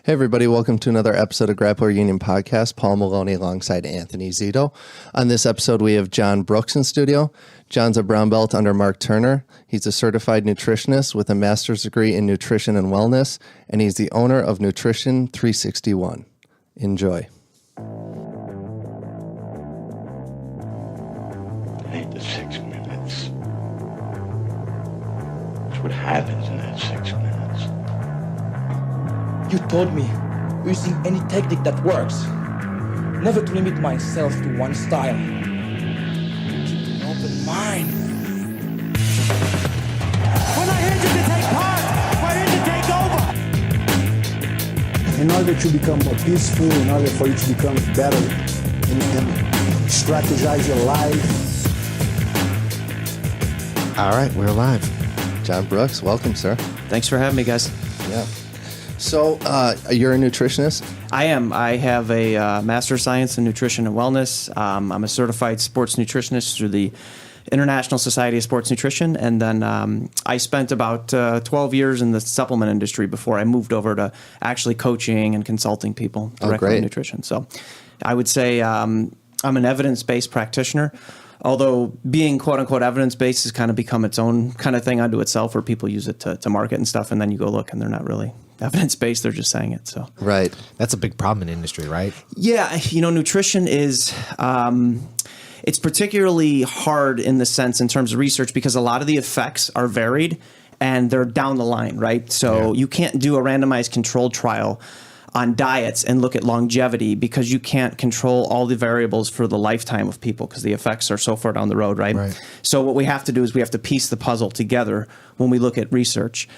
Hey everybody, welcome to another episode of Grappler Union Podcast. Paul Maloney alongside Anthony Zito. On this episode, we have John Brooks in studio. John's a brown belt under Mark Turner. He's a certified nutritionist with a master's degree in nutrition and wellness, and he's the owner of Nutrition 361. Enjoy. 8 to 6 minutes. That's what happens in that 6 minutes. You told me, using any technique that works, never to limit myself to one style. Keep an open mind. We're not here to take part, we're here to take over. In order to become more peaceful, in order for you to become better and strategize your life. All right, we're live. John Brooks, welcome, sir. Thanks for having me, guys. Yeah. So, you're a nutritionist? I am. I have a Master of Science in Nutrition and Wellness. I'm a certified sports nutritionist through the International Society of Sports Nutrition. And then I spent about 12 years in the supplement industry before I moved over to actually coaching and consulting people directly in nutrition. So I would say I'm an evidence-based practitioner. Although being quote-unquote evidence-based has kind of become its own kind of thing unto itself where people use it to market and stuff, and then you go look and they're not really evidence-based, they're just saying it. So right. That's a big problem in industry, right? Yeah, nutrition is it's particularly hard in the sense in terms of research because a lot of the effects are varied and they're down the line, right? So you can't do a randomized controlled trial on diets and look at longevity because you can't control all the variables for the lifetime of people because the effects are so far down the road, right? So what we have to do is we have to piece the puzzle together when we look at research.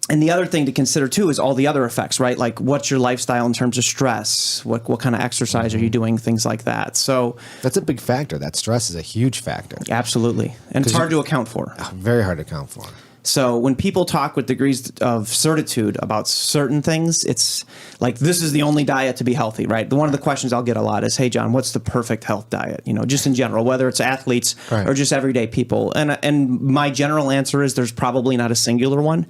And the other thing to consider too is all the other effects, right? Like what's your lifestyle in terms of stress? What kind of exercise are you doing? Things like that. So that's a big factor. That stress is a huge factor. Absolutely. And it's hard to account for. Very hard to account for. So when people talk with degrees of certitude about certain things, it's like, this is the only diet to be healthy, right? One of the questions I'll get a lot is, hey, John, what's the perfect health diet? Just in general, whether it's athletes or just everyday people. And my general answer is there's probably not a singular one.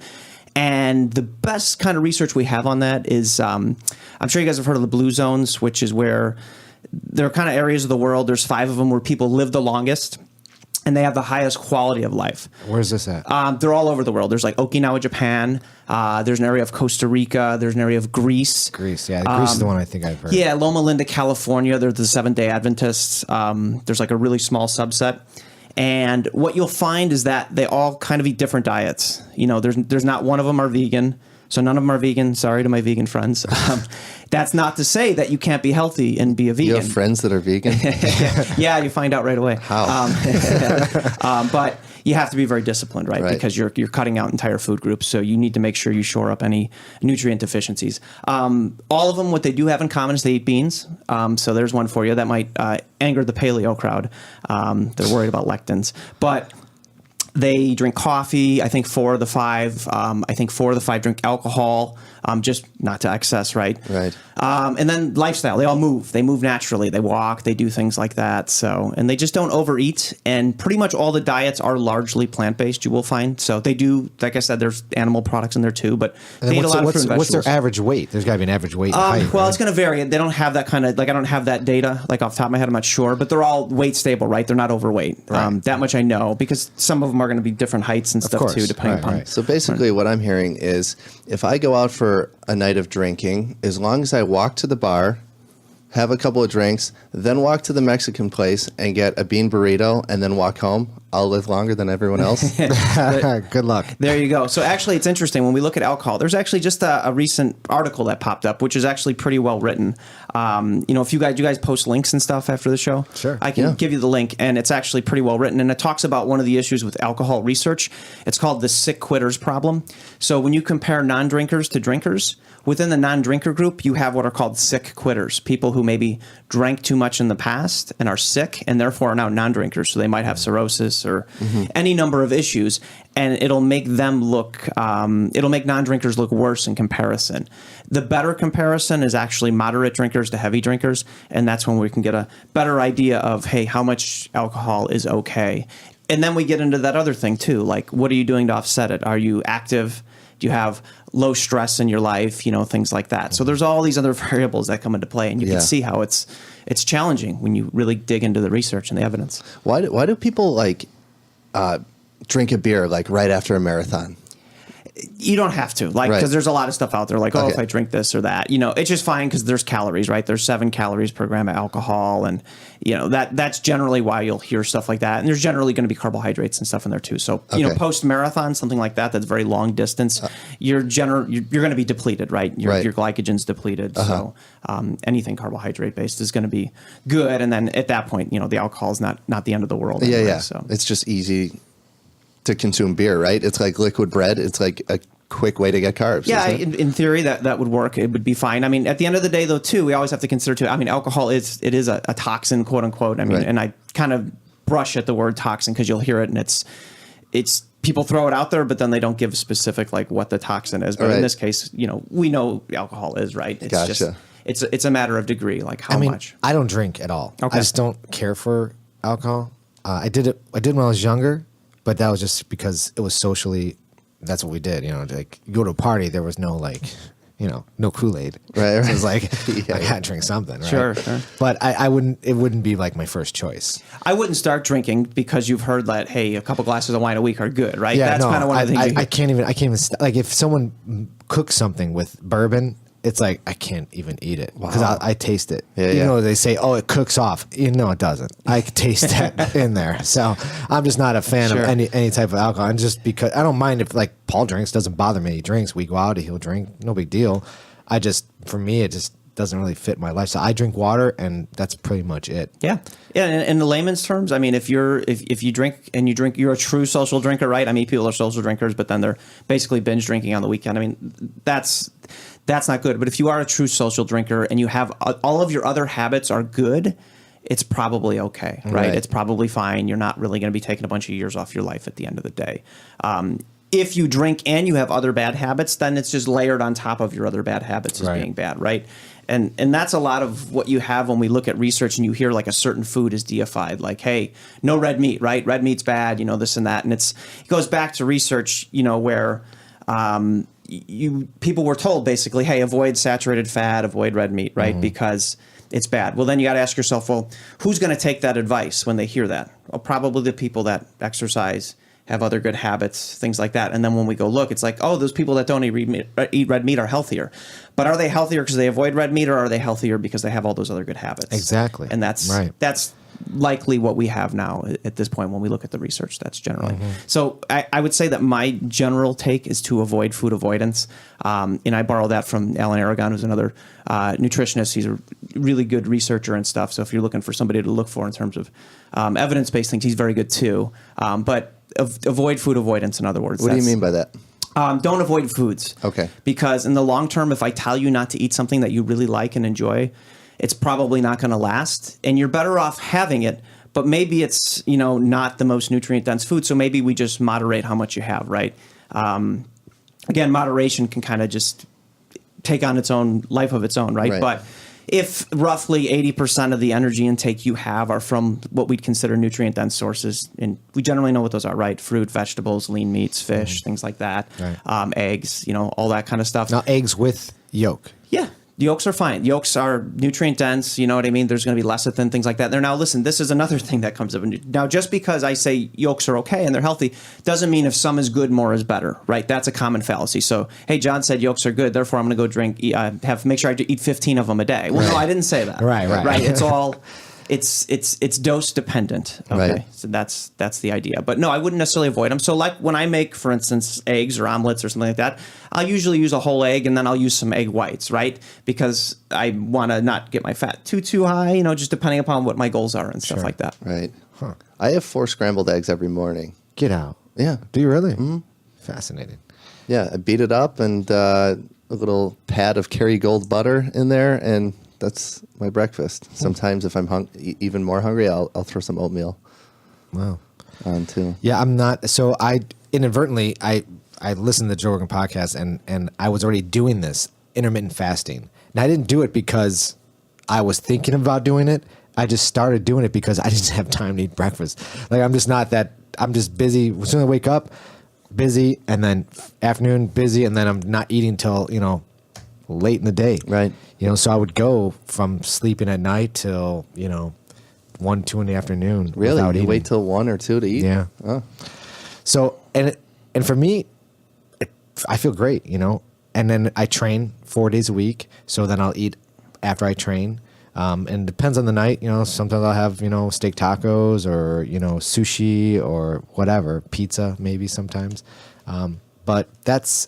And the best kind of research we have on that is, I'm sure you guys have heard of the blue zones, which is where there are kind of areas of the world, there's 5 of them where people live the longest. And they have the highest quality of life. Where's this at? They're all over the world. There's like Okinawa, Japan. There's an area of Costa Rica. There's an area of Greece. Greece, yeah. Greece is the one I think I've heard. Yeah, Loma Linda, California. They're the Seventh-day Adventists. There's like a really small subset. And what you'll find is that they all kind of eat different diets. There's not one of them are vegan. So none of them are vegan. Sorry to my vegan friends. That's not to say that you can't be healthy and be a vegan. You have friends that are vegan? Yeah, you find out right away. How? But you have to be very disciplined, right? Because you're cutting out entire food groups. So you need to make sure you shore up any nutrient deficiencies. All of them, what they do have in common is they eat beans. So there's one for you that might anger the paleo crowd. They're worried about lectins. But they drink coffee. I think 4 of the 5. I think 4 of the 5 drink alcohol, just not to excess, right? Right. And then lifestyle. They all move. They move naturally. They walk. They do things like that. So, and they just don't overeat. And pretty much all the diets are largely plant-based. You will find. So they do. Like I said, there's animal products in there too. But they eat a lot of fruit and what's vegetables. their average weight? There's got to be an average weight. Height, Well, right? it's going to vary. They don't have that kind of I don't have that data like off the top of my head. I'm not sure, but they're all weight stable, right? They're not overweight. Right. That much I know because some of them are going to be different heights and stuff too, depending upon. So basically what I'm hearing is if I go out for a night of drinking, as long as I walk to the bar, have a couple of drinks, then walk to the Mexican place and get a bean burrito and then walk home, I'll live longer than everyone else. Good luck. There you go. So actually, it's interesting when we look at alcohol. There's actually just a recent article that popped up, which is actually pretty well written. If you guys post links and stuff after the show, sure, I can give you the link, and it's actually pretty well written. And it talks about one of the issues with alcohol research. It's called the sick quitters problem. So when you compare non-drinkers to drinkers, within the non-drinker group, you have what are called sick quitters, people who maybe drank too much in the past and are sick and therefore are now non-drinkers. So they might have cirrhosis or any number of issues, and it'll make them look, it'll make non-drinkers look worse in comparison. The better comparison is actually moderate drinkers to heavy drinkers, and that's when we can get a better idea of, hey, how much alcohol is okay. And then we get into that other thing too, like what are you doing to offset it? Are you active? Do you have low stress in your life? Things like that. So there's all these other variables that come into play, and you can see how it's challenging when you really dig into the research and the evidence. Why do people drink a beer right after a marathon? You don't have to, because there's a lot of stuff out there, if I drink this or that, it's just fine because there's calories, right? There's 7 calories per gram of alcohol, and that's generally why you'll hear stuff like that. And there's generally going to be carbohydrates and stuff in there too. So post marathon, something like that's very long distance, you're going to be depleted, right? Your glycogen's depleted, so anything carbohydrate based is going to be good. And then at that point, the alcohol is not the end of the world. Anyway, so it's just easy to consume beer, right? It's like liquid bread. It's like a quick way to get carbs. Yeah, in theory that would work. It would be fine. I mean, at the end of the day, though, too, we always have to consider too. I mean, alcohol is a toxin, quote unquote. I mean, and I kind of brush at the word toxin because you'll hear it, and it's people throw it out there, but then they don't give specific what the toxin is. But in this case, we know alcohol is, right. It's gotcha. just it's a matter of degree, how much. I don't drink at all. Okay. I just don't care for alcohol. I did when I was younger. But that was just because it was socially, that's what we did. You go to a party, there was no no Kool-Aid. Right. So it was I gotta drink something. Right? Sure. But it wouldn't be my first choice. I wouldn't start drinking because you've heard that, hey, a couple glasses of wine a week are good, right? Yeah, that's kind of one of the things. I can't even if someone cooks something with bourbon, it's I can't even eat it because I taste it. Yeah, Even though they say, oh, it cooks off. No, it doesn't. I taste that in there. So I'm just not a fan of any type of alcohol. And just because I don't mind if Paul drinks, doesn't bother me. He drinks. We go out, he'll drink. No big deal. For me, it just doesn't really fit my life. So I drink water, and that's pretty much it. Yeah. In the layman's terms, I mean, if you drink and you're a true social drinker, right? I mean, people are social drinkers, but then they're basically binge drinking on the weekend. I mean, that's not good. But if you are a true social drinker and you have all of your other habits are good, it's probably okay, right? It's probably fine. You're not really going to be taking a bunch of years off your life at the end of the day. If you drink and you have other bad habits, then it's just layered on top of your other bad habits as being bad, right? And that's a lot of what you have when we look at research and you hear a certain food is deified, hey, no red meat, right? Red meat's bad, this and that. And it goes back to research, where people were told basically, hey, avoid saturated fat, avoid red meat, right? Because it's bad. Well, then you got to ask yourself, well, who's going to take that advice when they hear that? Well, probably the people that exercise, have other good habits, things like that. And then when we go look, it's those people that don't eat red meat are healthier. But are they healthier because they avoid red meat, or are they healthier because they have all those other good habits? Exactly. And that's likely what we have now at this point when we look at the research. That's generally. So I would say that my general take is to avoid food avoidance. And I borrow that from Alan Aragon, who's another nutritionist. He's a really good researcher and stuff. So if you're looking for somebody to look for in terms of evidence-based things, he's very good too. But avoid food avoidance, in other words. What do you mean by that? Don't avoid foods. Okay. Because in the long term, if I tell you not to eat something that you really like and enjoy, it's probably not going to last. And you're better off having it, but maybe it's, not the most nutrient-dense food. So maybe we just moderate how much you have, right? Again, moderation can kind of just take on its own life of its own, right? But if roughly 80% of the energy intake you have are from what we'd consider nutrient-dense sources, and we generally know what those are, right? Fruit, vegetables, lean meats, fish, things like that, eggs, all that kind of stuff. Now, eggs with yolk. Yeah. Yolks are fine. Yolks are nutrient dense. You know what I mean? There's going to be lecithin, things like that. Now, listen, this is another thing that comes up. Now, just because I say yolks are okay and they're healthy doesn't mean if some is good, more is better, right? That's a common fallacy. So, hey, John said yolks are good, therefore I'm going to go make sure I eat 15 of them a day. Well, no, I didn't say that. Right. It's all... It's dose dependent. Okay. Right. So that's the idea. But no, I wouldn't necessarily avoid them. So like when I make, for instance, eggs or omelets or something like that, I'll usually use a whole egg and then I'll use some egg whites, right? Because I want to not get my fat too high, just depending upon what my goals are and stuff like that. Right. Huh. I have 4 scrambled eggs every morning. Get out. Yeah. Do you really? Mm-hmm. Fascinating. Yeah. I beat it up and a little pad of Kerrygold butter in there, and that's my breakfast. Sometimes if I'm even more hungry, I'll throw some oatmeal. Wow. On too. Yeah, I'm not. So I inadvertently, I listened to the Joe Rogan podcast and I was already doing this intermittent fasting. And I didn't do it because I was thinking about doing it. I just started doing it because I didn't have time to eat breakfast. I'm just not that, I'm just busy. As soon as I wake up, busy, and then afternoon busy, and then I'm not eating till, late in the day. Right. So I would go from sleeping at night till, 1, 2 in the afternoon. Really? Without You eating. wait till 1 or 2 to eat? Yeah. Oh. So, and for me, I feel great, and then I train 4 days a week. So then I'll eat after I train. And it depends on the night, sometimes I'll have, steak tacos or, sushi or whatever, pizza maybe sometimes. But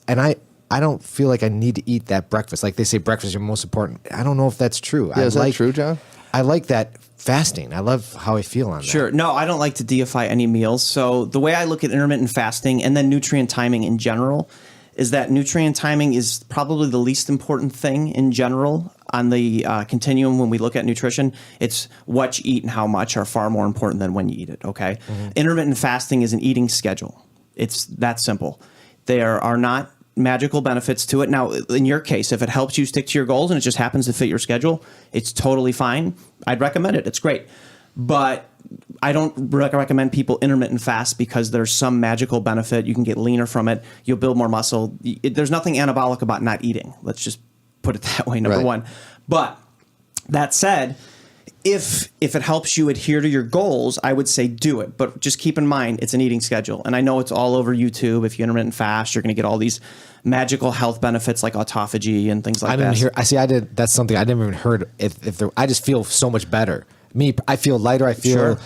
and I don't feel like I need to eat that breakfast. Like they say breakfast is your most important. I don't know if that's true. Yeah, is that true, John? I like that fasting. I love how I feel on that. Sure. No, I don't like to deify any meals. So the way I look at intermittent fasting and then nutrient timing in general is that nutrient timing is probably the least important thing in general on the continuum when we look at nutrition. It's what you eat and how much are far more important than when you eat it, okay? Intermittent fasting is an eating schedule. It's that simple. There are not magical benefits to it. Now, in your case, if it helps you stick to your goals and it just happens to fit your schedule, it's totally fine. I'd recommend it. It's great. But I don't recommend people intermittent fast because there's some magical benefit. You can get leaner from it. You'll build more muscle. There's nothing anabolic about not eating. Let's just put it that way, number one. But that said, if it helps you adhere to your goals, I would say do it. But just keep in mind, it's an eating schedule. And I know it's all over YouTube. If you intermittent fast, you're going to get all these magical health benefits like autophagy and things like that. That's something I never even heard. I just feel so much better. I feel lighter. I feel,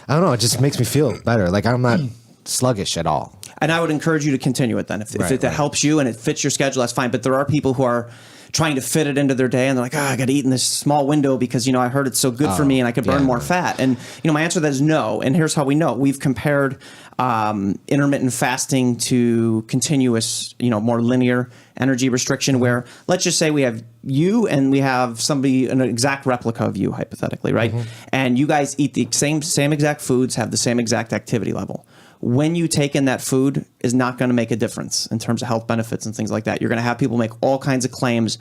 I don't know. It just makes me feel better. Like I'm not sluggish at all. And I would encourage you to continue it then. If it helps you and it fits your schedule, that's fine. But there are people who are trying to fit it into their day and they're like, I got to eat in this small window because, I heard it's so good for me and I could burn more fat. And, my answer to that is no. And here's how we know. We've compared intermittent fasting to continuous, more linear energy restriction where let's just say we have you and we have somebody, an exact replica of you, hypothetically, right? And you guys eat the same exact foods, have the same exact activity level. When you take in that food is not going to make a difference in terms of health benefits and things like that. You're going to have people make all kinds of claims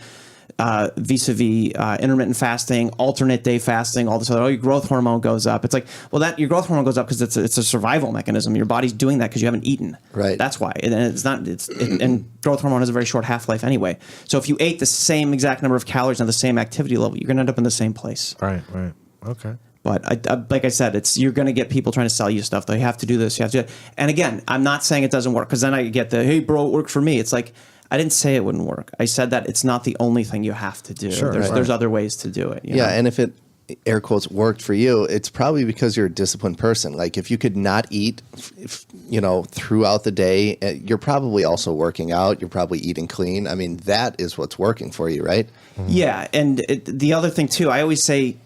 vis-a-vis intermittent fasting, alternate day fasting, all this other, your growth hormone goes up. It's like, well, that your growth hormone goes up because it's a survival mechanism. Your body's doing that because you haven't eaten. Right. That's why. And it's not. And growth hormone has a very short half-life anyway. So if you ate the same exact number of calories on the same activity level, you're going to end up in the same place. Right. Okay. But like I said, you're going to get people trying to sell you stuff. You have to do this. You have to do it. And again, I'm not saying it doesn't work because then I get the, hey, bro, it worked for me. It's like, I didn't say it wouldn't work. I said that it's not the only thing you have to do. Sure, there's other ways to do it. Yeah, and if it, air quotes, worked for you, it's probably because you're a disciplined person. Like if you could not eat, throughout the day, you're probably also working out. You're probably eating clean. I mean, that is what's working for you, right? Yeah, and the other thing too, I always say,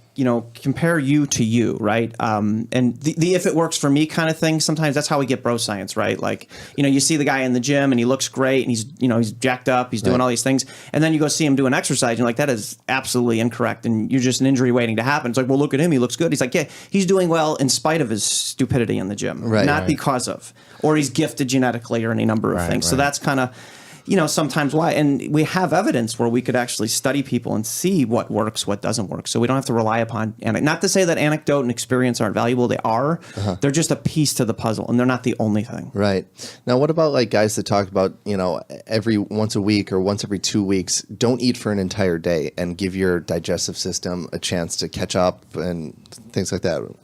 compare you to you, right? And the if it works for me kind of thing, sometimes that's how we get bro science, right? Like, you see the guy in the gym and he looks great and he's jacked up, he's doing all these things. And then you go see him doing exercise and you're like, that is absolutely incorrect. And you're just an injury waiting to happen. It's like, well, look at him. He looks good. He's like, yeah, he's doing well in spite of his stupidity in the gym, not because of, or he's gifted genetically or any number of things. So that's kind of, sometimes why. And we have evidence where we could actually study people and see what works, what doesn't work. So we don't have to rely upon, not to say that anecdote and experience aren't valuable. They are. They're just a piece to the puzzle and they're not the only thing. Right. Now, what about like guys that talk about, every once a week or once every 2 weeks, don't eat for an entire day and give your digestive system a chance to catch up and things like that?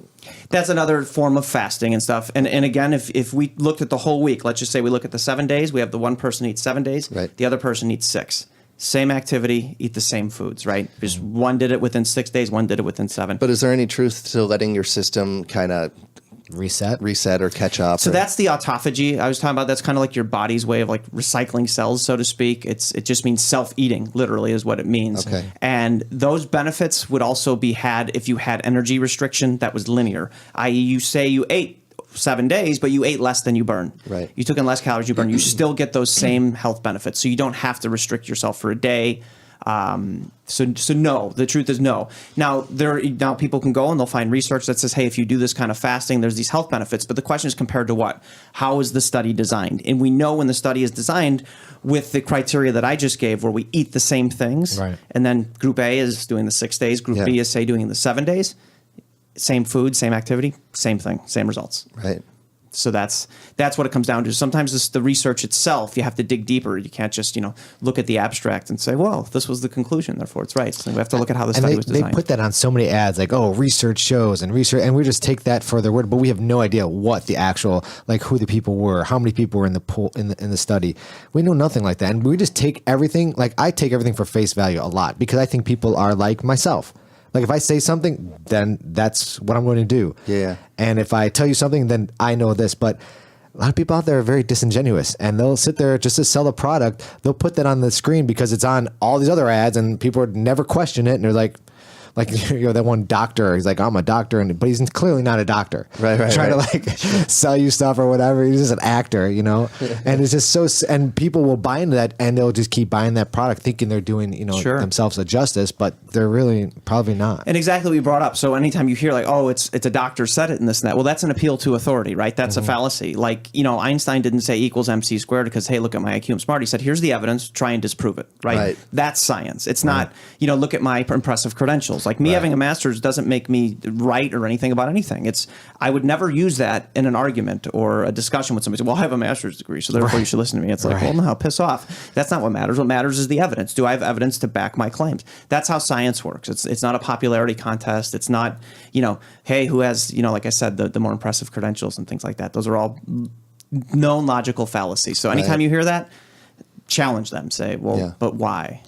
That's another form of fasting and stuff. And again, if we looked at the whole week, let's just say we look at the 7 days, we have the one person eats 7 days, the other person eats 6. Same activity, eat the same foods, right? Just one did it within 6 days, one did it within 7. But is there any truth to letting your system kind of reset or catch up? So that's the autophagy I was talking about. That's kind of like your body's way of like recycling cells, so to speak. It just means self-eating, literally is what it means. Okay. And those benefits would also be had if you had energy restriction that was linear, i.e. you say you ate 7 days, but you ate less than you burned. Right. You took in less calories you burned. You still get those same health benefits. So you don't have to restrict yourself for a day. So no, the truth is no. Now people can go and they'll find research that says, hey, if you do this kind of fasting, there's these health benefits. But the question is compared to what? How is the study designed? And we know when the study is designed with the criteria that I just gave, where we eat the same things, and then Group A is doing the 6 days, Group B is say doing the 7 days, same food, same activity, same thing, same results. Right. So that's what it comes down to. Sometimes it's the research itself. You have to dig deeper. You can't just look at the abstract and say, well, this was the conclusion, therefore it's right. So we have to look at how the study was designed. They put that on so many ads, like, oh, research shows and research, and we just take that for their word, but we have no idea what the actual, like, who the people were, how many people were in the pool in the study. We know nothing like that, and we just take everything. Like, I take everything for face value a lot because I think people are like myself. Like, if I say something, then that's what I'm going to do. Yeah. And if I tell you something, then I know this. But a lot of people out there are very disingenuous, and they'll sit there just to sell a product. They'll put that on the screen because it's on all these other ads, and people would never question it. And they're like that one doctor. He's like, I'm a doctor, but he's clearly not a doctor. Right. Trying to like sell you stuff or whatever. He's just an actor, And it's just so. And people will buy into that, and they'll just keep buying that product, thinking they're doing themselves a justice, but they're really probably not. And exactly what you brought up. So anytime you hear like, oh, it's a doctor said it and this and that, well, that's an appeal to authority, right? That's a fallacy. Like, Einstein didn't say equals MC squared because, hey, look at my IQ, I'm smart. He said, here's the evidence, try and disprove it, right? That's science. It's not, look at my impressive credentials. Like me having a master's doesn't make me right or anything about anything. I would never use that in an argument or a discussion with somebody. Say, well, I have a master's degree, so therefore you should listen to me. It's like, well, no, piss off. That's not what matters. What matters is the evidence. Do I have evidence to back my claims? That's how science works. It's not a popularity contest. It's not, hey, who has, like I said, the more impressive credentials and things like that. Those are all known logical fallacies. So anytime you hear that, challenge them. Say, well, but why?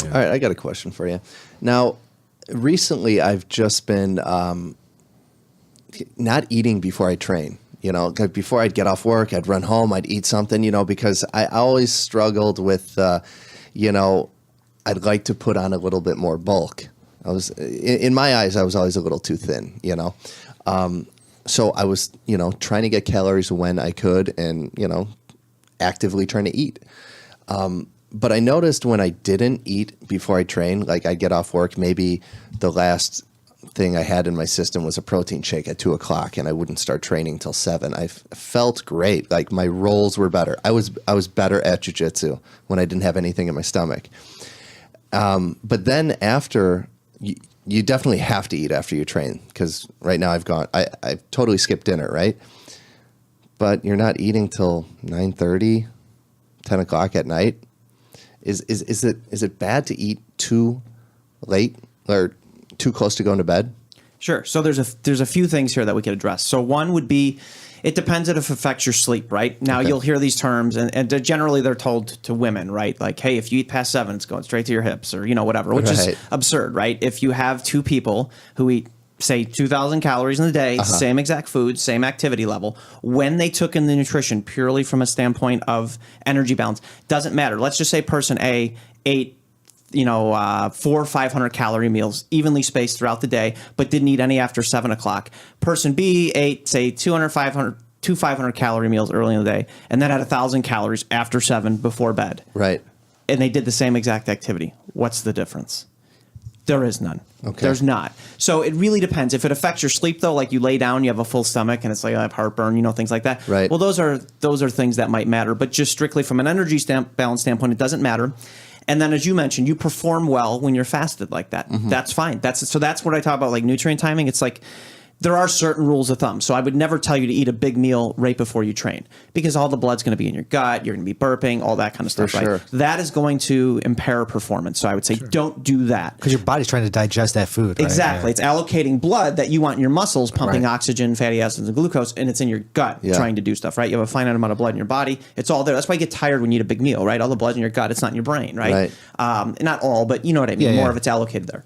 All right, I got a question for you. Now, recently I've just been not eating before I train. Like before I'd get off work, I'd run home, I'd eat something, because I always struggled with, I'd like to put on a little bit more bulk. In my eyes, I was always a little too thin, So I was, trying to get calories when I could and, actively trying to eat. But I noticed when I didn't eat before I trained, like I'd get off work, maybe the last thing I had in my system was a protein shake at 2:00 and I wouldn't start training till 7. I felt great. Like my rolls were better. I was better at jiu-jitsu when I didn't have anything in my stomach. But then after, you definitely have to eat after you train because right now I've totally skipped dinner, right? But you're not eating till 9:30, 10 o'clock at night. Is it bad to eat too late or too close to going to bed? Sure. So there's a few things here that we could address. So one would be, it depends if it affects your sleep, right? Now you'll hear these terms, and generally they're told to women, right? Like, hey, if you eat past 7, it's going straight to your hips, or whatever, which is absurd, right? If you have two people who eat, say, 2,000 calories in a day, same exact food, same activity level, when they took in the nutrition purely from a standpoint of energy balance, doesn't matter. Let's just say person A ate 400 500 calorie meals evenly spaced throughout the day, but didn't eat any after 7 o'clock. Person B ate, say, 200 500 calorie meals early in the day, and then had 1,000 calories after 7 before bed. Right. And they did the same exact activity. What's the difference? There is none. Okay. There's not. So it really depends. If it affects your sleep, though, like you lay down, you have a full stomach, and it's like I have heartburn, things like that. Right. Well, those are things that might matter. But just strictly from an energy balance standpoint, it doesn't matter. And then, as you mentioned, you perform well when you're fasted like that. Mm-hmm. That's fine. That's what I talk about, like nutrient timing. It's like there are certain rules of thumb. So I would never tell you to eat a big meal right before you train because all the blood's going to be in your gut. You're going to be burping, all that kind of stuff. For right? That is going to impair performance. So I would say don't do that because your body's trying to digest that food. Right? Exactly. Yeah. It's allocating blood that you want in your muscles, pumping oxygen, fatty acids, and glucose, and it's in your gut trying to do stuff. Right. You have a finite amount of blood in your body. It's all there. That's why you get tired when you eat a big meal. Right. All the blood's in your gut. It's not in your brain. Right. Not all, but you know what I mean. More of it's allocated there.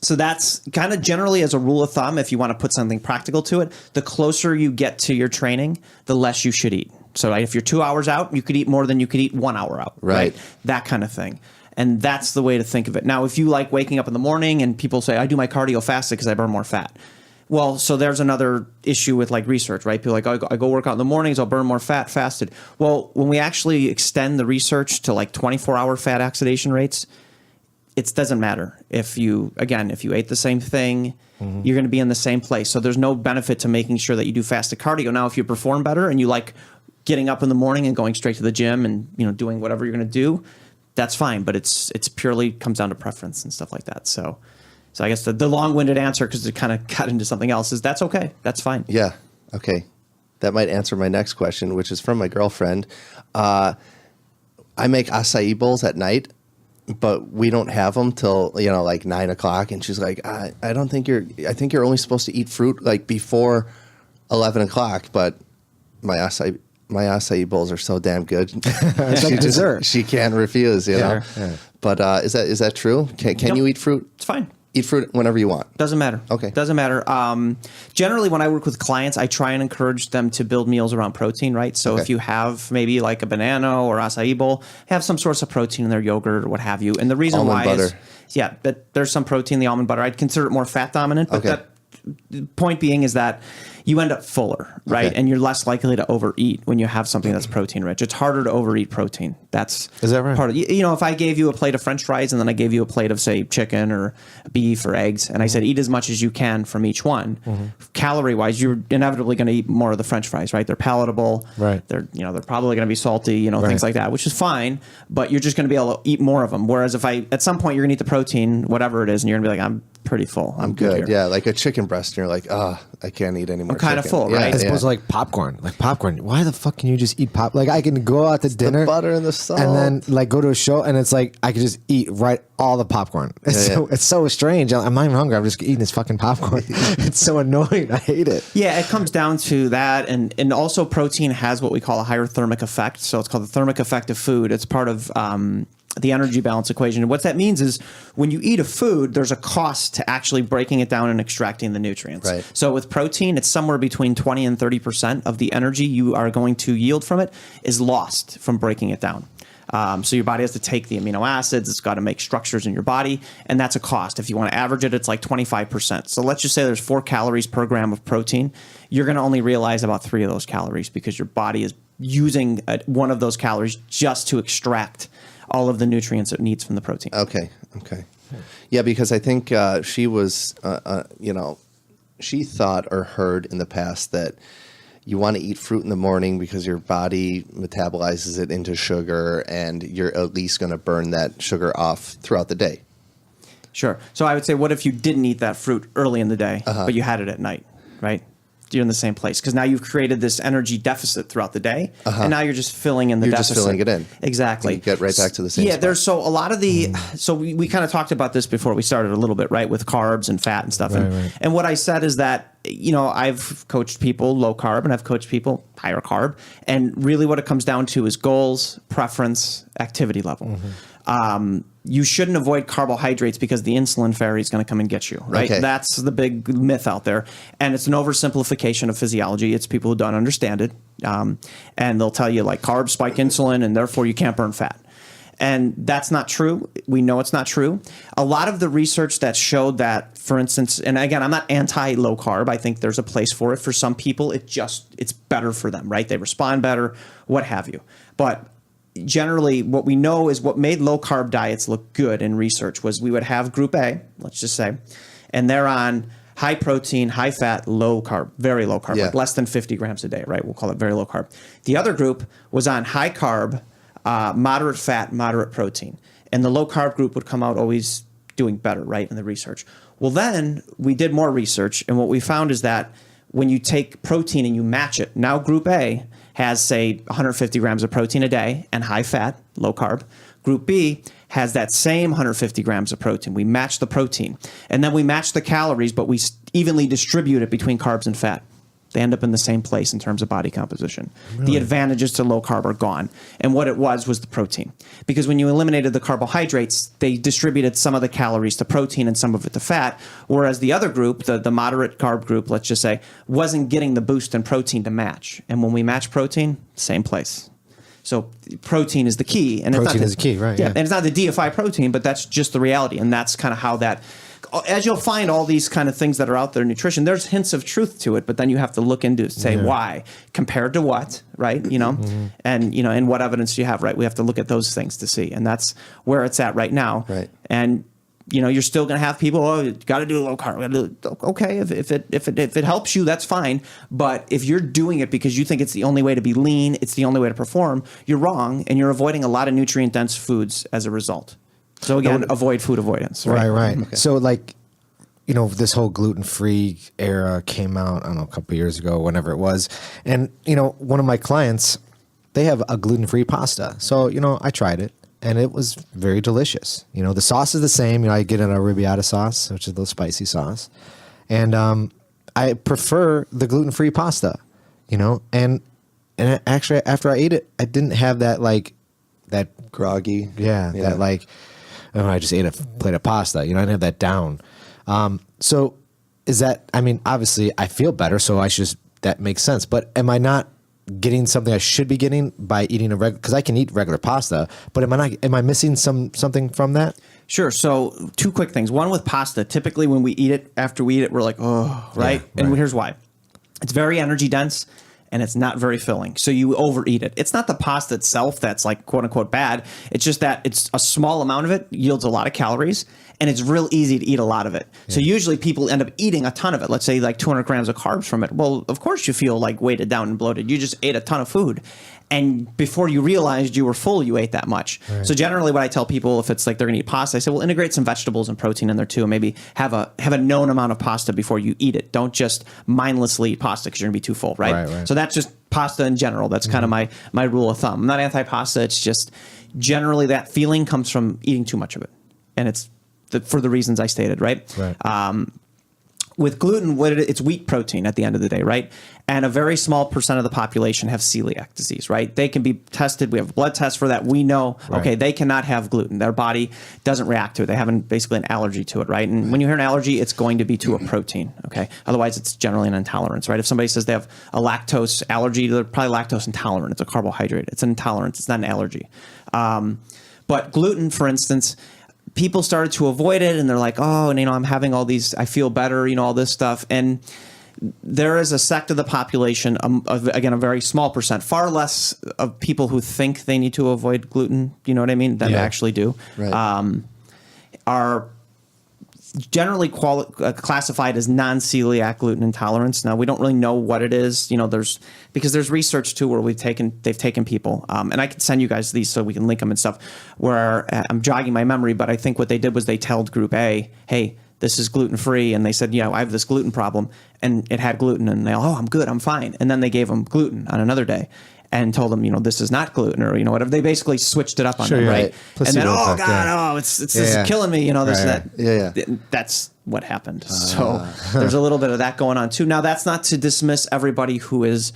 So that's kind of generally as a rule of thumb, if you want to put something practical to it, the closer you get to your training, the less you should eat. So if you're 2 hours out, you could eat more than you could eat 1 hour out. Right. That kind of thing. And that's the way to think of it. Now, if you like waking up in the morning and people say, I do my cardio fasted because I burn more fat. Well, so there's another issue with like research, right? People are like, I go work out in the mornings, I'll burn more fat fasted. Well, when we actually extend the research to like 24-hour fat oxidation rates, it doesn't matter. If you ate the same thing, you're going to be in the same place. So there's no benefit to making sure that you do fasted cardio. Now, if you perform better and you like getting up in the morning and going straight to the gym and doing whatever you're going to do, that's fine. But it's purely comes down to preference and stuff like that. So So I guess the long-winded answer, because it kind of got into something else, is that's okay. That's fine. Yeah. Okay. That might answer my next question, which is from my girlfriend. I make acai bowls at night, but we don't have them till, like 9 o'clock. And she's like, I think you're only supposed to eat fruit like before 11 o'clock. But my acai bowls are so damn good. It's like dessert. She can't refuse, know. Yeah. But is that true? Can you eat fruit? It's fine. Eat fruit whenever you want. Doesn't matter. Okay. Doesn't matter. Generally, when I work with clients, I try and encourage them to build meals around protein, right? So if you have maybe like a banana or acai bowl, have some source of protein in their yogurt or what have you. And the reason almond why butter. but there's some protein in the almond butter. I'd consider it more fat dominant, but Okay. the point being is that you end up fuller, right? Okay. And you're less likely to overeat when you have something that's protein rich. It's harder to overeat protein. Is that right? Part of, if I gave you a plate of French fries and then I gave you a plate of, say, chicken or beef or eggs, and I said eat as much as you can from each one, calorie wise, you're inevitably going to eat more of the French fries, right? They're palatable, right? They're probably going to be salty, things like that, which is fine. But you're just going to be able to eat more of them. Whereas if at some point you're going to eat the protein, whatever it is, and you're going to be like, I'm pretty full. I'm Good. here. Yeah, like a chicken breast, and you're like, I can't eat anymore. I'm kind of full, Yeah, right? As opposed to like popcorn. Like popcorn. Why the fuck can you just eat pop? Like I can go out to dinner, the butter and the salt, and then like go to a show, and it's like I can just eat all the popcorn. It's so strange. I'm not even hungry. I'm just eating this fucking popcorn. It's so annoying. I hate it. Yeah, it comes down to that, and also protein has what we call a higher thermic effect. So it's called the thermic effect of food. It's part of the energy balance equation. And what that means is when you eat a food, there's a cost to actually breaking it down and extracting the nutrients. Right. So with protein, it's somewhere between 20 and 30% of the energy you are going to yield from it is lost from breaking it down. So your body has to take the amino acids. It's got to make structures in your body, and that's a cost. If you want to average it, it's like 25%. So let's just say there's 4 calories per gram of protein. You're going to only realize about 3 of those calories because your body is using one of those calories just to extract all of the nutrients it needs from the protein. Okay. Yeah, because I think she was, she thought or heard in the past that you want to eat fruit in the morning because your body metabolizes it into sugar, and you're at least going to burn that sugar off throughout the day. Sure. So I would say, what if you didn't eat that fruit early in the day, but you had it at night, right? You're in the same place because now you've created this energy deficit throughout the day, and now you're just filling in the deficit. You're just filling it in. Exactly. And you get right back to the same spot. There's so a lot of the so we kind of talked about this before we started a little bit, right, with carbs and fat and stuff. Right. And what I said is that I've coached people low carb and I've coached people higher carb, and really what it comes down to is goals, preference, activity level. You shouldn't avoid carbohydrates because the insulin fairy is going to come and get you, right? Okay. That's the big myth out there. And it's an oversimplification of physiology. It's people who don't understand it. And they'll tell you like carbs spike insulin and therefore you can't burn fat. And that's not true. We know it's not true. A lot of the research that showed that, for instance, and again, I'm not anti-low carb. I think there's a place for it. For some people, it's better for them, right? They respond better, what have you. But generally, what we know is what made low carb diets look good in research was we would have group A, let's just say, and they're on high protein, high fat, low carb, very low carb, like less than 50 grams a day, right? We'll call it very low carb. The other group was on high carb, moderate fat, moderate protein. And the low carb group would come out always doing better, right, in the research. Well, then we did more research, and what we found is that when you take protein and you match it, now group A has, say, 150 grams of protein a day and high fat, low carb. Group B has that same 150 grams of protein. We match the protein. And then we match the calories, but we evenly distribute it between carbs and fat. They end up in the same place in terms of body composition. Really? The advantages to low carb are gone. And what it was the protein. Because when you eliminated the carbohydrates, they distributed some of the calories to protein and some of it to fat, whereas the other group, the moderate carb group, let's just say, wasn't getting the boost in protein to match. And when we match protein, same place. So protein is the key. And protein is the key, right? Yeah, and it's not the deify protein, but that's just the reality. And that's kind of how that... As you'll find all these kind of things that are out there in nutrition, there's hints of truth to it, but then you have to look into say why, compared to what, right? And and what evidence do you have, right? We have to look at those things to see, and that's where it's at right now. Right. And you're still going to have people, you got to do low carb. Okay, if it helps you, that's fine. But if you're doing it because you think it's the only way to be lean, it's the only way to perform, you're wrong, and you're avoiding a lot of nutrient dense foods as a result. So again, avoid food avoidance. Right. Okay. So like this whole gluten-free era came out, I don't know, a couple of years ago, whenever it was. And, one of my clients, they have a gluten-free pasta. So, I tried it and it was very delicious. The sauce is the same. I get an arrabbiata sauce, which is the spicy sauce. And I prefer the gluten-free pasta, and actually after I ate it, I didn't have that that Groggy. that I just ate a plate of pasta. I didn't have that down. So is that, obviously I feel better, so that makes sense. But am I not getting something I should be getting by eating because I can eat regular pasta, but am I missing something from that? Sure. So 2 quick things. One, with pasta, typically when we eat it, after we eat it, we're like, oh, right? Yeah, And right. here's why. It's very energy dense and it's not very filling. So you overeat it. It's not the pasta itself that's like quote unquote bad. It's just that it's a small amount of it yields a lot of calories and it's real easy to eat a lot of it. Yeah. So usually people end up eating a ton of it. Let's say like 200 grams of carbs from it. Well, of course you feel like weighted down and bloated. You just ate a ton of food. And before you realized you were full, you ate that much. Right. So generally what I tell people, if it's like they're going to eat pasta, I say, well, integrate some vegetables and protein in there too. And maybe have a known amount of pasta before you eat it. Don't just mindlessly eat pasta because you're going to be too full, right? So that's just pasta in general. That's kind of my rule of thumb. I'm not anti-pasta. It's just generally that feeling comes from eating too much of it. And it's for the reasons I stated, right? With gluten, it's wheat protein at the end of the day, right? And a very small percent of the population have celiac disease, right? They can be tested. We have a blood test for that. We know, okay, they cannot have gluten. Their body doesn't react to it. They have basically an allergy to it, right? And when you hear an allergy, it's going to be to a protein, okay? Otherwise, it's generally an intolerance, right? If somebody says they have a lactose allergy, they're probably lactose intolerant. It's a carbohydrate. It's an intolerance. It's not an allergy. But gluten, for instance, people started to avoid it and they're like, oh, and I'm having all these, I feel better, all this stuff. And there is a sect of the population, again, a very small percent, far less of people who think they need to avoid gluten, than actually do, are generally classified as non-celiac gluten intolerance. Now, we don't really know what it is. Because there's research too where they've taken people, and I can send you guys these so we can link them and stuff. Where I'm jogging my memory, but I think what they did was they told Group A, "Hey, this is gluten free," and they said, I have this gluten problem, and it had gluten, and they, oh, I'm good, I'm fine, and then they gave them gluten on another day. And told them, this is not gluten, or whatever. They basically switched it up on them, right? And then, oh God, this is killing me, this and that. That's what happened. So there's a little bit of that going on too. Now, that's not to dismiss everybody who is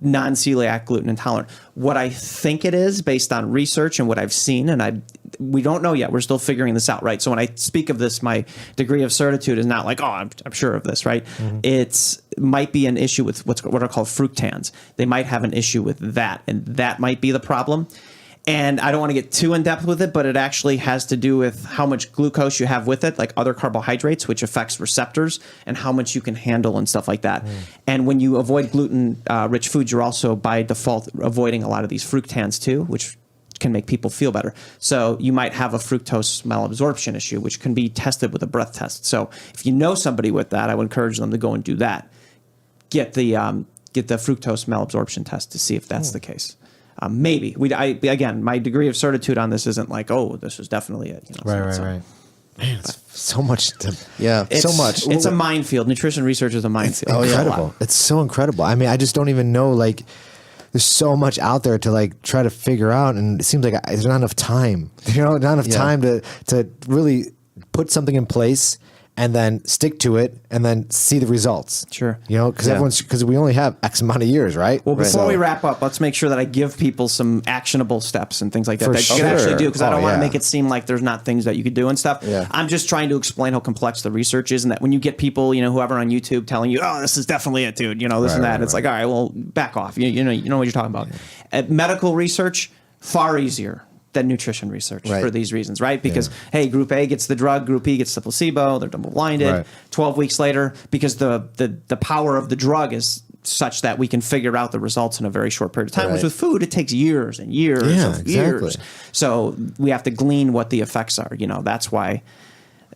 non-celiac gluten intolerant. What I think it is, based on research and what I've seen, and we don't know yet. We're still figuring this out, right? So when I speak of this, my degree of certitude is not like, oh, I'm sure of this, right? Mm-hmm. It might be an issue with what are called fructans. They might have an issue with that, and that might be the problem. And I don't want to get too in depth with it, but it actually has to do with how much glucose you have with it, like other carbohydrates, which affects receptors, and how much you can handle and stuff like that. And when you avoid gluten-rich foods, you're also by default avoiding a lot of these fructans too, which can make people feel better. So you might have a fructose malabsorption issue, which can be tested with a breath test. So if you know somebody with that, I would encourage them to go and do that. Get the fructose malabsorption test to see if that's the case. Maybe again, my degree of certitude on this isn't like, oh, this is definitely it. Right. Man, it's so much. So much. It's a minefield. Nutrition research is a minefield. It's incredible. It's so incredible. I just don't even know. Like, there's so much out there to try to figure out, and it seems like there's not enough time. Not enough time to really put something in place and then stick to it and then see the results. Sure. Because we only have X amount of years, right? Well, before we wrap up, let's make sure that I give people some actionable steps and things like that you can actually do, because I don't want to make it seem like there's not things that you could do and stuff. Yeah. I'm just trying to explain how complex the research is, and that when you get people, whoever on YouTube telling you, oh, this is definitely it, dude, this and that, it's like, all right, well, back off. You know what you're talking about. Medical research, far easier than nutrition research for these reasons, right? Because, hey, Group A gets the drug, Group B gets the placebo, they're double-blinded. 12 weeks later, because the power of the drug is such that we can figure out the results in a very short period of time. Which with food, it takes years and years years. So we have to glean what the effects are. That's why,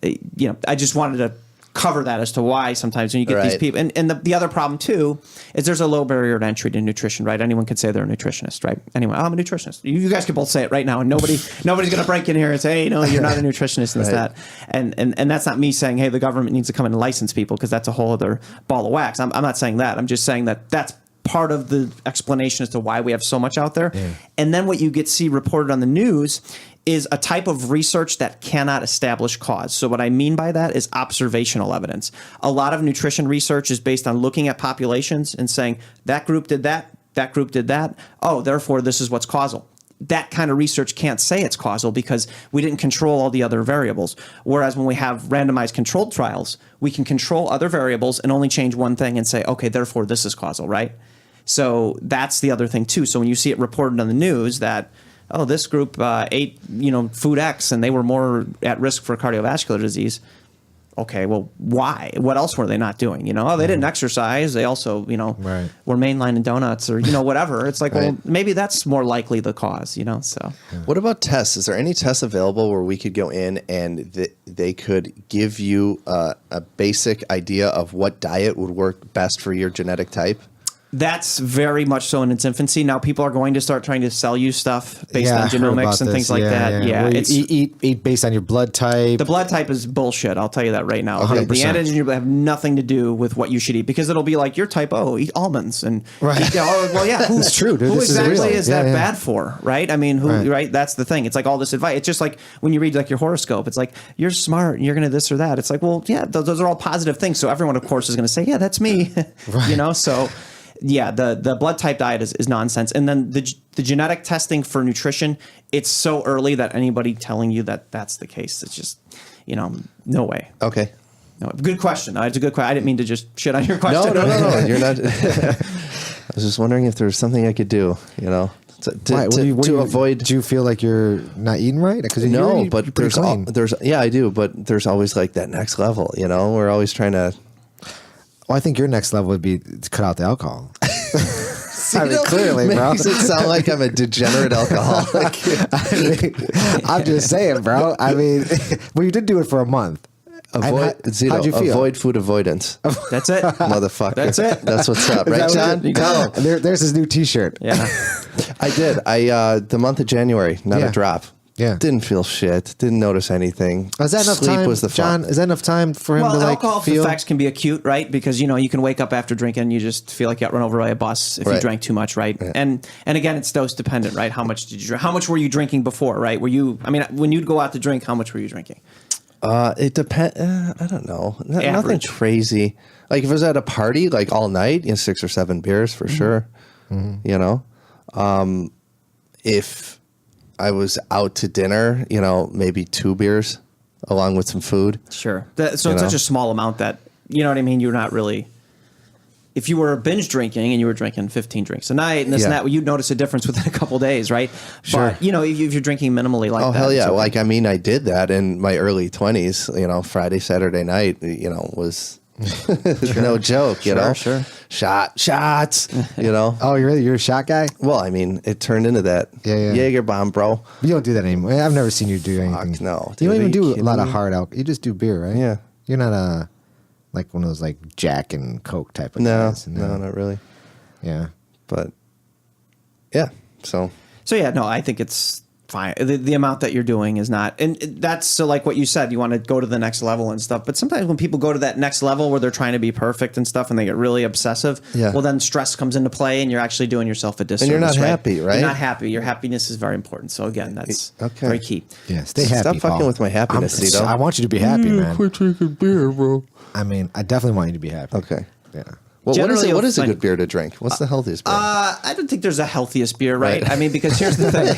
I just wanted to cover that as to why sometimes when you get these Right. people. And the other problem too is there's a low barrier to entry to nutrition, right? Anyone could say they're a nutritionist, right? Anyone, I'm a nutritionist. You guys could both say it right now, and nobody's going to break in here and say, hey, no, you're not a nutritionist and Right. that. And that's not me saying, hey, the government needs to come in and license people, because that's a whole other ball of wax. I'm not saying that. I'm just saying that that's part of the explanation as to why we have so much out there. Yeah. And then what you see reported on the news is a type of research that cannot establish cause. So what I mean by that is observational evidence. A lot of nutrition research is based on looking at populations and saying that group did that group did that. Oh, therefore this is what's causal. That kind of research can't say it's causal because we didn't control all the other variables. Whereas when we have randomized controlled trials, we can control other variables and only change one thing and say, okay, therefore this is causal, right? So that's the other thing too. So when you see it reported on the news that, oh, this group ate, food X and they were more at risk for cardiovascular disease. Okay, well, why? What else were they not doing? Oh, they didn't exercise. They also, Right. were mainlining donuts or, whatever. It's like, Right. well, maybe that's more likely the cause, so. What about tests? Is there any tests available where we could go in and they could give you a basic idea of what diet would work best for your genetic type? That's very much so in its infancy. Now people are going to start trying to sell you stuff based on I heard genomics about and this. things like that. Yeah, Where you it's eat based on your blood type. the blood type is bullshit. I'll tell you that right now. 100%. The antigen you have nothing to do with what you should eat, because it'll be like, you're type O, eat almonds and Right. well, yeah, It's true, dude. Who This is exactly real. is Yeah, that yeah. bad for, right? I mean, right? That's the thing. It's like all this advice. It's just like when you read like your horoscope. It's like, you're smart and you're gonna this or that. It's like, well, yeah, those are all positive things. So everyone, of course, is gonna say, yeah, that's me. Right. So. Yeah, the blood type diet is nonsense. And then the genetic testing for nutrition, it's so early that anybody telling you that that's the case, it's just, no way. Okay. No, good question. It's a good question. I didn't mean to just shit on your question. No. You're not. I was just wondering if there was something I could do, to Why? to avoid. Do you feel like you're not eating right? Because No, but I do, but there's always like that next level, we're always trying to. Well, I think your next level would be to cut out the alcohol. Clearly, bro. Makes it sound like I'm a degenerate alcoholic. I'm just saying, bro. Well, you did do it for a month. How'd you feel? Avoid food avoidance. That's it. Motherfucker. That's it. That's what's up, right, That was John? it. Go. There's his new T-shirt. Yeah. I did. The month of January, not Yeah. a drop. Yeah. Didn't feel shit. Didn't notice anything. Is that enough Sleep time, was the fun. John? Is that enough time for him Well, to like alcohol feel? effects can be acute, right? Because you can wake up after drinking and you just feel like you got run over by a bus if you Right. drank too much, right? Yeah. And again, it's dose dependent, right? How much did you drink? How much were you drinking before, right? When you'd go out to drink, how much were you drinking? It depends. I don't know. Nothing Average. crazy. Like if it was at a party, like all night, 6 or 7 beers for sure. If I was out to dinner, maybe 2 beers along with some food. Sure. So it's such a small amount that, you know what I mean? You're not really. If you were binge drinking and you were drinking 15 drinks a night and this and Yeah. that, well, you'd notice a difference within a couple days, right? Sure. But, if you're drinking minimally like that. Oh, hell it's yeah. okay. I did that in my early 20s, Friday, Saturday night, was no joke, Sure. Shots, Oh, you're a shot guy? Well, it turned into that. Yeah. Jaeger bomb, bro. You don't do that anymore. I've never seen you do anything. Fuck no. You don't dude, even are do a kidding lot of me? hard alcohol. You just do beer, right? Yeah. You're not like one of those like Jack and Coke type of No, guys. no, not really. Yeah. But yeah, so yeah, no, I think it's fine. The amount that you're doing is not, and that's so like what you said, you want to go to the next level and stuff. But sometimes when people go to that next level where they're trying to be perfect and stuff and they get really obsessive, Yeah. well, then stress comes into play and you're actually doing yourself a disservice. And you're not happy, right? You're not happy. Your happiness is very important. So again, that's Okay. very key. Yeah. Stay happy. Stop fucking Paul. with my happiness, Zito. I want you to be happy, man. Quit drinking beer, bro. I definitely want you to be happy. Okay. Yeah. Well, Generally, what is a like- good beer to drink? What's the healthiest beer? I don't think there's a healthiest beer, right? Right. Because here's the thing.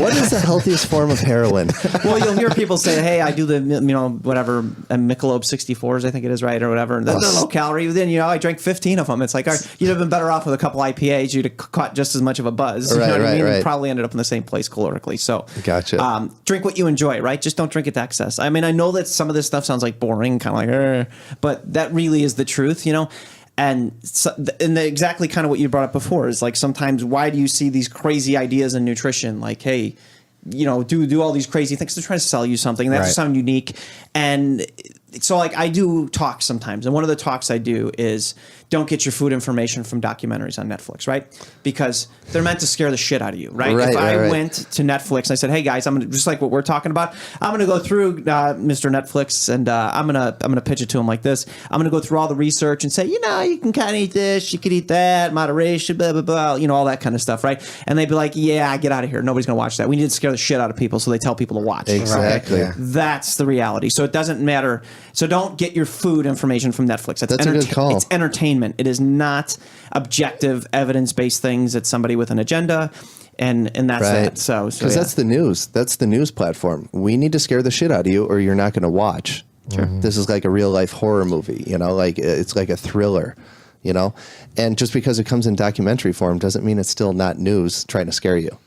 What is the healthiest form of heroin? Well, you'll hear people say, "Hey, I do the whatever Michelob 64s, I think it is, right, or whatever." And they're low calorie. Then I drank 15 of them. It's like, all right, you'd have been better off with a couple IPAs. You'd have caught just as much of a buzz. You know what I mean? Right. You probably ended up in the same place calorically. So, Gotcha. Drink what you enjoy, right? Just don't drink it to excess. I know that some of this stuff sounds like boring, kind of like, but that really is the truth, And exactly kind of what you brought up before is like sometimes why do you see these crazy ideas in nutrition? Like, hey, do all these crazy things. They're trying to sell you something. They have to Right. sound unique. And so like I do talks sometimes, and one of the talks I do is don't get your food information from documentaries on Netflix, right? Because they're meant to scare the shit out of you, right? If I went to Netflix and I said, hey guys, I'm gonna, just like what we're talking about, I'm gonna go through Mr. Netflix, and I'm gonna pitch it to him like this. I'm gonna go through all the research and say, you know, you can kind of eat this, you could eat that, moderation, blah blah blah, you know, all that kind of stuff, right? And they'd be like, yeah, get out of here, nobody's gonna watch that. We need to scare the shit out of people, so they tell people to watch. Exactly. Right? That's the reality. So it doesn't matter. So don't get your food information from Netflix. That's a good call. It's entertainment. It is not objective, evidence-based things. It's somebody with an agenda, and that's it. So because that's the news. That's the news platform. We need to scare the shit out of you, or you're not going to watch. Sure. This is like a real life horror movie. You know, like it's like a thriller. You know, and just because it comes in documentary form doesn't mean it's still not news trying to scare you.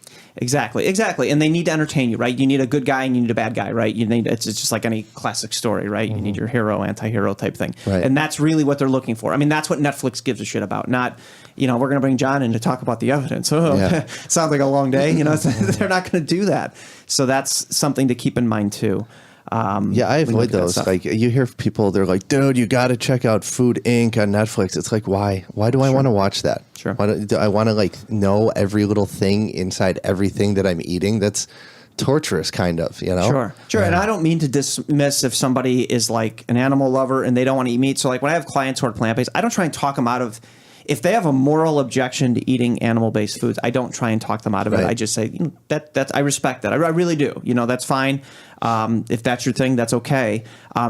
Exactly. And they need to entertain you, right? You need a good guy and you need a bad guy, right? It's just like any classic story, right? You need your hero, anti-hero type thing. Right. And that's really what they're looking for. I mean, that's what Netflix gives a shit about. Not, you know, we're going to bring John in to talk about the evidence. Sounds like a long day. You know, they're not going to do that. So that's something to keep in mind too. I avoid those. Like you hear people, they're like, dude, you got to check out Food Inc. on Netflix. It's like, why? Why do I want to watch that? Sure. Why do I want to like know every little thing inside everything that I'm eating? That's torturous, kind of, you know? Sure. Yeah. And I don't mean to dismiss if somebody is like an animal lover and they don't want to eat meat. So like when I have clients who are plant-based, I don't try and talk them out of, if they have a moral objection to eating animal-based foods, I don't try and talk them out of it. I just say, you know, that I respect that. I really do. You know, that's fine. If that's your thing, that's okay.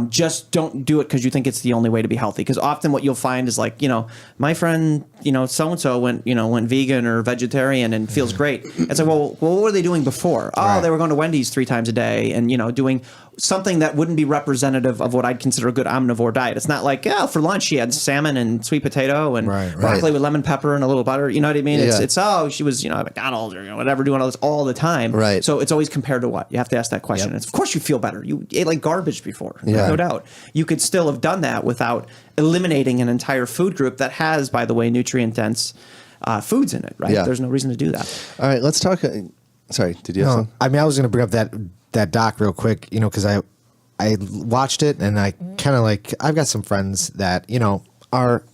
Just don't do it because you think it's the only way to be healthy. Because often what you'll find is like, you know, my friend, you know, so-and-so went vegan or vegetarian and feels great. It's like, well, what were they doing before? Oh, they were going to Wendy's 3 times a day and, you know, doing something that wouldn't be representative of what I'd consider a good omnivore diet. It's not like, for lunch she had salmon and sweet potato and broccoli with lemon pepper and a little butter. You know what I mean? Yeah. It's she was, you know, at McDonald's or whatever, doing all this all the time. Right. So it's always compared to what? You have to ask that question. Of course you feel better. You ate like garbage before, no doubt. You could still have done that without eliminating an entire food group that has, by the way, nutrient-dense foods in it, right? Yeah. There's no reason to do that. All right, let's talk. Sorry, did you have something? I mean, I was going to bring up that doc real quick, you know, because I watched it and I kind of like, I've got some friends that, you know, are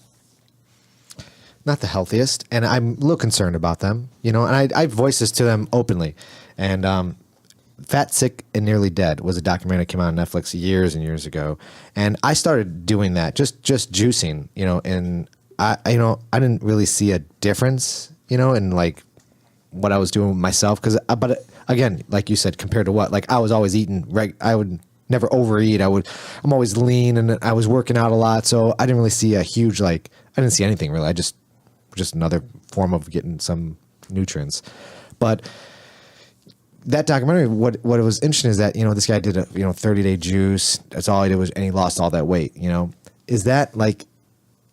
not the healthiest, and I'm a little concerned about them, you know, and I voiced this to them openly. And Fat, Sick, and Nearly Dead was a documentary that came out on Netflix years and years ago. And I started doing that, just juicing, you know, and I didn't really see a difference, you know, in like what I was doing myself. But again, like you said, compared to what, like I was always eating, I would never overeat. I'm always lean and I was working out a lot. So I didn't really see a huge, like, I didn't see anything really. I just another form of getting some nutrients. But that documentary, what it was interesting is that, you know, this guy did a 30-day juice. That's all he did and he lost all that weight, you know. Is that like,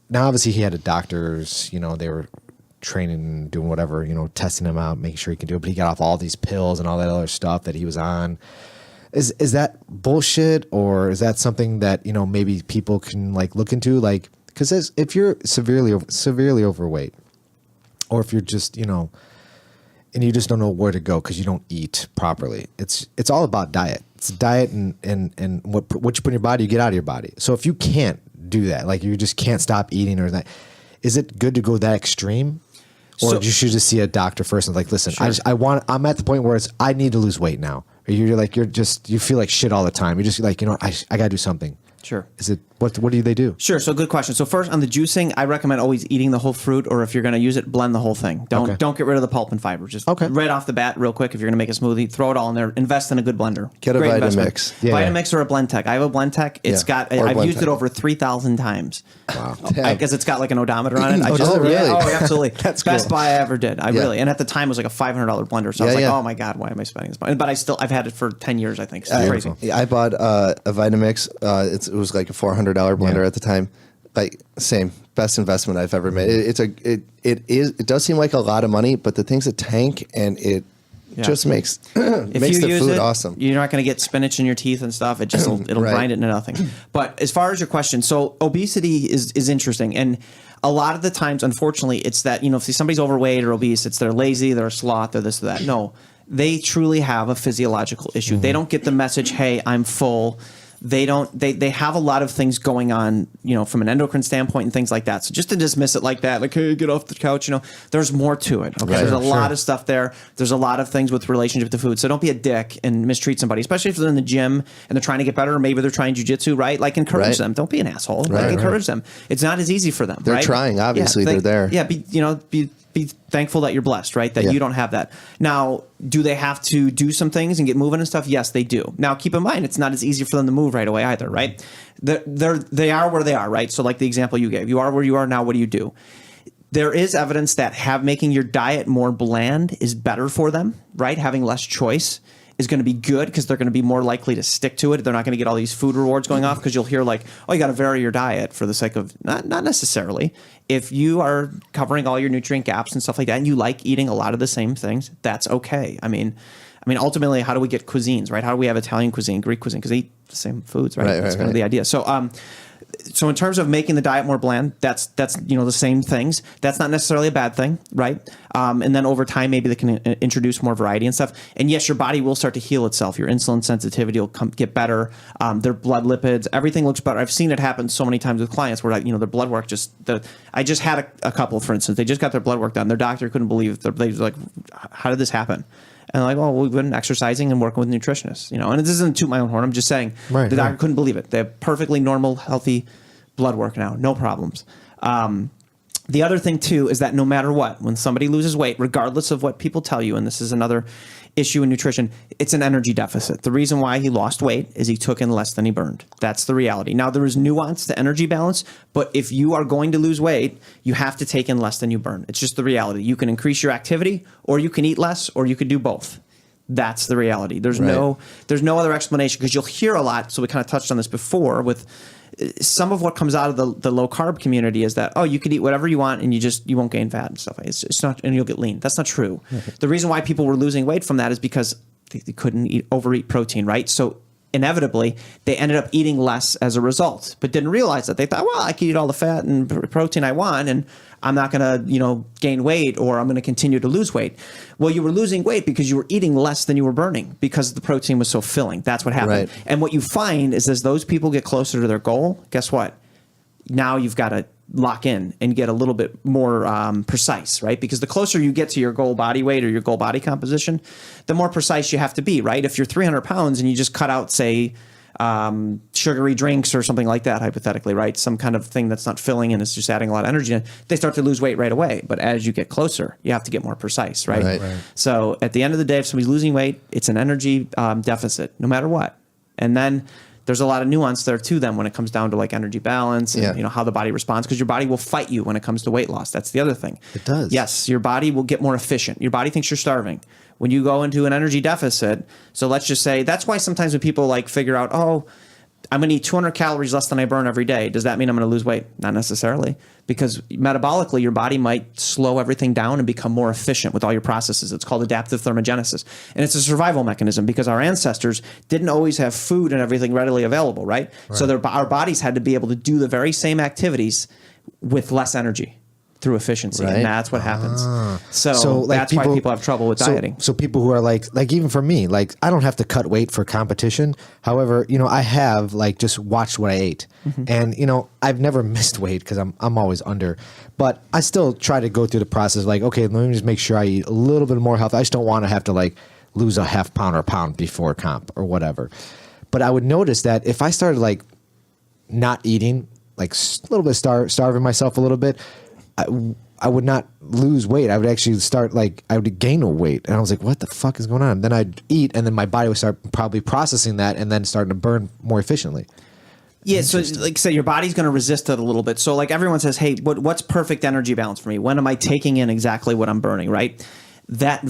now obviously he had a doctors, you know, they were training, doing whatever, you know, testing him out, making sure he can do it, but he got off all these pills and all that other stuff that he was on. Is that bullshit, or is that something that, you know, maybe people can like look into, like, because if you're severely overweight, or if you're just, you know, and you just don't know where to go because you don't eat properly. It's all about diet. It's diet and what you put in your body, you get out of your body. So if you can't do that, like you just can't stop eating or that, is it good to go that extreme? Or you should just see a doctor first and like, listen, sure. I'm at the point where I need to lose weight now. Or you feel like shit all the time. You're just like, you know, I got to do something. Sure. Is it what do they do? Sure. So good question. So first on the juicing, I recommend always eating the whole fruit, or if you're going to use it, blend the whole thing. Don't get rid of the pulp and fiber. Just right off the bat, real quick. If you're going to make a smoothie, throw it all in there. Invest in a good blender. Get a Vitamix. Yeah. Vitamix or a Blend-Tech. I have a Blend-Tech. I've used it over 3,000 times. Wow. I guess it's got like an odometer on it. Really? Oh, absolutely. That's best cool. buy I ever did. Really. And at the time it was like a $500 blender. So I was like, oh my God, why am I spending this money? But I've had it for 10 years, I think. So it's crazy. Yeah, I bought a Vitamix. It was like a $400 blender at the time. Like same best investment I've ever made. It does seem like a lot of money, but the thing's a tank and it just makes the food awesome. You're not going to get spinach in your teeth and stuff. It'll grind it into nothing. But as far as your question, so obesity is interesting, and a lot of the times, unfortunately, it's that, you know, if somebody's overweight or obese, it's they're lazy, they're a sloth, they're this or that. No, they truly have a physiological issue. They don't get the message, hey, I'm full. they have a lot of things going on, from an endocrine standpoint and things like that. So just to dismiss it like that, like, hey, get off the couch, there's more to it. Okay. Right. There's a lot of stuff there. There's a lot of things with relationship to food. So don't be a dick and mistreat somebody, especially if they're in the gym and they're trying to get better, or maybe they're trying jujitsu, right? Like, encourage them. Don't be an asshole. Like, encourage them. It's not as easy for them. They're right? trying, obviously. They're there. Yeah. Be thankful that you're blessed, right? That you don't have that. Now, do they have to do some things and get moving and stuff? Yes, they do. Now, keep in mind, it's not as easy for them to move right away either, right? They are where they are, right? So like the example you gave, you are where you are now, what do you do? There is evidence that making your diet more bland is better for them, right? Having less choice is going to be good because they're going to be more likely to stick to it. They're not going to get all these food rewards going off, because you'll hear like, oh, you got to vary your diet for the sake of not necessarily. If you are covering all your nutrient gaps and stuff like that, and you like eating a lot of the same things, that's okay. I mean, ultimately, how do we get cuisines, right? How do we have Italian cuisine, Greek cuisine? Because they eat the same foods, right? That's kind of the idea. So in terms of making the diet more bland, that's the same things. That's not necessarily a bad thing, right? And then over time, maybe they can introduce more variety and stuff. And yes, your body will start to heal itself. Your insulin sensitivity will get better. Their blood lipids, everything looks better. I've seen it happen so many times with clients where their blood work I just had a couple, for instance, they just got their blood work done. Their doctor couldn't believe it. They were like, how did this happen? And like, well, we've been exercising and working with nutritionists, and this isn't toot my own horn. I'm just saying the doctor couldn't believe it. They have perfectly normal, healthy blood work now, no problems. The other thing too is that no matter what, when somebody loses weight, regardless of what people tell you, and this is another issue in nutrition, it's an energy deficit. The reason why he lost weight is he took in less than he burned. That's the reality. Now, there is nuance to energy balance, but if you are going to lose weight, you have to take in less than you burn. It's just the reality. You can increase your activity, or you can eat less, or you could do both. That's the reality. There's no other explanation, because you'll hear a lot. So we kind of touched on this before with some of what comes out of the low carb community is that, oh, you could eat whatever you want and you won't gain fat and stuff. It's not, and you'll get lean. That's not true. The reason why people were losing weight from that is because they couldn't overeat protein, right? So inevitably, they ended up eating less as a result, but didn't realize that. They thought, well, I can eat all the fat and protein I want, and I'm not going to, gain weight, or I'm going to continue to lose weight. Well, you were losing weight because you were eating less than you were burning, because the protein was so filling. That's what happened. Right. And what you find is, as those people get closer to their goal, guess what? Now you've got to lock in and get a little bit more precise, right? Because the closer you get to your goal body weight or your goal body composition, the more precise you have to be, right? If you're 300 pounds and you just cut out, say, sugary drinks or something like that, hypothetically, right? Some kind of thing that's not filling and it's just adding a lot of energy in, they start to lose weight right away. But as you get closer, you have to get more precise, right? Right. So at the end of the day, if somebody's losing weight, it's an energy deficit, no matter what. And then there's a lot of nuance there to them when it comes down to like energy balance and how the body responds, because your body will fight you when it comes to weight loss. That's the other thing. It does. Yes, your body will get more efficient. Your body thinks you're starving when you go into an energy deficit. So let's just say that's why sometimes when people like figure out, oh, I'm going to eat 200 calories less than I burn every day, does that mean I'm going to lose weight? Not necessarily, because metabolically your body might slow everything down and become more efficient with all your processes. It's called adaptive thermogenesis. And it's a survival mechanism, because our ancestors didn't always have food and everything readily available, right? So our bodies had to be able to do the very same activities with less energy through efficiency, and that's what happens. So like that's why people have trouble with dieting. So people who are like even for me, like I don't have to cut weight for competition. However, I have like just watched what I ate, and I've never missed weight because I'm always under, but I still try to go through the process. Like, okay, let me just make sure I eat a little bit more healthy. I just don't want to have to like lose a half pound or a pound before comp or whatever. But I would notice that if I started like not eating, like a little bit starving myself a little bit, I would not lose weight. I would actually start I would gain a weight. And I was like, what the fuck is going on? Then I'd eat, and then my body would start probably processing that and then starting to burn more efficiently. Yeah, so like I say, your body's going to resist it a little bit. So like everyone says, hey, what's perfect energy balance for me? When am I taking in exactly what I'm burning, right? That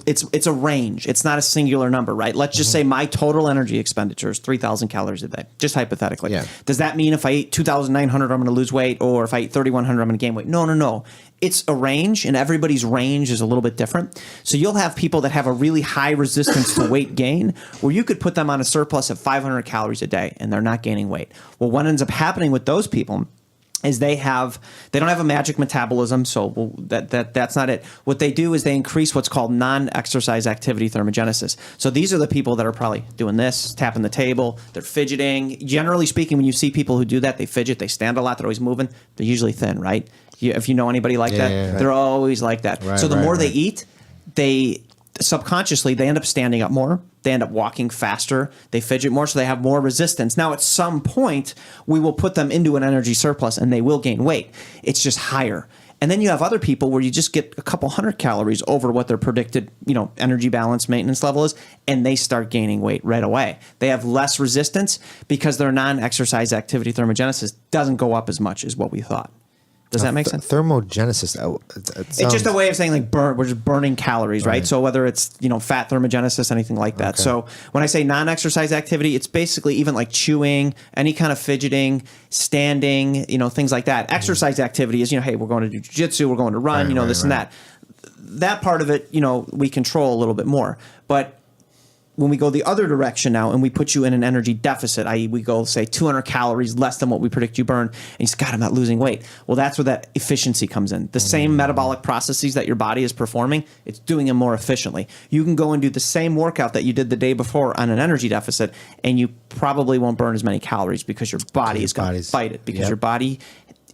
it's a range. It's not a singular number, right? Let's just say my total energy expenditure is 3,000 calories a day, just hypothetically. Yeah. Does that mean if I eat 2,900, I'm going to lose weight, or if I eat 3,100, I'm going to gain weight? No. It's a range, and everybody's range is a little bit different. So you'll have people that have a really high resistance to weight gain, where you could put them on a surplus of 500 calories a day, and they're not gaining weight. Well, what ends up happening with those people is they don't have a magic metabolism, so that's not it. What they do is they increase what's called non-exercise activity thermogenesis. So these are the people that are probably doing this, tapping the table, they're fidgeting. Generally speaking, when you see people who do that, they fidget, they stand a lot, they're always moving, they're usually thin, right? If you know anybody like that, they're always like that. Right, so the more they right. eat, they subconsciously they end up standing up more, they end up walking faster, they fidget more, so they have more resistance. Now at some point we will put them into an energy surplus and they will gain weight. It's just higher. And then you have other people where you just get a couple hundred calories over what their predicted, energy balance maintenance level is, and they start gaining weight right away. They have less resistance because their non-exercise activity thermogenesis doesn't go up as much as what we thought. Does that make sense? Thermogenesis. It's just a way of saying like we're just burning calories, right? So whether it's fat thermogenesis, anything like that. Okay. So when I say non-exercise activity, it's basically even like chewing, any kind of fidgeting, standing, things like that. Exercise activity is hey, we're going to do jiu-jitsu, we're going to run, this and that. That part of it, we control a little bit more, but when we go the other direction now and we put you in an energy deficit, i.e. we go, say, 200 calories less than what we predict you burn, and you say, God, I'm not losing weight. Well, that's where that efficiency comes in. The same metabolic processes that your body is performing, it's doing them more efficiently. You can go and do the same workout that you did the day before on an energy deficit, and you probably won't burn as many calories because your body is going to fight it, because your body...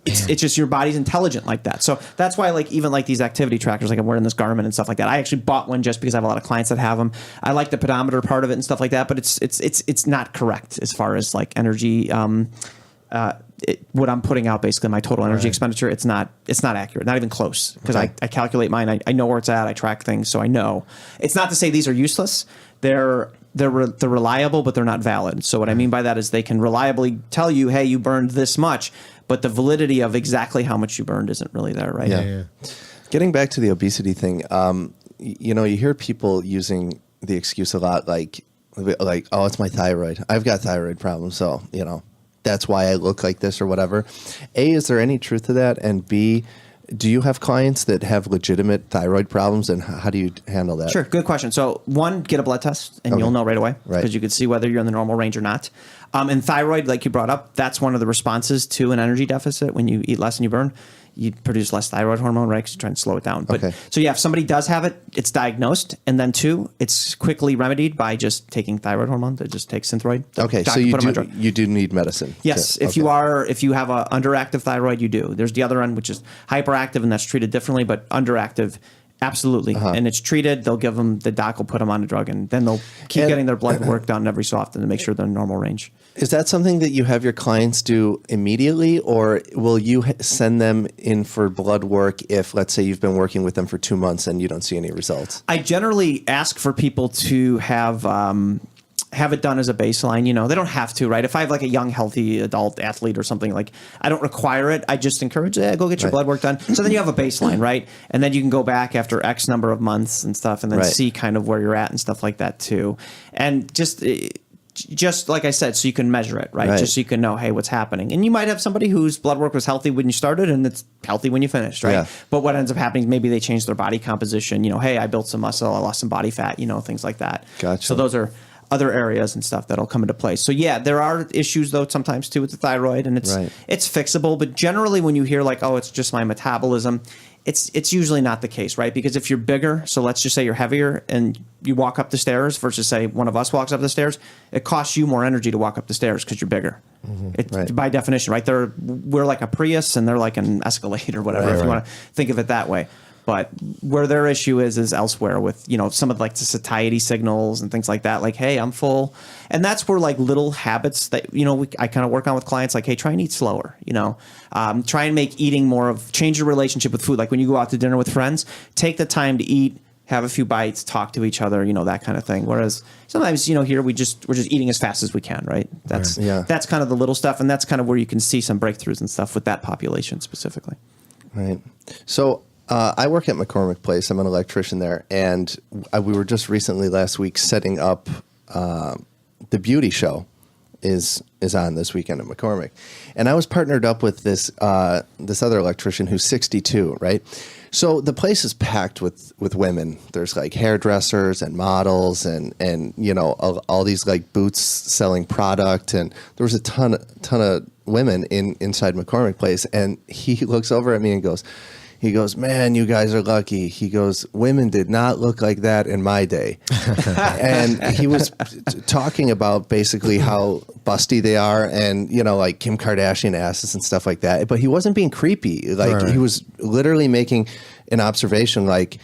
It's just your body's intelligent like that. So that's why even these activity trackers, like I'm wearing this Garmin and stuff like that. I actually bought one just because I have a lot of clients that have them. I like the pedometer part of it and stuff like that, but it's not correct as far as like energy. What I'm putting out, basically my total energy expenditure, it's not accurate, not even close, because I calculate mine. I know where it's at. I track things, so I know. It's not to say these are useless. They're reliable, but they're not valid. So what I mean by that is they can reliably tell you, hey, you burned this much, but the validity of exactly how much you burned isn't really there, right? Yeah. Getting back to the obesity thing, you hear people using the excuse a lot, like, oh, it's my thyroid. I've got thyroid problems, so that's why I look like this or whatever. A, is there any truth to that? And B, do you have clients that have legitimate thyroid problems, and how do you handle that? Sure, good question. So one, get a blood test, and you'll know right away, because you can see whether you're in the normal range or not. And thyroid, like you brought up, that's one of the responses to an energy deficit. When you eat less than you burn, you produce less thyroid hormone, right? Because you're trying to slow it down. But so yeah, if somebody does have it, it's diagnosed, and then two, it's quickly remedied by just taking thyroid hormone. That just takes Synthroid. Okay, so you do need medicine. Yes, if you have a underactive thyroid, you do. There's the other end, which is hyperactive, and that's treated differently. But underactive, absolutely, and it's treated. They'll give them, the doc will put them on a drug, and then they'll keep getting their blood work done every so often to make sure they're in normal range. Is that something that you have your clients do immediately, or will you send them in for blood work if, let's say, you've been working with them for 2 months and you don't see any results? I generally ask for people to have it done as a baseline. They don't have to, right? If I have like a young, healthy adult athlete or something, like I don't require it. I just encourage go get your blood work done. So then you have a baseline, right? And then you can go back after X number of months and stuff, and then see kind of where you're at and stuff like that too. And just like I said, so you can measure it, right? Just so you can know, hey, what's happening. And you might have somebody whose blood work was healthy when you started and it's healthy when you finished, right? Yeah. But what ends up happening is maybe they change their body composition. Hey, I built some muscle, I lost some body fat, things like that. Gotcha. So those are other areas and stuff that'll come into play. So yeah, there are issues though sometimes too with the thyroid, and it's fixable. But generally, when you hear like, oh, it's just my metabolism, it's usually not the case, right? Because if you're bigger, so let's just say you're heavier and you walk up the stairs versus say one of us walks up the stairs, it costs you more energy to walk up the stairs because you're bigger. By definition, right? We're like a Prius and they're like an Escalade or whatever, if you want to think of it that way. But where their issue is elsewhere with, some of like the satiety signals and things like that. Like, hey, I'm full. And that's where like little habits that, I kind of work on with clients, like, hey, try and eat slower, try and make eating change your relationship with food. Like when you go out to dinner with friends, take the time to eat, have a few bites, talk to each other, that kind of thing. Whereas sometimes, here we're just eating as fast as we can, right? That's kind of the little stuff. And that's kind of where you can see some breakthroughs and stuff with that population specifically. Right. So, I work at McCormick Place. I'm an electrician there, and we were just recently last week setting up the beauty show is on this weekend at McCormick, and I was partnered up with this other electrician who's 62, right? So the place is packed with women. There's like hairdressers and models and you know all these like booths selling product, and there was a ton of women inside McCormick Place, and he looks over at me and goes, man, you guys are lucky. He goes, women did not look like that in my day. And he was talking about basically how busty they are and, you know, like Kim Kardashian asses and stuff like that. But he wasn't being creepy. Like he was literally making an observation like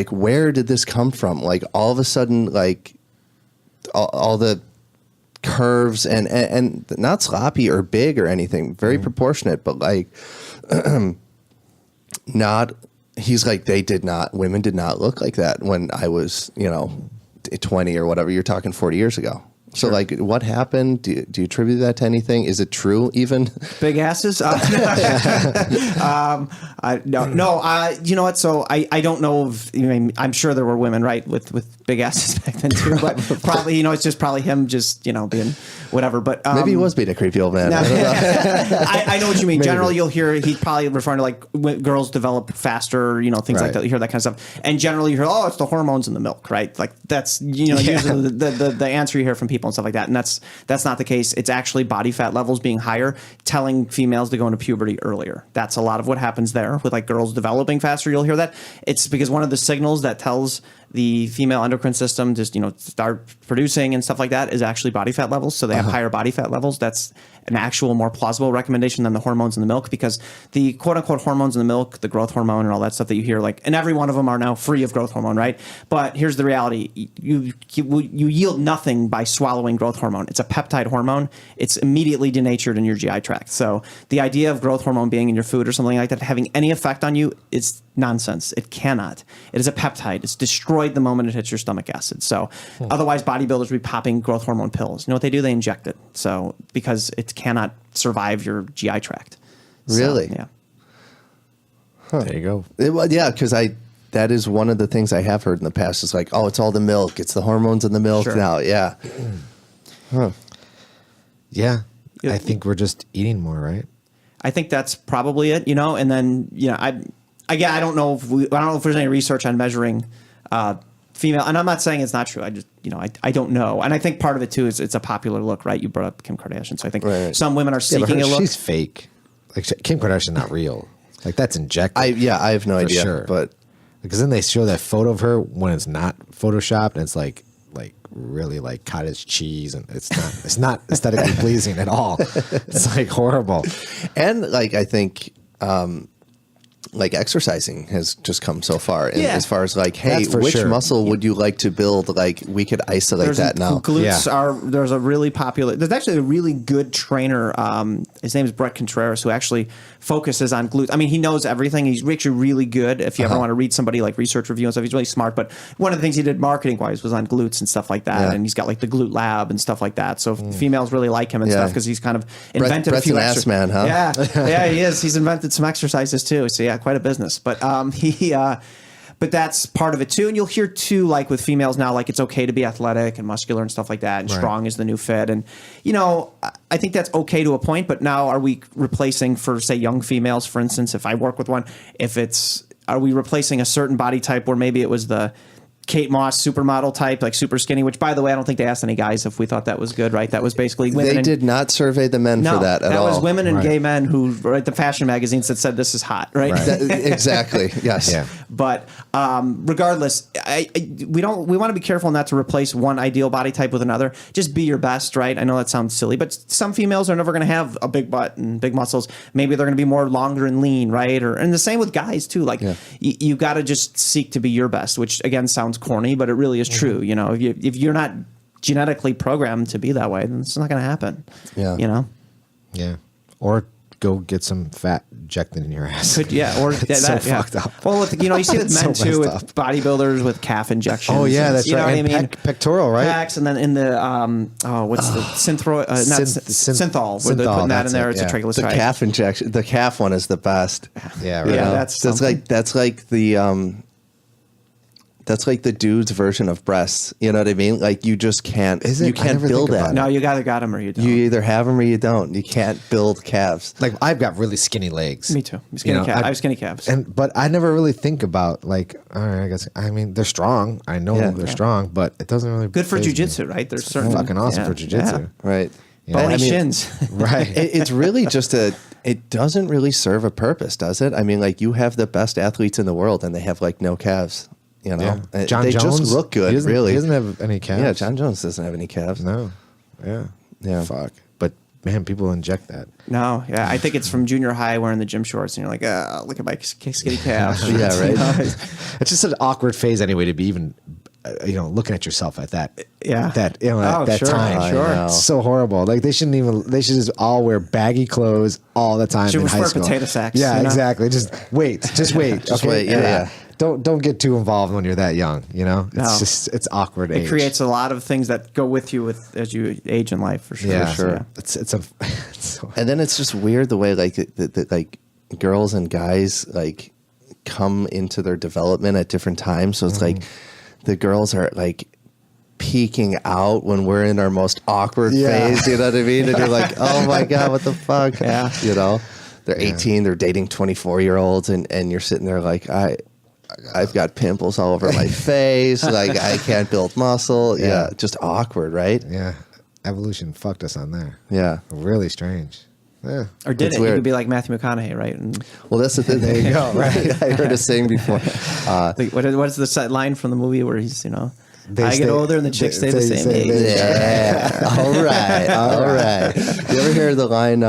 where did this come from? Like all of a sudden, like all the curves and not sloppy or big or anything, very proportionate, but like he's like, women did not look like that when I was, you know, 20 or whatever. You're talking 40 years ago. So like what happened? Do you attribute that to anything? Is it true even? Big asses? You know what? So I don't know if, I mean, I'm sure there were women, right, with big asses back then too, but probably, you know, it's just probably him just, you know, being whatever, but maybe he was being a creepy old man. No, I don't know. I know what you mean. Maybe. Generally, you'll hear he's probably referring to like when girls develop faster, you know, things like that. You hear that kind of stuff, and generally you hear, oh, it's the hormones in the milk, right? Like that's, you know, usually the answer you hear from people and stuff like that, and that's not the case. It's actually body fat levels being higher, telling females to go into puberty earlier. That's a lot of what happens there with like girls developing faster. You'll hear that. It's because one of the signals that tells the female endocrine system just, you know, start producing and stuff like that is actually body fat levels. So they have higher body fat levels. That's an actual more plausible recommendation than the hormones in the milk, because the quote unquote hormones in the milk, the growth hormone and all that stuff that you hear, like, and every one of them are now free of growth hormone, right? But here's the reality. You yield nothing by swallowing growth hormone. It's a peptide hormone. It's immediately denatured in your GI tract. So the idea of growth hormone being in your food or something like that having any effect on you is nonsense. It cannot. It is a peptide. It's destroyed the moment it hits your stomach acid. So otherwise bodybuilders would be popping growth hormone pills. You know what they do? They inject it. So because it cannot survive your GI tract. Really? So, yeah. There you go. Yeah, because that is one of the things I have heard in the past. Is like, oh, it's all the milk. It's the hormones in the milk now. Yeah. Yeah. I think we're just eating more, right? I think that's probably it, you know, and then, you know, I don't know if there's any research on measuring female, and I'm not saying it's not true. I just, you know, I don't know. And I think part of it too is it's a popular look, right? You brought up Kim Kardashian. So I think some women are seeking a look. She's fake. Like Kim Kardashian's not real. Like that's injected. I have no idea. Sure. But because then they show that photo of her when it's not photoshopped and it's like really like cottage cheese, and it's not aesthetically pleasing at all. It's like horrible. And like I think like exercising has just come so far as far as like, hey, which muscle would you like to build? Like we could isolate that now. Glutes there's a really popular, there's actually a really good trainer. His name is Brett Contreras, who actually focuses on glutes. I mean, he knows everything. He's actually really good. If you ever want to read somebody like research review and stuff, he's really smart. But one of the things he did marketing wise was on glutes and stuff like that. Yeah. And he's got like the glute lab and stuff like that. So females really like him and stuff because he's kind of invented Brett's a few an ass man, huh? Yeah, he is. He's invented some exercises too. So yeah, quite a business. But but that's part of it too. And you'll hear too, like with females now, like it's okay to be athletic and muscular and stuff like that, and strong is the new fit. And you know, I think that's okay to a point. But now, are we replacing, for say young females, for instance, if I work with one, are we replacing a certain body type where maybe it was the Kate Moss supermodel type, like super skinny, which by the way, I don't think they asked any guys if we thought that was good, right? That was basically women. They did not survey the men for that at all. That was women and gay men who write the fashion magazines that said this is hot, right? Exactly. Yes. Yeah. But regardless, we want to be careful not to replace one ideal body type with another. Just be your best, right? I know that sounds silly, but some females are never going to have a big butt and big muscles. Maybe they're going to be more longer and lean, right? And the same with guys too. Like you got to just seek to be your best, which again sounds corny, but it really is true. You know, if you're not genetically programmed to be that way, then it's not going to happen. Yeah. You know? Yeah. Or go get some fat injected in your ass. Fucked up. Well, you know, you see with men too, with bodybuilders with calf injections. Oh yeah, that's right. You know what I mean? Pectoral, right? Pecs, and then in the what's the synthol? Synthol, where they're putting that in there. It's a triglyceride. The calf injection. The calf one is the best. Yeah, right. Yeah, that's like the That's like the dude's version of breasts. You know what I mean? Like you just can't. Is it? You I can't never build think about that. it. No, you either got them or you don't. You either have them or you don't. You can't build calves. Like I've got really skinny legs. Me too. Skinny calves. I have skinny calves. But I never really think about like, all right, I mean, they're strong. I know they're strong, but it doesn't really Good for faze me. jujitsu, right? There's It's certain fucking awesome yeah, for jujitsu. yeah. Right. Yeah. Bony I mean, shins. Right. It's really just it doesn't really serve a purpose, does it? I mean, like you have the best athletes in the world and they have like no calves, you know? Yeah. John they Jones just look good, really. He doesn't have any calves. Yeah, John Jones doesn't have any calves. No. Yeah. Yeah. Fuck. But man, people inject that. No, yeah, I think it's from junior high wearing the gym shorts, and you're like, look at my skinny calves. Yeah, right. You know, It's just an awkward phase anyway to be even, looking at yourself at that. Yeah. That at Oh, that sure, time. sure. I know. It's so horrible. Like they should just all wear baggy clothes all the time Should in just high wear school. potato sacks, Yeah, you know? exactly. Just wait. Just wait. Just wait, yeah. Don't get too involved when you're that young. You know, it's No. it's awkward. it age. creates a lot of things that go with you as you age in life, for sure. Yeah, sure. Yeah. It's so, And then it's just weird the way like like girls and guys like come into their development at different times. So it's like the girls are like peeking out when we're in our most awkward Yeah. phase. You know what I mean? And you're like, oh my God, what the fuck? Yeah. You know, they're 18, they're dating 24-year-olds, and you're sitting there like, I've got pimples all over my face. Like I can't build muscle. Yeah. Just awkward, right? yeah. Evolution fucked us on there. Yeah. Really strange. Yeah. Or did It's it? weird. You could be like Matthew McConaughey, right? And Well, that's the thing. There you go. Right. I heard a saying before. like, what's the line from the movie where he's, They I stay- get older and the chicks stay the they same age. Yeah. All right. All right. You ever hear the line,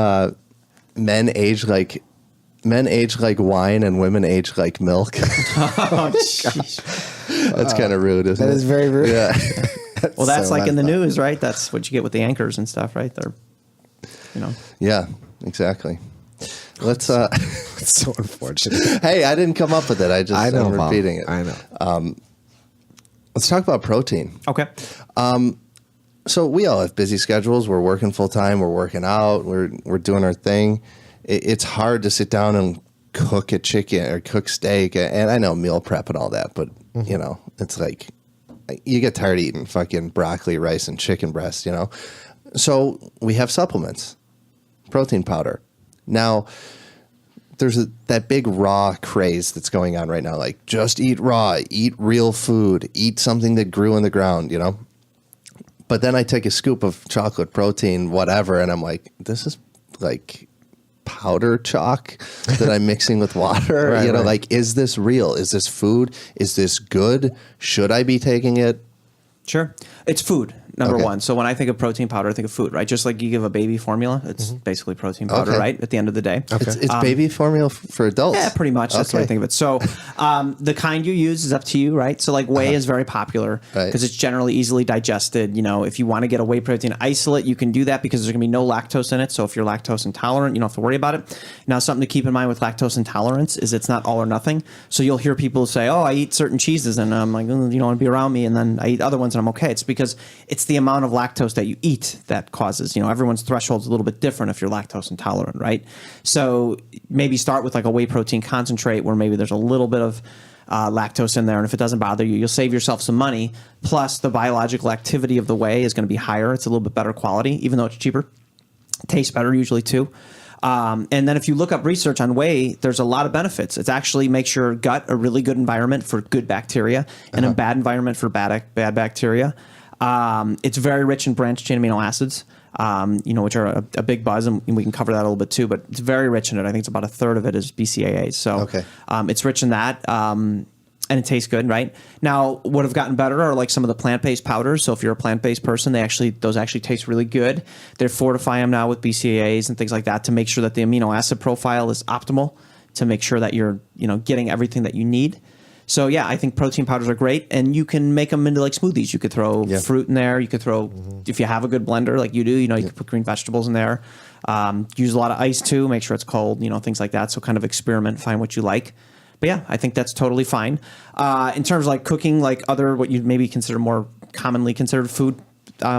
men age like wine and women age like milk? Oh, jeez. That's kind of rude, isn't it? That is very rude. Yeah. Well, that's So like in the messed up. news, right? That's what you get with the anchors and stuff, right? They're, Yeah, exactly. Let's, It's so unfortunate. hey, I didn't come up with it. I know. I'm Paul. repeating it. I know. Let's talk about protein. okay. So we all have busy schedules. We're working full time. We're working out. We're doing our thing. It's hard to sit down and cook a chicken or cook steak. And I know meal prep and all that, but it's like you get tired of eating fucking broccoli, rice, and chicken breast. So we have supplements, protein powder. Now there's that big raw craze that's going on right now. Like just eat raw, eat real food, eat something that grew in the ground. But then I take a scoop of chocolate protein, whatever, and I'm like, this is like powder chalk that I'm mixing with water. Right, right. Like, is this real? Is this food? Is this good? Should I be taking it? Sure. It's food, number Okay. one. So when I think of protein powder, I think of food, right? Just like you give a baby formula, it's basically protein powder, Okay. right? At the end of the day. It's baby formula for adults. Yeah, pretty much. That's what I Okay. think of it. So the kind you use is up to you, right? So like whey is very popular Right. because it's generally easily digested. If you want to get a whey protein isolate, you can do that because there's going to be no lactose in it. So if you're lactose intolerant, you don't have to worry about it. Now, something to keep in mind with lactose intolerance is it's not all or nothing. So you'll hear people say, oh, I eat certain cheeses and I'm like, you don't want to be around me. And then I eat other ones and I'm okay. It's because it's the amount of lactose that you eat that causes, everyone's threshold is a little bit different if you're lactose intolerant, right? So maybe start with like a whey protein concentrate where maybe there's a little bit of lactose in there. And if it doesn't bother you, you'll save yourself some money. Plus the biological activity of the whey is going to be higher. It's a little bit better quality, even though it's cheaper. It tastes better usually too. And then if you look up research on whey, there's a lot of benefits. It actually makes your gut a really good environment for good bacteria and a bad environment for bad bacteria. It's very rich in branched chain amino acids, which are a big buzz, and we can cover that a little bit too. But it's very rich in it. I think it's about a third of it is BCAAs. So Okay. it's rich in that, and it tastes good, right? Now, what have gotten better are like some of the plant-based powders. So if you're a plant-based person, those actually taste really good. They fortify them now with BCAAs and things like that to make sure that the amino acid profile is optimal, to make sure that you're getting everything that you need. So yeah, I think protein powders are great, and you can make them into like smoothies. You could throw fruit in there. You could throw, if you have a good blender like you do, you could put green vegetables in there. Use a lot of ice too. Make sure it's cold. Things like that. So kind of experiment, find what you like. But yeah, I think that's totally fine. In terms of like cooking, like what you'd maybe consider more commonly considered food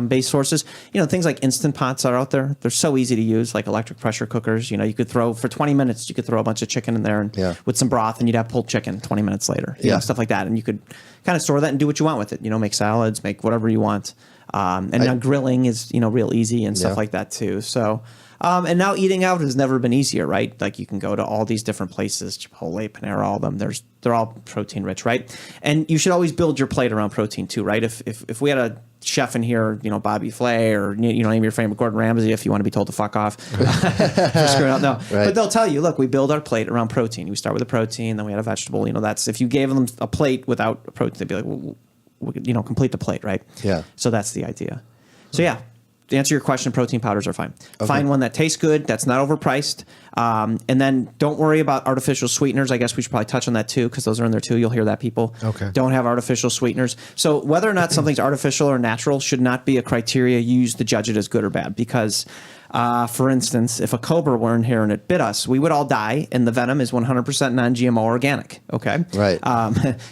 based sources. Things like Instant Pots are out there. They're so easy to use, like electric pressure cookers. You could throw for 20 minutes. You could throw a bunch of chicken in there and with some broth, and you'd have pulled chicken 20 minutes later. Stuff like that, and you could kind of store that and do what you want with it. Make salads, make whatever you want. Now grilling is real easy and stuff like that too. So. And now eating out has never been easier, right? Like you can go to all these different places, Chipotle, Panera, all of them. They're all protein rich, right? And you should always build your plate around protein too, right? If we had a chef in here, Bobby Flay or name your favorite Gordon Ramsay, if you want to be told to fuck off for screwing up, no. Right. But they'll tell you, look, we build our plate around protein. We start with a protein, then we had a vegetable. That's if you gave them a plate without a protein, they'd be like, well, complete the plate, right? Yeah. So that's the idea. So yeah. To answer your question, protein powders are fine. Okay. Find one that tastes good, that's not overpriced. And then don't worry about artificial sweeteners. I guess we should probably touch on that too, because those are in there too. You'll hear that people don't have artificial sweeteners. So whether or not something's artificial or natural should not be a criteria used to judge it as good or bad. Because, for instance, if a cobra were in here and it bit us, we would all die, and the venom is 100% non-GMO organic. Okay? Right.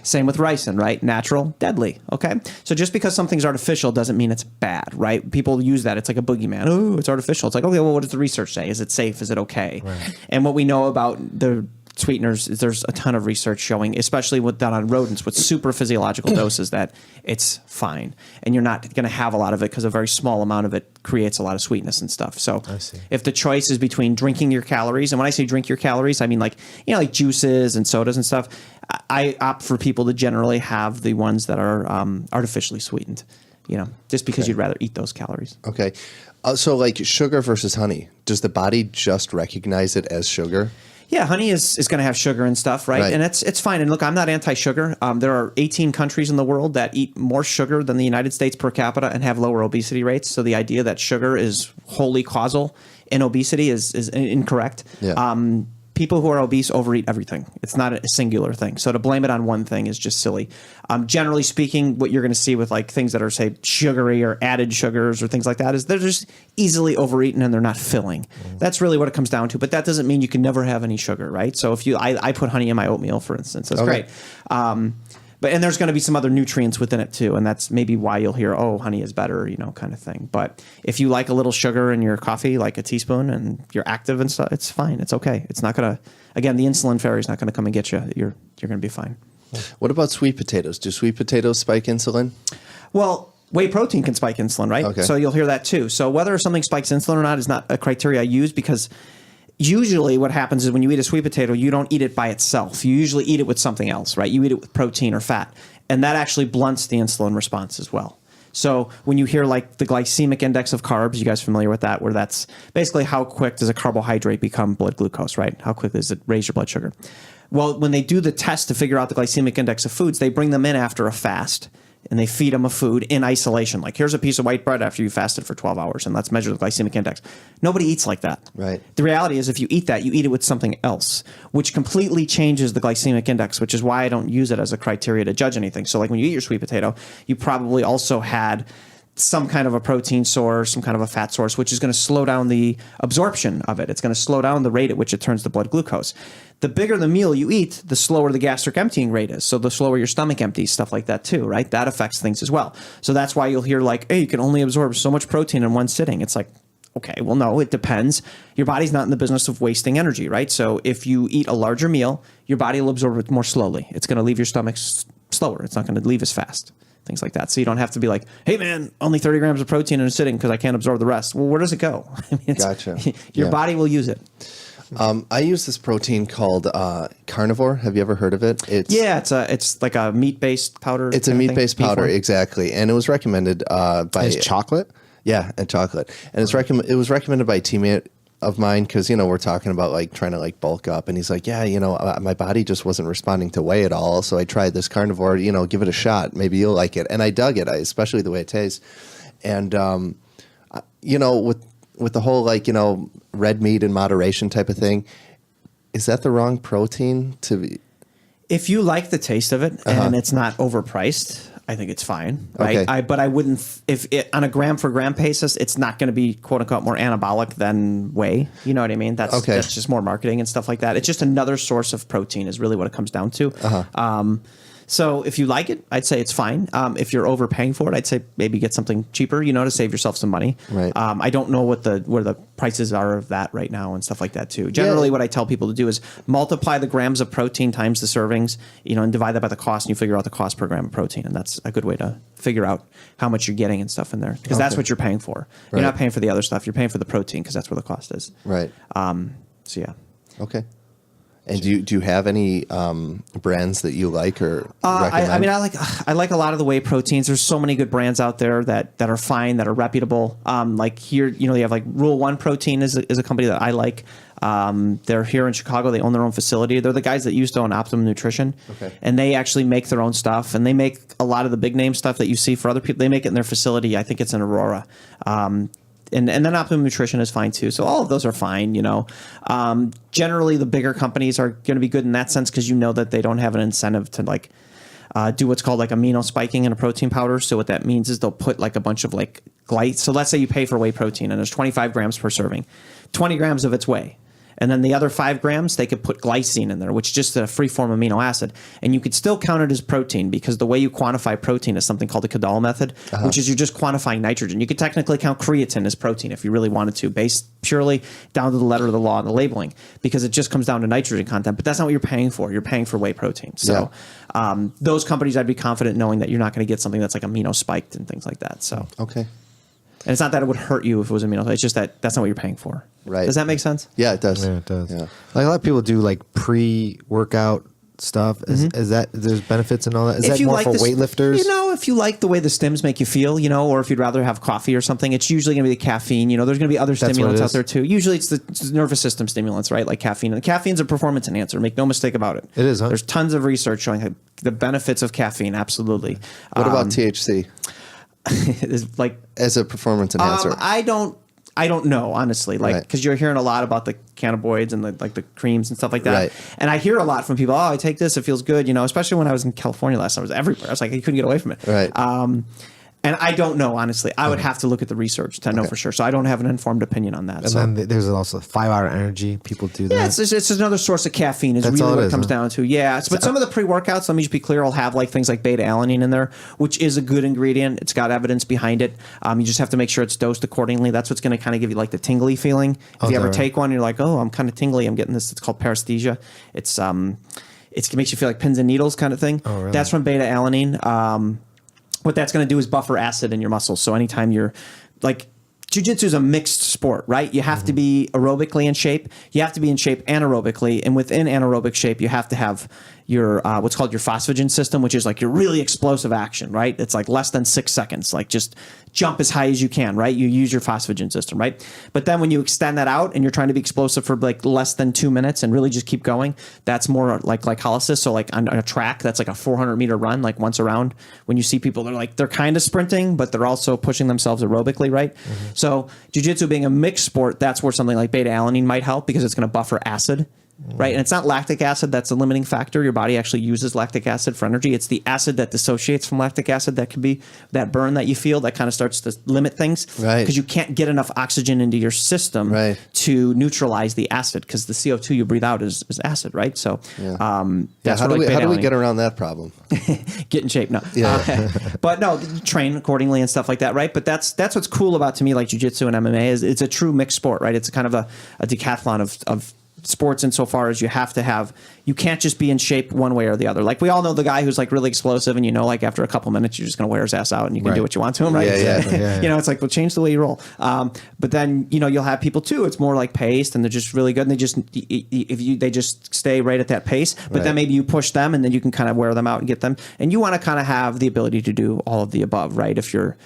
Same with ricin, right? Natural, deadly. Okay? So just because something's artificial doesn't mean it's bad, right? People use that. It's like a boogeyman. Oh, it's artificial. It's like, okay, well, what does the research say? Is it safe? Is it okay? Right. And what we know about the sweeteners is there's a ton of research showing, especially with done on rodents with super physiological doses, that it's fine. And you're not going to have a lot of it because a very small amount of it creates a lot of sweetness and stuff. So if the choice is between drinking your calories, and when I say drink your calories, I mean like juices and sodas and stuff, I opt for people to generally have the ones that are artificially sweetened, just because you'd rather eat those calories. Okay. So like sugar versus honey, does the body just recognize it as sugar? Yeah, honey is going to have sugar and stuff, right? And it's fine. And look, I'm not anti-sugar. There are 18 countries in the world that eat more sugar than the United States per capita and have lower obesity rates. So the idea that sugar is wholly causal in obesity is incorrect. Yeah. People who are obese overeat everything. It's not a singular thing. So to blame it on one thing is just silly. Generally speaking, what you're going to see with like things that are, say, sugary or added sugars or things like that is they're just easily overeaten and they're not filling. That's really what it comes down to. But that doesn't mean you can never have any sugar, right? So if I put honey in my oatmeal, for instance, that's great. And there's going to be some other nutrients within it too, and that's maybe why you'll hear, oh, honey is better, kind of thing. But if you like a little sugar in your coffee, like a teaspoon, and you're active and stuff, it's fine. It's okay. It's not going to, again, the insulin fairy is not going to come and get you. You're going to be fine. What about sweet potatoes? Do sweet potatoes spike insulin? Well, whey protein can spike insulin, right? Okay. So you'll hear that too. So whether something spikes insulin or not is not a criteria I use, because usually what happens is when you eat a sweet potato, you don't eat it by itself. You usually eat it with something else, right? You eat it with protein or fat. And that actually blunts the insulin response as well. So when you hear like the glycemic index of carbs, you guys familiar with that, where that's basically how quick does a carbohydrate become blood glucose, right? How quick does it raise your blood sugar? Well, when they do the test to figure out the glycemic index of foods, they bring them in after a fast. And they feed them a food in isolation. Like, here's a piece of white bread after you fasted for 12 hours, and let's measure the glycemic index. Nobody eats like that. Right. The reality is if you eat that, you eat it with something else, which completely changes the glycemic index, which is why I don't use it as a criteria to judge anything. So, like, when you eat your sweet potato, you probably also had some kind of a protein source, some kind of a fat source, which is going to slow down the absorption of it. It's going to slow down the rate at which it turns to blood glucose. The bigger the meal you eat, the slower the gastric emptying rate is. So the slower your stomach empties, stuff like that too, right? That affects things as well. So that's why you'll hear like, hey, you can only absorb so much protein in one sitting. It's like, okay, well, no, it depends. Your body's not in the business of wasting energy, right? So if you eat a larger meal, your body will absorb it more slowly. It's going to leave your stomach slower. It's not going to leave as fast. Things like that. So you don't have to be like, hey, man, only 30 grams of protein in a sitting because I can't absorb the rest. Well, where does it go? I mean, gotcha. Your body will use it. I use this protein called carnivore. Have you ever heard of it? It's like a meat-based powder. It's a meat-based powder, exactly. And it was recommended by... As chocolate? Yeah, and chocolate. And it was recommended by a teammate of mine because, we're talking about like trying to like bulk up. And he's like, yeah, my body just wasn't responding to whey at all. So I tried this carnivore, give it a shot. Maybe you'll like it. And I dug it, especially the way it tastes. And, with the whole like, red meat in moderation type of thing, is that the wrong protein to be? If you like the taste of it and it's not overpriced, I think it's fine, right? Okay. But I wouldn't, if it, on a gram for gram basis, it's not going to be quote unquote more anabolic than whey. You know what I mean? That's just more marketing and stuff like that. It's just another source of protein is really what it comes down to. So if you like it, I'd say it's fine. If you're overpaying for it, I'd say maybe get something cheaper, to save yourself some money. Right. I don't know where the prices are of that right now and stuff like that too. Generally, what I tell people to do is multiply the grams of protein times the servings, and divide that by the cost, and you figure out the cost per gram of protein, and that's a good way to figure out how much you're getting and stuff in there, because that's what you're paying for. You're not paying for the other stuff. You're paying for the protein because that's where the cost is. Right. So yeah. Okay. And do you have any brands that you like or recommend? I like a lot of the whey proteins. There's so many good brands out there that are fine, that are reputable. Like here, you have like Rule 1 Protein is a company that I like. They're here in Chicago. They own their own facility. They're the guys that used to own Optimum Nutrition. Okay. And they actually make their own stuff, and they make a lot of the big name stuff that you see for other people. They make it in their facility. I think it's in Aurora. And then Optimum Nutrition is fine too. So all of those are fine, Generally, the bigger companies are going to be good in that sense because that they don't have an incentive to do what's called like amino spiking in a protein powder. So what that means is they'll put like a bunch of like glycine. So let's say you pay for whey protein and there's 25 grams per serving, 20 grams of it's whey. And then the other 5 grams, they could put glycine in there, which is just a free-form amino acid. And you could still count it as protein because the way you quantify protein is something called the Cadal method, which is you're just quantifying nitrogen. You could technically count creatine as protein if you really wanted to, based purely down to the letter of the law and the labeling, because it just comes down to nitrogen content. But that's not what you're paying for. You're paying for whey protein. So those companies, I'd be confident knowing that you're not going to get something that's like amino spiked and things like that. So okay. And it's not that it would hurt you if it was amino. It's just that that's not what you're paying for. Right. Does that make sense? Yeah, it does. Yeah, it does. Yeah. Like a lot of people do like pre-workout stuff. Is that there's benefits and all that? Is that more for weightlifters? If you like the way the stims make you feel, or if you'd rather have coffee or something, it's usually going to be the caffeine. There's going to be other stimulants out there too. Usually it's the nervous system stimulants, right? Like caffeine. And caffeine's a performance enhancer. Make no mistake about it. It is, huh? There's tons of research showing the benefits of caffeine. Absolutely. What about THC? Is like as a performance enhancer? I don't know, honestly, because you're hearing a lot about the cannabinoids and the creams and stuff like that. Right. And I hear a lot from people, I take this, it feels good, especially when I was in California last time, I was everywhere. I was like, I couldn't get away from it. Right. And I don't know, honestly. I would have to look at the research to know for sure. So I don't have an informed opinion on that. And then there's also 5-hour energy. People do that. Yeah, it's another source of caffeine is That's really all what it it comes is, down to. Yeah, but some of the pre-workouts, let me just be clear, will have like things like beta-alanine in there, which is a good ingredient. It's got evidence behind it. You just have to make sure it's dosed accordingly. That's what's going to kind of give you like the tingly feeling. If you ever take one, you're like, I'm kind of tingly. I'm getting this. It's called paresthesia. It makes you feel like pins and needles kind of thing. Oh, really? That's from beta-alanine. What that's going to do is buffer acid in your muscles. So anytime you're like, jiu-jitsu is a mixed sport, right? You have to be aerobically in shape. You have to be in shape anaerobically. And within anaerobic shape, you have to have your what's called your phosphagen system, which is like your really explosive action, right? It's like less than 6 seconds, like just jump as high as you can, right? You use your phosphagen system, right? But then when you extend that out and you're trying to be explosive for like less than 2 minutes and really just keep going, that's more like glycolysis. So like on a track, that's like a 400-meter run, like once around. When you see people, they're kind of sprinting, but they're also pushing themselves aerobically, right? Mm-hmm. So jiu-jitsu being a mixed sport, that's where something like beta-alanine might help because it's going to buffer acid. Right. And it's not lactic acid that's a limiting factor. Your body actually uses lactic acid for energy. It's the acid that dissociates from lactic acid that can be that burn that you feel that kind of starts to limit things. Right. Because you can't get enough oxygen into your system to neutralize the acid because the CO2 you breathe out is acid. Right. So that's how do we get around that problem? Get in shape. No. Yeah. But no, train accordingly and stuff like that. Right. But that's what's cool about to me like jiu-jitsu and MMA is it's a true mixed sport. Right. It's kind of a decathlon of sports insofar as you can't just be in shape one way or the other. Like we all know the guy who's like really explosive and like after a couple minutes you're just going to wear his ass out and you can do what you want to him, right? Yeah. It's like, well, change the way you roll. But then you'll have people too. It's more like paced and they're just really good and they just stay right at that pace. But then maybe you push them and then you can kind of wear them out and get them. And you want to kind of have the ability to do all of the above, right? If you're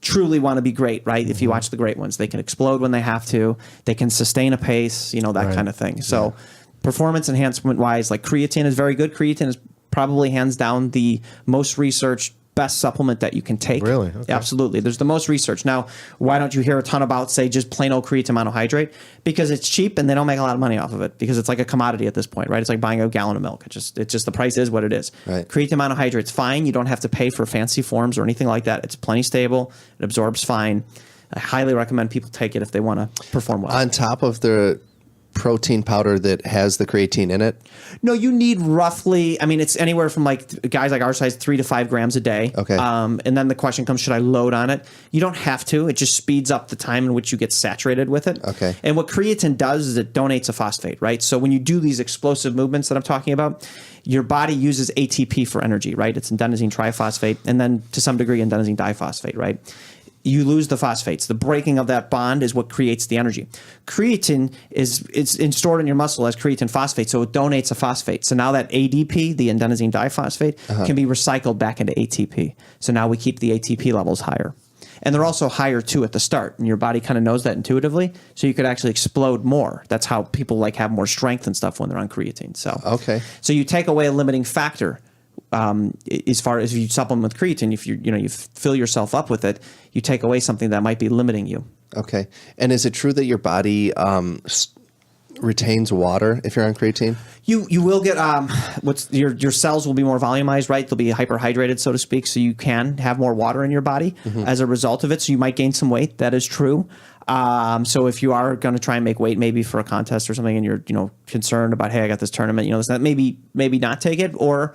truly want to be great, right? If you watch the great ones, they can explode when they have to. They can sustain a pace, that kind of thing. So performance enhancement wise, like creatine is very good. Creatine is probably hands down the most researched, best supplement that you can take. Really? Okay. Absolutely. There's the most research. Now, why don't you hear a ton about, say, just plain old creatine monohydrate? Because it's cheap and they don't make a lot of money off of it because it's like a commodity at this point, right? It's like buying a gallon of milk. It's just the price is what it is. Right. Creatine monohydrate's fine. You don't have to pay for fancy forms or anything like that. It's plenty stable. It absorbs fine. I highly recommend people take it if they want to perform well. On top of the protein powder that has the creatine in it? No, you need roughly, I mean, it's anywhere from like guys like our size, 3 to 5 grams a day. Okay. And then the question comes, should I load on it? You don't have to. It just speeds up the time in which you get saturated with it. Okay. And what creatine does is it donates a phosphate, right? So when you do these explosive movements that I'm talking about, your body uses ATP for energy, right? It's adenosine triphosphate, and then to some degree adenosine diphosphate, right? You lose the phosphates. The breaking of that bond is what creates the energy. Creatine is stored in your muscle as creatine phosphate, so it donates a phosphate. So now that ADP, the adenosine diphosphate, can be recycled back into ATP. So now we keep the ATP levels higher. And they're also higher too at the start, and your body kind of knows that intuitively. So you could actually explode more. That's how people like have more strength and stuff when they're on creatine. So so you take away a limiting factor. As far as if you supplement with creatine, if you fill yourself up with it, you take away something that might be limiting you. Okay. And is it true that your body retains water if you're on creatine? You will get your cells will be more volumized, right? They'll be hyperhydrated, so to speak. So you can have more water in your body as a result of it. So you might gain some weight. That is true. So if you are going to try and make weight, maybe for a contest or something, and you're concerned about, hey, I got this tournament, that maybe not take it, or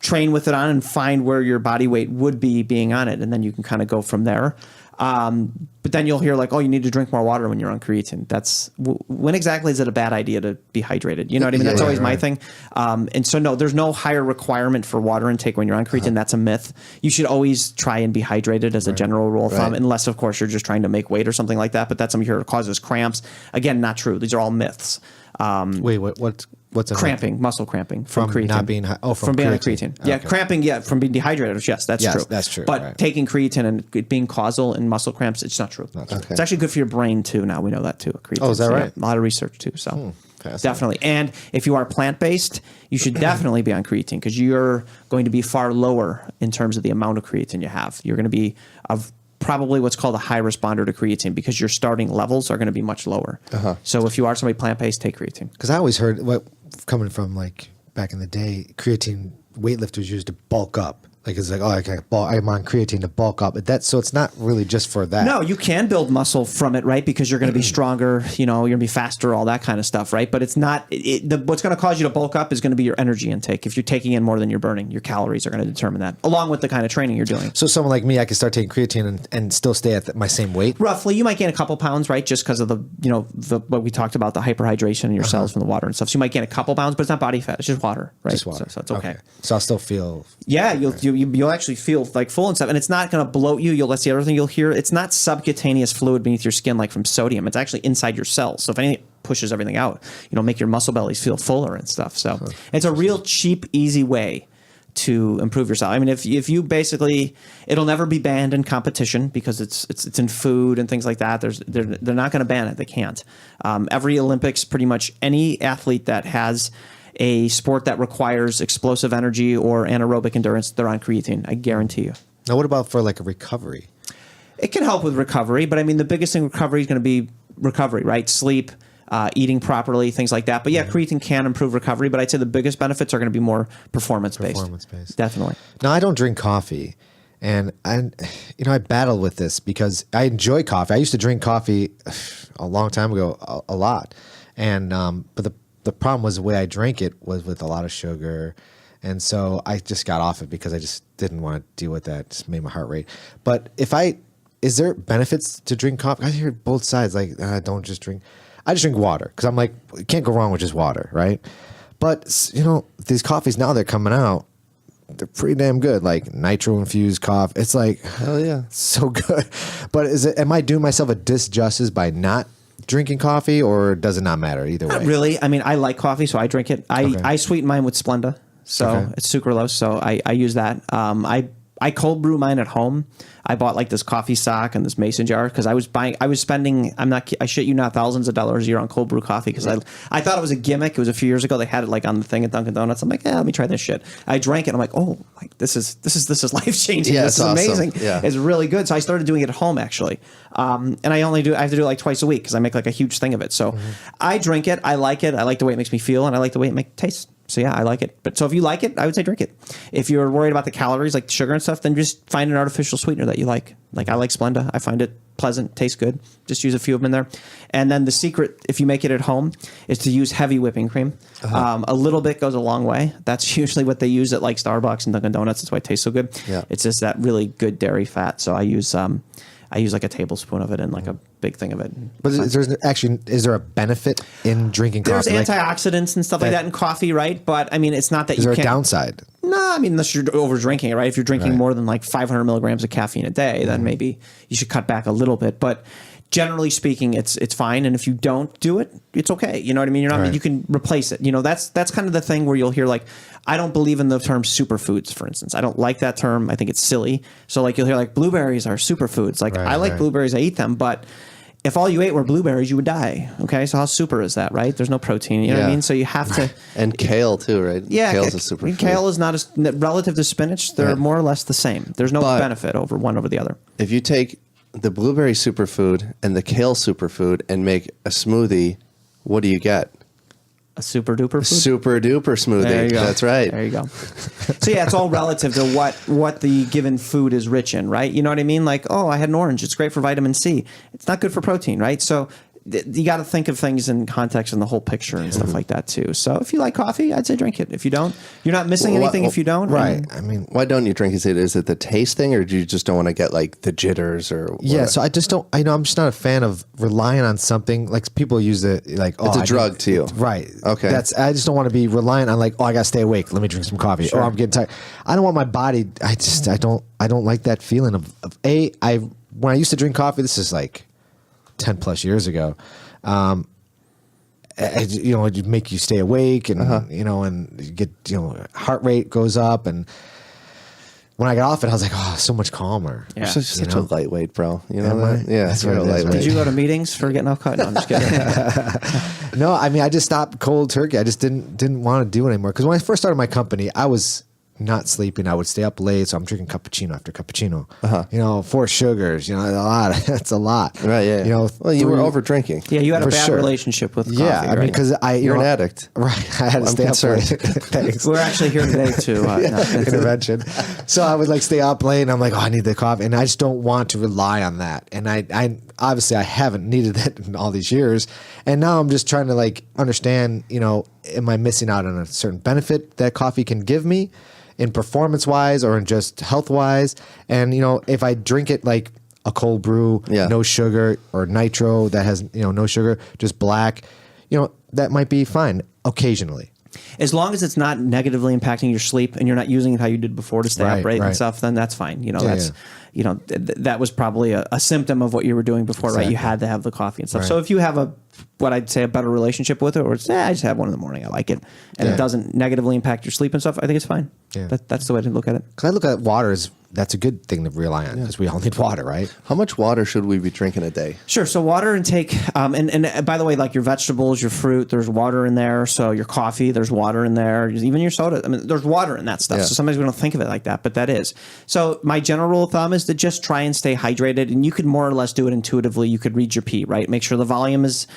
train with it on and find where your body weight would be being on it, and then you can kind of go from there. But then you'll hear like, oh, you need to drink more water when you're on creatine. That's when exactly is it a bad idea to be hydrated? You know what I mean? That's always my thing. And so no, there's no higher requirement for water intake when you're on creatine. That's a myth. You should always try and be hydrated as a general rule of thumb, unless of course you're just trying to make weight or something like that. But that's something here that causes cramps. Again, not true. These are all myths. Wait, what's a cramping, myth? Muscle cramping from creatine. Not being from being on creatine. creatine. Yeah, Okay. cramping. Yeah, from being dehydrated. Yes, that's true. That's true. But right. taking creatine and it being causal in muscle cramps, it's not true. It's actually good for your brain too. Now we know that too. Creatine. Oh, is that So, right? Yeah, a lot of research too. So fascinating. definitely. And if you are plant based, you should definitely be on creatine because you're going to be far lower in terms of the amount of creatine you have. You're going to be of probably what's called a high responder to creatine because your starting levels are going to be much lower. So if you are somebody plant based, take creatine. Because I always heard coming from like back in the day, creatine weightlifters used to bulk up. Like it's like, oh, I'm on creatine to bulk up. So it's not really just for that. No, you can build muscle from it, right? Because you're going to be stronger, you're going to be faster, all that kind of stuff, right? But it's not, what's going to cause you to bulk up is going to be your energy intake. If you're taking in more than you're burning, your calories are going to determine that, along with the kind of training you're doing. So someone like me, I can start taking creatine and still stay at my same weight? Roughly, you might gain a couple pounds, right? Just because of the what we talked about, the hyperhydration in your cells from the water and stuff. So you might gain a couple pounds, but it's not body fat. It's just water, right? Just water. So it's okay. So I'll still feel... Yeah, you'll actually feel like full and stuff, and it's not going to bloat you. That's the other thing you'll hear. It's not subcutaneous fluid beneath your skin like from sodium. It's actually inside your cells. So if anything, it pushes everything out. Make your muscle bellies feel fuller and stuff. So it's a real cheap, easy way to improve yourself. I mean, if you basically, it'll never be banned in competition because it's in food and things like that. They're not going to ban it. They can't. Every Olympics, pretty much any athlete that has a sport that requires explosive energy or anaerobic endurance, they're on creatine. I guarantee you. Now, what about for like a recovery? It can help with recovery, but I mean, the biggest thing with recovery is going to be recovery, right? Sleep, eating properly, things like that. But yeah, creatine can improve recovery, but I'd say the biggest benefits are going to be more performance-based. Performance-based. Definitely. Now, I don't drink coffee, and I battle with this because I enjoy coffee. I used to drink coffee a long time ago, a lot, and but the problem was the way I drank it was with a lot of sugar. And so I just got off it because I just didn't want to deal with that. It just made my heart rate. But is there benefits to drink coffee? I hear both sides, like, don't just drink. I just drink water because I'm like, you can't go wrong with just water, right? But, these coffees now they're coming out, they're pretty damn good. Like nitro-infused coffee. It's like, hell yeah, it's so good. But am I doing myself a disjustice by not drinking coffee, or does it not matter either way? Not really. I mean, I like coffee, so I drink it. I sweeten mine with Splenda, so it's sucralose, so I use that. I cold brew mine at home. I bought like this coffee sock and this mason jar because I was spending, I shit you not, thousands of dollars a year on cold brew coffee because I thought it was a gimmick. It was a few years ago. They had it like on the thing at Dunkin' Donuts. I'm like, let me try this shit. I drank it. I'm like, oh, like this is life changing. Yeah, this is awesome. amazing. Yeah. It's really good. So I started doing it at home actually. And I have to do it like twice a week because I make like a huge thing of it. So I drink it. I like it. I like the way it makes me feel and I like the way it tastes. So yeah, I like it. But so if you like it, I would say drink it. If you're worried about the calories, like the sugar and stuff, then just find an artificial sweetener that you like. Like I like Splenda. I find it pleasant, tastes good. Just use a few of them in there. And then the secret, if you make it at home, is to use heavy whipping cream. A little bit goes a long way. That's usually what they use at like Starbucks and Dunkin' Donuts. That's why it tastes so good. Yeah. It's just that really good dairy fat. So I use like a tablespoon of it and like a big thing of it. But is there a benefit in drinking There's coffee? antioxidants and stuff like that in coffee, right? But I mean, it's not that Is you there can't. a downside? No, I mean, unless you're over drinking it, right? If you're drinking more than like 500 milligrams of caffeine a day, then maybe you should cut back a little bit. But generally speaking, it's fine. And if you don't do it, it's okay. You know what I mean? You're not. Right. You can replace it. You know, that's kind of the thing where you'll hear like, I don't believe in the term superfoods, for instance. I don't like that term. I think it's silly. So like you'll hear like blueberries are superfoods. Like I like blueberries. I eat them, but if all you ate were blueberries, you would die. Okay, so how super is that, right? There's no protein. You know what I mean? So you have to. And kale too, right? Yeah, Kale's a superfood. Kale is not as relative to spinach. They're more or less the same. There's no benefit over one over the other. If you take the blueberry superfood and the kale superfood and make a smoothie, what do you get? A super duper food? Super duper smoothie. There you go. That's right. There you go. So yeah, it's all relative to what the given food is rich in, right? You know what I mean? Like, oh, I had an orange. It's great for vitamin C. It's not good for protein, right? So you got to think of things in context and the whole picture and stuff like that too. So if you like coffee, I'd say drink it. If you don't, you're not missing anything if you don't. Right. I mean, why don't you drink? Is it the taste thing, or do you just don't want to get like the jitters or? Yeah. So I just don't. I know I'm just not a fan of relying on something like people use it like. It's a drug to you, right? Okay. I just don't want to be reliant on like, oh, I gotta stay awake. Let me drink some coffee. Sure. Oh, I'm getting tired. I don't want my body. I don't like that feeling of when I used to drink coffee. This is like 10 plus years ago. It'd make you stay awake and, and you get, heart rate goes up. And when I got off it, I was like, oh, so much calmer. Yeah. You're such a lightweight, bro. You know Am that? I? Yeah. That's You're what a it is, lightweight. Did you go to meetings for getting off cut? No, I'm just kidding. No, I mean, I just stopped cold turkey. I just didn't want to do it anymore. Because when I first started my company, I was not sleeping. I would stay up late, so I'm drinking cappuccino after cappuccino. 4 sugars. A lot. That's a lot. Right. Yeah. Well, you were over drinking. Yeah, you had a For bad sure. relationship with coffee. Yeah, I mean, right? because You're an addict. Right. I had to I'm stay concerned. up late. Thanks. We're actually here today to Intervention. So I would like stay up late, and I'm like, oh, I need the coffee, and I just don't want to rely on that. And I obviously I haven't needed it in all these years, and now I'm just trying to like understand. Am I missing out on a certain benefit that coffee can give me? In performance wise or in just health wise. And, if I drink it like a cold brew, no sugar, or nitro that has, no sugar, just black, that might be fine occasionally. As long as it's not negatively impacting your sleep and you're not using it how you did before to stay up and stuff, then that's fine. That was probably a symptom of what you were doing before, right? You had to have the coffee and stuff. Right. So if you have what I'd say a better relationship with it, or it's, I just have one in the morning, I like it, and it doesn't negatively impact your sleep and stuff, I think it's fine. Yeah. That's the way to look at it. Because I look at water as that's a good thing to rely on because we all need water, right? How much water should we be drinking a day? Sure. So water intake, and by the way, like your vegetables, your fruit, there's water in there. So your coffee, there's water in there. Even your soda, I mean, there's water in that stuff. Yeah. So sometimes we don't think of it like that, but that is. So my general rule of thumb is to just try and stay hydrated, and you could more or less do it intuitively. You could read your pee, right? Make sure the volume is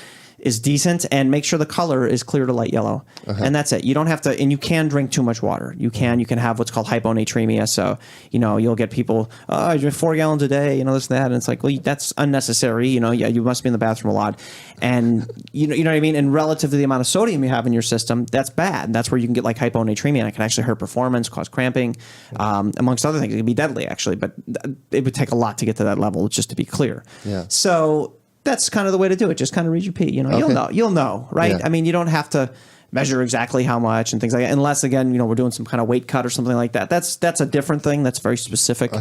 decent, and make sure the color is clear to light yellow. And that's it. You don't have to, and you can drink too much water. You can have what's called hyponatremia. So, you'll get people, I drink 4 gallons a day, this and that. And it's like, well, that's unnecessary. You must be in the bathroom a lot. And you know what I mean? And relative to the amount of sodium you have in your system, that's bad. And that's where you can get like hyponatremia, and it can actually hurt performance, cause cramping, amongst other things. It can be deadly actually, but it would take a lot to get to that level, just to be clear. Yeah. So that's kind of the way to do it. Just kind of read your pee. You'll know, right? Yeah. I mean, you don't have to measure exactly how much and things like that, unless again, we're doing some kind of weight cut or something like that. That's a different thing. That's very specific.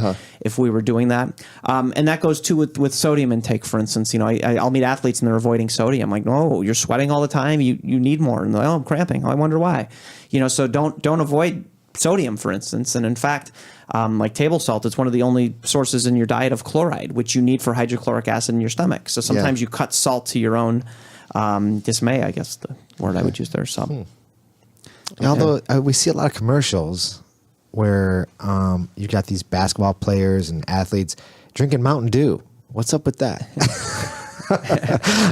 If we were doing that, and that goes too with sodium intake, for instance. I'll meet athletes and they're avoiding sodium. Like, no, you're sweating all the time. You need more. And they're like, oh, I'm cramping. Oh, I wonder why. So don't avoid sodium, for instance. And in fact, like table salt, it's one of the only sources in your diet of chloride, which you need for hydrochloric acid in your stomach. So sometimes you cut salt to your own dismay, I guess the word I would use there. So, Although we see a lot of commercials where you got these basketball players and athletes drinking Mountain Dew. What's up with that?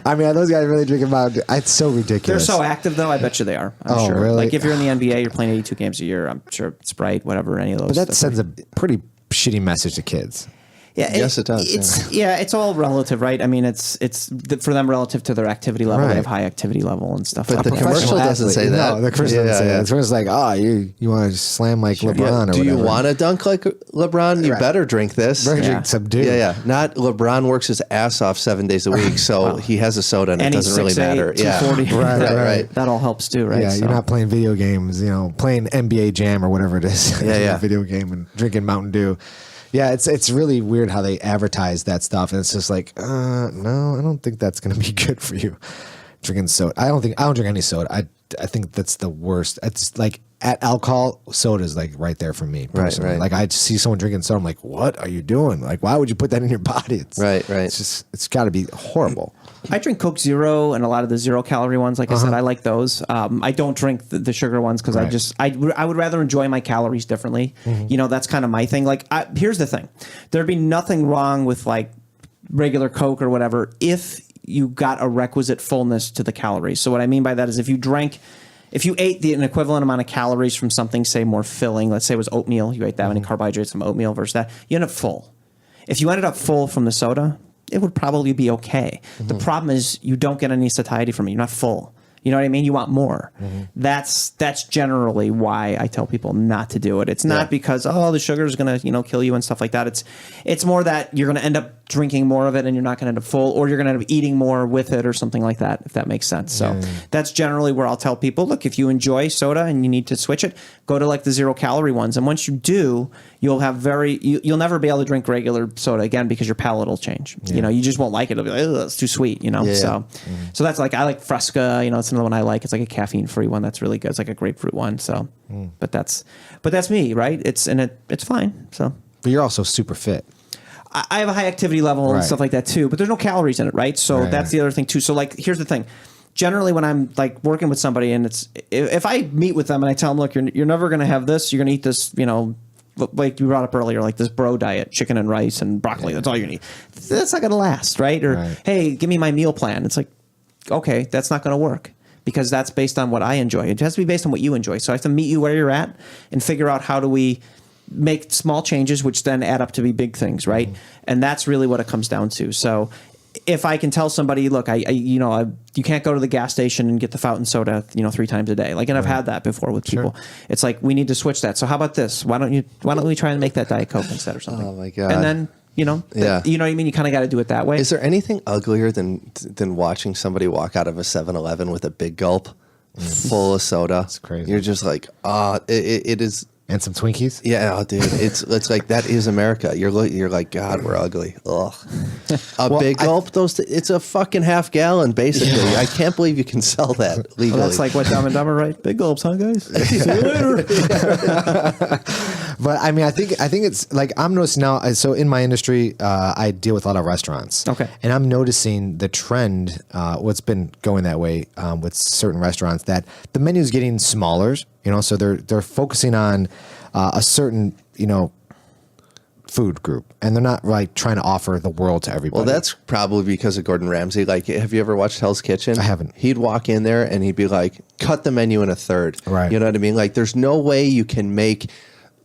I mean, are those guys really drinking Mountain Dew? It's so They're ridiculous. so active, though. I bet you they are. I'm Oh, sure. really? Like if you're in the NBA, you're playing 82 games a year. I'm sure Sprite, whatever, any of those. But that stuff. sends a pretty shitty message to kids. Yeah, Yes, it does, It's all relative, right? I mean, it's for them relative to their activity level. Right. They have high activity level and stuff. But like the that. commercial doesn't say that. No, the commercial doesn't say that. The commercial's like, oh, you want to slam like LeBron or Do whatever. you want to dunk like LeBron? You better drink this. Better Yeah. drink some Dew. Yeah. Not LeBron works his ass off 7 days a week, so he has a soda and it And he's doesn't really 6'8", matter. 240. Right. That all helps too, right? Yeah, So- you're not playing video games, playing NBA Jam or whatever it is. Yeah. Video game and drinking Mountain Dew. Yeah, it's really weird how they advertise that stuff, and it's just like, no, I don't think that's going to be good for you. Drinking soda, I don't drink any soda. I think that's the worst. It's like at alcohol, soda is like right there for me personally. right. Like I see someone drinking soda, I'm like, what are you doing? Like, why would you put that in your body? It's, Right. It's got to be horrible. I drink Coke Zero and a lot of the 0-calorie ones. Like I said, I like those. I don't drink the sugar ones because I would rather enjoy my calories differently. That's kind of my thing. Like, here's the thing: there'd be nothing wrong with like regular Coke or whatever if you got a requisite fullness to the calories. So what I mean by that is if you ate an equivalent amount of calories from something, say more filling, let's say it was oatmeal, you ate that many carbohydrates from oatmeal versus that, you end up full. If you ended up full from the soda, it would probably be okay. The problem is you don't get any satiety from it. You're not full. You know what I mean? You want more. That's generally why I tell people not to do it. It's not because the sugar is going to kill you and stuff like that. It's more that you're going to end up drinking more of it and you're not going to end up full, or you're going to end up eating more with it or something like that, if that makes sense. So that's generally where I'll tell people, look, if you enjoy soda and you need to switch it, go to like the 0-calorie ones. And once you do, you'll never be able to drink regular soda again because your palate will change. You just won't like it. It'll be like, oh, it's too sweet. So that's like, I like Fresca. It's another one I like. It's like a caffeine-free one that's really good. It's like a grapefruit one. So, but that's me, right? It's fine. So, But you're also super fit. I have a high activity level and Right. stuff like that too, but there's no calories in it, right? So that's the other thing too. So like, here's the thing. Generally, when I'm like working with somebody, and if I meet with them and I tell them, look, you're never going to have this. You're going to eat this, like you brought up earlier, like this bro diet, chicken and rice and broccoli. That's all you need. That's not going to last, right? Or hey, give me my meal plan. It's like, okay, that's not going to work. Because that's based on what I enjoy. It has to be based on what you enjoy. So I have to meet you where you're at and figure out how do we make small changes, which then add up to be big things, right? And that's really what it comes down to. So if I can tell somebody, look, you can't go to the gas station and get the fountain soda, 3 times a day. Like, and I've had that before with people. It's like, we need to switch that. So how about this? Why don't we try and make that Diet Coke instead or something? Oh my God. And then, you know what I mean? You kind of got to do it that way. Is there anything uglier than watching somebody walk out of a 7-Eleven with a big gulp full of soda? It's crazy. You're just like, it is. And some Twinkies? Yeah, oh, dude, it's like that is America. You're like, God, we're ugly. Ugh. Big gulp, it's a fucking half gallon basically. I can't believe you can sell that legally. Well, that's like what Dumb and Dumber, right? Big gulps, huh, guys? See you later. But I mean, I think it's like I'm noticing now. So in my industry, I deal with a lot of restaurants. Okay. And I'm noticing the trend. What's been going that way with certain restaurants that the menu is getting smaller. So they're focusing on a certain food group, and they're not like trying to offer the world to everybody. Well, that's probably because of Gordon Ramsay. Like, have you ever watched Hell's Kitchen? I haven't. He'd walk in there and he'd be like, cut the menu in a third. Right. You know what I mean? Like, there's no way you can make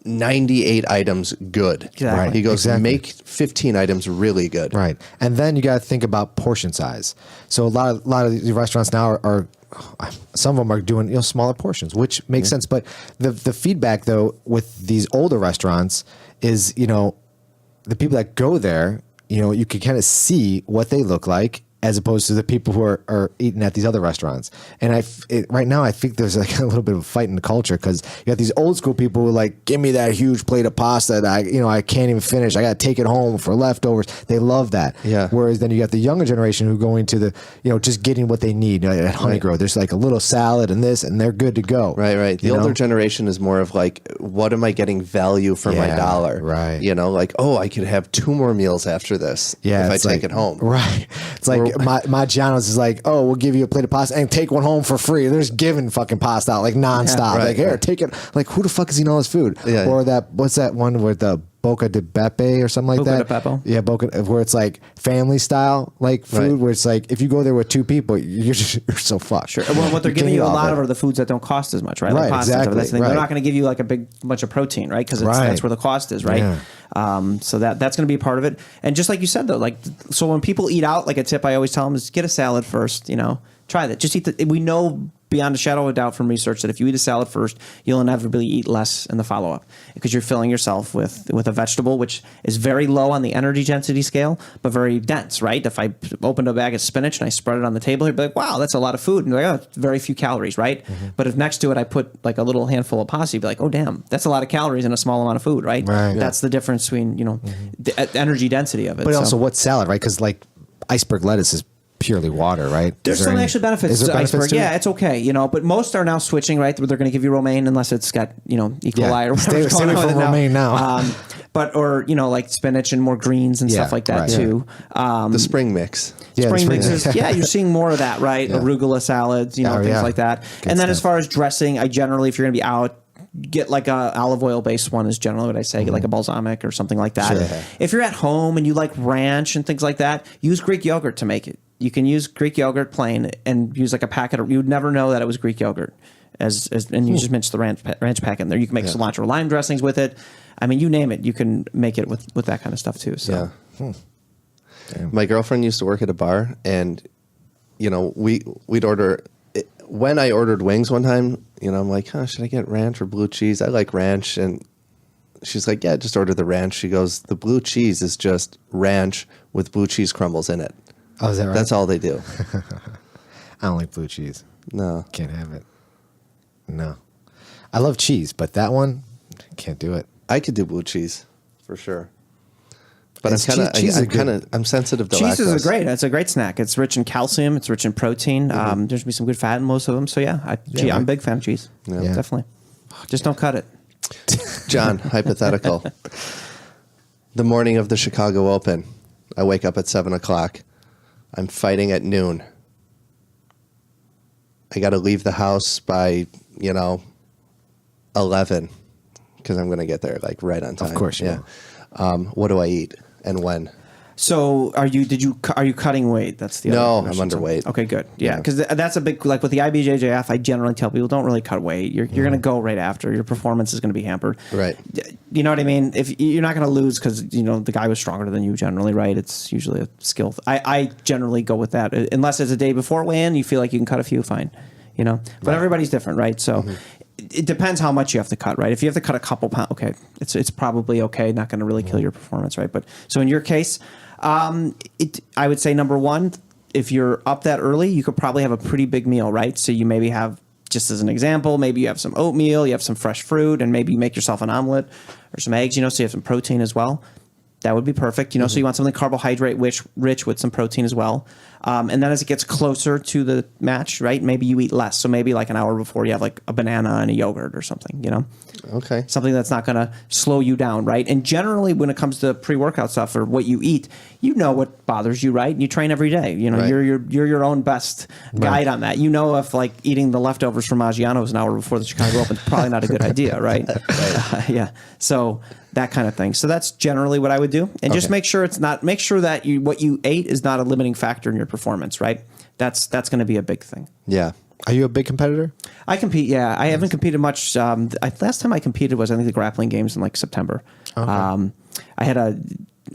98 items good. Exactly. Right. He goes, Exactly. make 15 items really good. Right. And then you got to think about portion size. So a lot of these restaurants now are some of them are doing smaller portions, which makes sense. But the feedback though with these older restaurants is the people that go there, you can kind of see what they look like as opposed to the people who are eating at these other restaurants. And right now I think there's like a little bit of a fight in the culture because you got these old school people who like, give me that huge plate of pasta that I can't even finish. I got to take it home for leftovers. They love that. Yeah. Whereas then you got the younger generation who go into the, just getting what they need at Honey Grove. There's like a little salad and this, and they're good to go. Right. The older generation is more of like, what am I getting value for my dollar? Right. Like, I could have 2 more meals after this if I take it home. Right. It's like Maggiano's is like, oh, we'll give you a plate of pasta and take one home for free. They're just giving fucking pasta out like nonstop. Like, here, take it. Like, who the fuck is eating all this food? Yeah. Or that, what's that one with the Boca de Beppe or something like Boca that? de Beppo. Yeah, Boca, where it's like family style like food, where it's like if you go there with 2 people, you're so fucked. Sure. Well, what they're giving you a lot of are the foods that don't cost as much, right? Like pasta and stuff. Exactly. That's the thing. They're not going to give you like a big bunch of protein, right? Because that's where the cost is, right? Yeah. So that's going to be a part of it. And just like you said, though, like, so when people eat out, like a tip I always tell them is get a salad first, you know, try that. Just eat we know beyond a shadow of a doubt from research that if you eat a salad first, you'll inevitably eat less in the follow-up because you're filling yourself with a vegetable, which is very low on the energy density scale, but very dense, right? If I opened a bag of spinach and I spread it on the table, you'd be like, wow, that's a lot of food. And you're like, oh, it's very few calories, right? But if next to it I put like a little handful of pasta, you'd be like, oh, damn, that's a lot of calories in a small amount of food, right? That's the difference between, you know, the energy density of it. But also, what's salad, right? Because like iceberg lettuce is purely water, right? There's some actual benefits to iceberg. Yeah, it's okay, you know, but most are now switching, right? Where they're going to give you romaine unless it's got, you know, E. coli or whatever. Stay away from romaine now. Or, you know, like spinach and more greens and stuff like that too. The spring mix. Spring mixes. Yeah, you're seeing more of that, right? Arugula salads, you know, things like that. Good and then stuff. as far as dressing, I generally, if you're going to be out, get like a olive oil based one is generally what I say. Get like a balsamic or something like that. Sure. If you're at home and you like ranch and things like that, use Greek yogurt to make it. You can use Greek yogurt plain and use like a packet of, you would never know that it was Greek yogurt and you just mix the ranch packet in there. You can make cilantro lime dressings with it. I mean, you name it, you can make it with that kind of stuff too. So My girlfriend used to work at a bar, and you know, we'd order. When I ordered wings one time, you know, I'm like, should I get ranch or blue cheese? I like ranch. And she's like, yeah, just order the ranch. She goes, the blue cheese is just ranch with blue cheese crumbles in it. Oh, is that right? That's all they do. I don't like blue cheese. No. Can't have it. No. I love cheese, but that one, can't do it. I could do blue cheese for sure. But It's I'm sensitive to cheese lactose. It's a great snack. It's rich in calcium. It's rich in protein. There's going to be some good fat in most of them. So yeah, I'm a big fan of cheese. Yeah. Definitely. Just don't cut it. John, hypothetical. The morning of the Chicago Open, I wake up at 7:00. I'm fighting at noon. I got to leave the house by, 11 because I'm going to get there like right on time. Of course you will. What do I eat and when? So are you cutting weight? That's the No, other I'm question. underweight. Okay, good. Yeah, because that's a big, like with the IBJJF, I generally tell people don't really cut weight. You're going to go right after. Your performance is going to be hampered. Right. You know what I mean? If you're not going to lose because the guy was stronger than you generally, right? It's usually a skill. I generally go with that unless it's a day before weigh-in. You feel like you can cut a few, fine. But everybody's different, right? So. It depends how much you have to cut, right? If you have to cut a couple pounds, okay, it's probably okay. Not going to really kill your performance, right? But so in your case, I would say number one, if you're up that early, you could probably have a pretty big meal, right? So you maybe have, just as an example, maybe you have some oatmeal, you have some fresh fruit, and maybe you make yourself an omelet or some eggs, so you have some protein as well. That would be perfect, So you want something carbohydrate rich with some protein as well. And then as it gets closer to the match, right, maybe you eat less. So maybe like an hour before you have like a banana and a yogurt or something, Okay. Something that's not going to slow you down, right? And generally when it comes to pre-workout stuff or what you eat, what bothers you, right? You train every day. Right. You're your own best guide on that. If like eating the leftovers from Maggiano's an hour before the Chicago Open is probably not a good idea, right? Yeah. So that kind of thing. So that's generally what I would do. And just make sure that what you ate is not a limiting factor in your performance, right? That's going to be a big thing. Yeah. Are you a big competitor? I compete, yeah. I haven't competed much. Last time I competed was, I think, the grappling games in like September. Okay. I had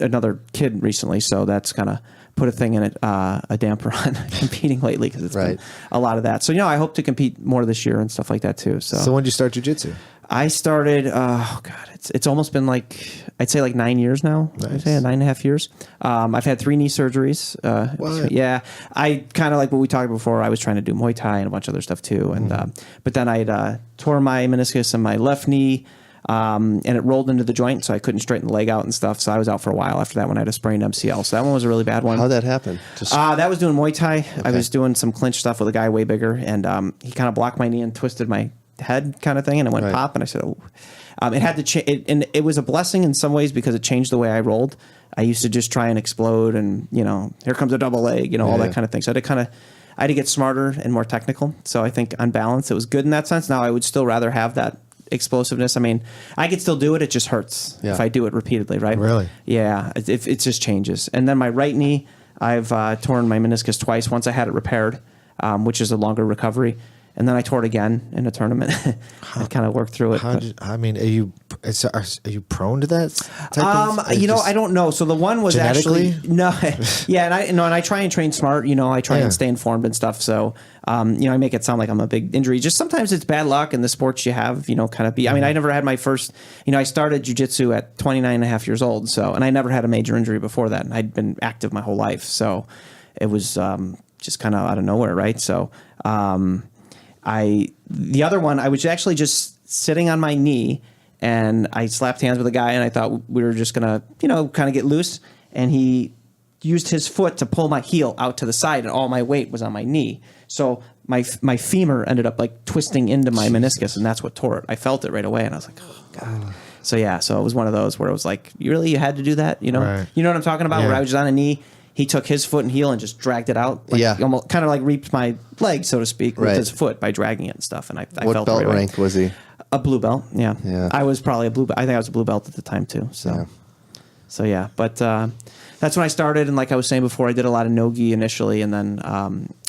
another kid recently, so that's kind of put a thing in it, a damper on competing lately because it's been a lot of that. So, I hope to compete more this year and stuff like that too. So when did you start jiu-jitsu? I started, it's almost been I'd say 9 years now. Nice. I'd say 9.5 years. I've had 3 knee surgeries. Yeah. I kind of like what we talked before. I was trying to do Muay Thai and a bunch of other stuff too. And, but then I tore my meniscus in my left knee, and it rolled into the joint. So I couldn't straighten the leg out and stuff. So I was out for a while after that when I had a sprained MCL. So that one was a really bad one. How'd that happen? That was doing Muay Thai. Okay. I was doing some clinch stuff with a guy way bigger, and he kind of blocked my knee and twisted my head kind of thing, and it went pop, and I said, oh. It had to change, and it was a blessing in some ways because it changed the way I rolled. I used to just try and explode and, here comes a double leg, all that kind of thing. So I had to get smarter and more technical. So I think on balance, it was good in that sense. Now I would still rather have that explosiveness. I mean, I could still do it. It just hurts if I do it repeatedly, right? Really? Yeah. It just changes. And then my right knee, I've torn my meniscus twice. Once I had it repaired, which is a longer recovery. And then I tore it again in a tournament. I kind of worked through it. Are you prone to that type of? I don't know. So the one was genetically? actually no, yeah, and I try and train smart. I try and stay informed and stuff. So I make it sound like I'm a big injury. Just sometimes it's bad luck in the sports you have. Kind of be. I mean, I never had my first. I started jiu-jitsu at 29 and a half years old. So and I never had a major injury before that. And I'd been active my whole life. So it was just kind of out of nowhere, right? So. The other one, I was actually just sitting on my knee and I slapped hands with a guy and I thought we were just going to, kind of get loose. And he used his foot to pull my heel out to the side and all my weight was on my knee. So my femur ended up like twisting into my meniscus and that's what tore it. I felt it right away and I was like, oh God. So it was one of those where it was like, you had to do that? Right. You know what I'm talking about? Yeah. Where I was just on a knee. He took his foot and heel and just dragged it out. Almost kind of like reaped my leg, so to speak, with his foot by dragging it and stuff. And I What felt belt right rank was he? A blue belt. Yeah. I was probably a blue belt. I think I was a blue belt at the time too. So yeah. But that's when I started. And like I was saying before, I did a lot of no-gi initially. And then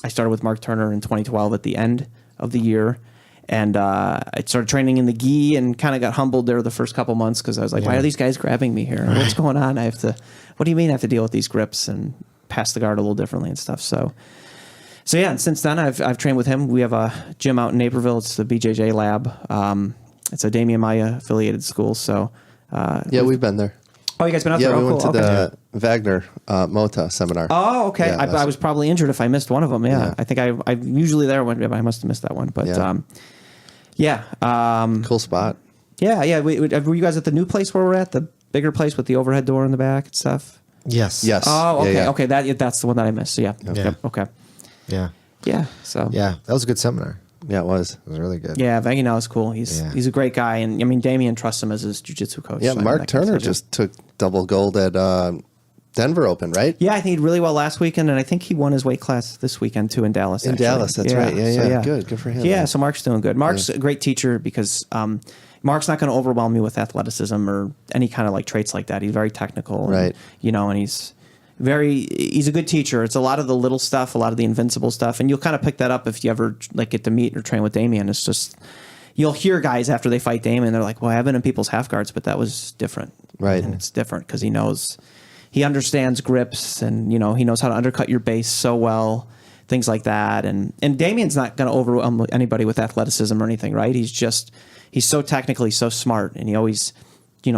I started with Mark Turner in 2012 at the end of the year. And I started training in the gi and kind of got humbled there the first couple months because I was like, why are these guys grabbing me here? What's going on? What do you mean I have to deal with these grips and pass the guard a little differently and stuff? So yeah, and since then I've trained with him. We have a gym out in Naperville. It's the BJJ Lab. It's a Damian Maya affiliated school. So we've been there. Oh, you guys been out Yeah, there? we Oh, went to cool. the Wagner Mota seminar. Oh, okay. Yeah, I was probably injured if I missed one of them. Yeah. Yeah. I think I'm usually there when I must have missed that one. But Cool spot. Yeah. Were you guys at the new place where we're at? The bigger place with the overhead door in the back and stuff? Yes. Oh, okay. Yeah. Okay. That's the one that I missed. So yeah. Yeah. Okay. Yeah. Yeah. So Yeah. That was a good seminar. Yeah, it was. It was really good. yeah, Vangy now is cool. He's a great guy, and I mean Damian trusts him as his jiu-jitsu coach. Yeah, so Mark that kind of Turner stuff. just took double gold at Denver Open, right? Yeah, I think he did really well last weekend, and I think he won his weight class this weekend too in Dallas. In actually. Dallas, that's right. Yeah, So, yeah. Good for him. Yeah, man. so Mark's doing good. Mark's a great teacher because Mark's not going to overwhelm me with athleticism or any kind of like traits like that. He's very technical, Right. And, and he's a good teacher. It's a lot of the little stuff, a lot of the invincible stuff, and you'll kind of pick that up if you ever like get to meet or train with Damian. It's just you'll hear guys after they fight Damian, they're like, "Well, I've been in people's half guards, but that was different." Right. And it's different because he understands grips, and he knows how to undercut your base so well, things like that. And Damian's not going to overwhelm anybody with athleticism or anything, right? He's so technically so smart, and he always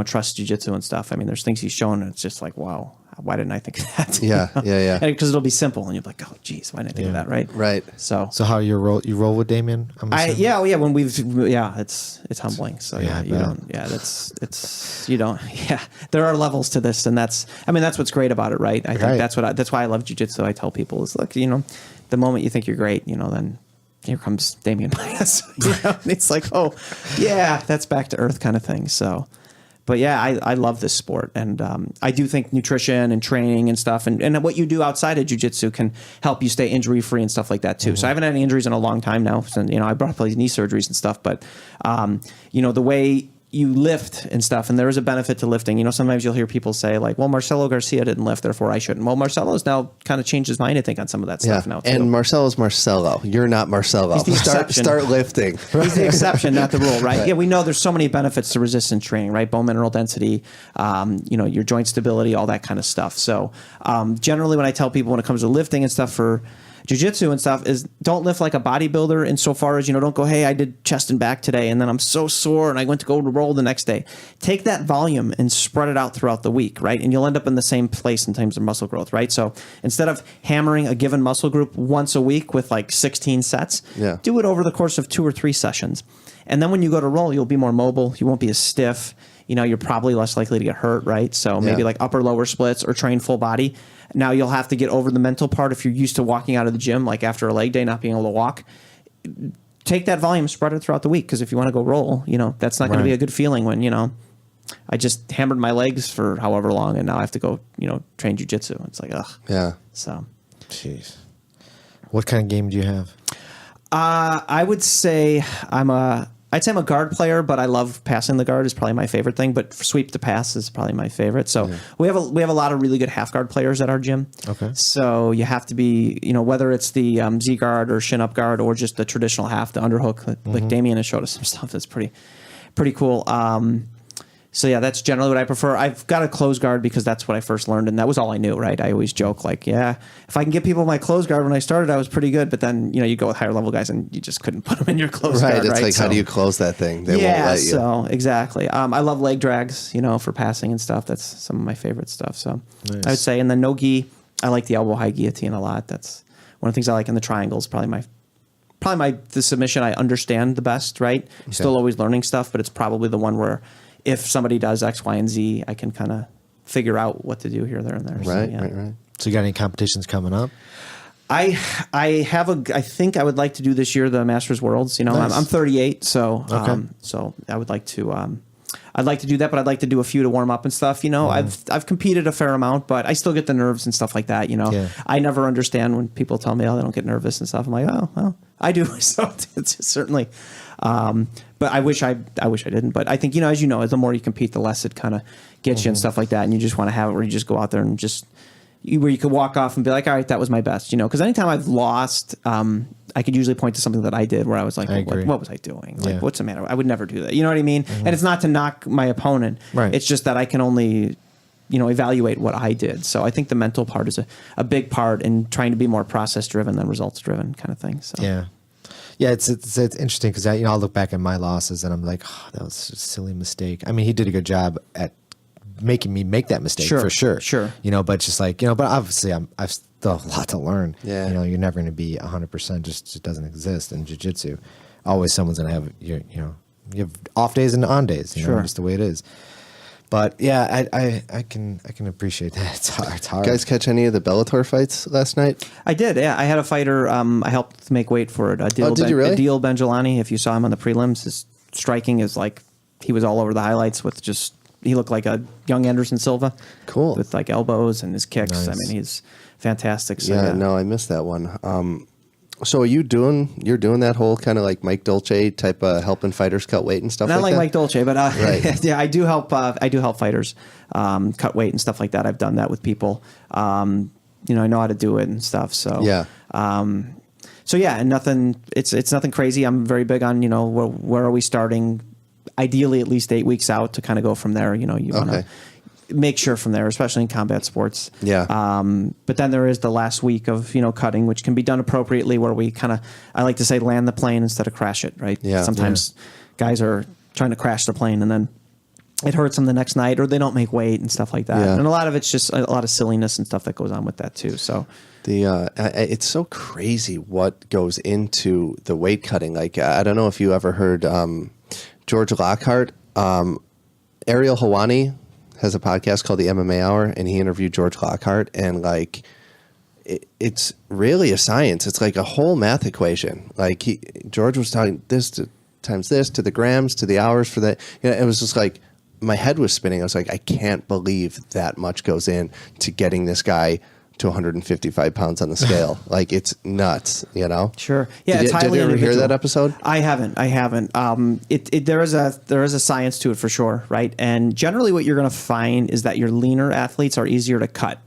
trusts jiu-jitsu and stuff. I mean, there's things he's shown, and it's just like, wow. Why didn't I think of that? Yeah. Because it'll be simple, and you'll be like, "Oh, geez, why didn't I think of that?" Right? Right. So how you roll with Damian? When it's humbling. So Yeah, there are levels to this, and that's what's great about it, right? I think Right. that's why I love jiu-jitsu. I tell people is look, the moment you think you're great, then here comes Damian Bias. It's like, oh yeah, that's back to earth kind of thing. So. But yeah, I love this sport, and I do think nutrition and training and stuff, and what you do outside of jiu-jitsu can help you stay injury-free and stuff like that too. Mm-hmm. So I haven't had any injuries in a long time now, since I brought up these knee surgeries and stuff. But the way you lift and stuff, and there is a benefit to lifting. Sometimes you'll hear people say like, well, Marcelo Garcia didn't lift, therefore I shouldn't. Well, Marcelo's now kind of changed his mind, I think, on some of that stuff now too. And Marcelo's Marcelo. You're not Marcelo. He's the exception. Start lifting. He's the exception, not the rule, right? Yeah, we know there's so many benefits to resistance training, right? Bone mineral density, your joint stability, all that kind of stuff. So generally when I tell people when it comes to lifting and stuff for jiu-jitsu and stuff is don't lift like a bodybuilder insofar as, don't go, hey, I did chest and back today and then I'm so sore and I went to go to roll the next day. Take that volume and spread it out throughout the week, right? And you'll end up in the same place in terms of muscle growth, right? So instead of hammering a given muscle group once a week with like 16 sets, do it over the course of 2 or 3 sessions. And then when you go to roll, you'll be more mobile. You won't be as stiff. You're probably less likely to get hurt, right? So maybe like upper lower splits or train full body. Now you'll have to get over the mental part if you're used to walking out of the gym, like after a leg day, not being able to walk. Take that volume, spread it throughout the week, because if you want to go roll, that's not going to be a good feeling when, I just hammered my legs for however long, and now I have to go, train jujitsu. It's like, ugh. Yeah. So, Jeez. What kind of game do you have? I would say I'd say I'm a guard player, but I love passing the guard is probably my favorite thing. But sweep to pass is probably my favorite. So we have a lot of really good half guard players at our gym. Okay. So you have to be, whether it's the Z guard or shin up guard or just the traditional half, the underhook. Like Damien has showed us some stuff that's pretty cool. So yeah, that's generally what I prefer. I've got a close guard because that's what I first learned, and that was all I knew, right? I always joke like, yeah, if I can get people my close guard when I started, I was pretty good. But then, you go with higher level guys, and you just couldn't put them in your close guard, right? It's like, how do you close that thing? They won't let you. So exactly. I love leg drags, for passing and stuff. That's some of my favorite stuff. So Nice. I would say, and then no gi. I like the elbow high guillotine a lot. That's one of the things I like in the triangles. Probably the submission I understand the best, right? Still always learning stuff, but it's probably the one where if somebody does X, Y, and Z, I can kind of figure out what to do here, there, and there. Right. So you got any competitions coming up? I think I would like to do this year the Masters Worlds. Nice. I'm 38, so Okay. so I would like to. I'd like to do that, but I'd like to do a few to warm up and stuff. I've competed a fair amount, but I still get the nerves and stuff like that. Yeah. I never understand when people tell me, "Oh, they don't get nervous and stuff." I'm like, "Oh, well, I do." So it's certainly. But I wish I didn't. But I think, as the more you compete, the less it kind of gets you and stuff like that. And you just want to have it where you just go out there and where you could walk off and be like, all right, that was my best. Because anytime I've lost, I could usually point to something that I did where I was like, what was I doing? Like, what's the matter? I would never do that. You know what I mean? And it's not to knock my opponent. Right. It's just that I can only evaluate what I did. So I think the mental part is a big part in trying to be more process driven than results driven kind of thing. So Yeah. Yeah, it's interesting because I'll look back at my losses and I'm like, oh, that was a silly mistake. I mean, he did a good job at making me make that mistake for sure. Sure. But just like, but obviously I've still a lot to learn. Yeah. You're never going to be 100%. Just it doesn't exist in jiu-jitsu. Always someone's going to have you have off days and on days. You know, just the way it is. But yeah, I can appreciate that. It's hard. It's hard. You guys catch any of the Bellator fights last night? I did. Yeah, I had a fighter. I helped make weight for it. Did you really? Adil Benjelani. If you saw him on the prelims, his striking is like he was all over the highlights with he looked like a young Anderson Silva. Cool. With like elbows and his kicks. Nice. I mean, he's fantastic. So, Yeah, no, I missed that one. So are you're doing that whole kind of like Mike Dolce type of helping fighters cut weight and stuff Not like like that? Mike Dolce, but Right. yeah, I do help. I do help fighters cut weight and stuff like that. I've done that with people. I know how to do it and stuff. So Yeah. So yeah, and nothing. It's nothing crazy. I'm very big on where are we starting? Ideally, at least 8 weeks out to kind of go from there. You want to make sure from there, especially in combat sports. Yeah. But then there is the last week of cutting, which can be done appropriately, where we kind of, I like to say, land the plane instead of crash it. Right. Yeah. Sometimes guys are trying to crash the plane and then it hurts them the next night, or they don't make weight and stuff like that. Yeah. And a lot of it's just a lot of silliness and stuff that goes on with that too. So it's so crazy what goes into the weight cutting. Like, I don't know if you ever heard George Lockhart, Ariel Helwani has a podcast called the MMA Hour, and he interviewed George Lockhart, and like it's really a science. It's like a whole math equation. Like George was talking times this to the grams to the hours for that. It was just like my head was spinning. I was like, I can't believe that much goes in to getting this guy to 155 pounds on the scale. Like, it's nuts, Sure. Yeah. Did you ever hear that episode? I haven't. There is a science to it for sure. Right. And generally what you're going to find is that your leaner athletes are easier to cut.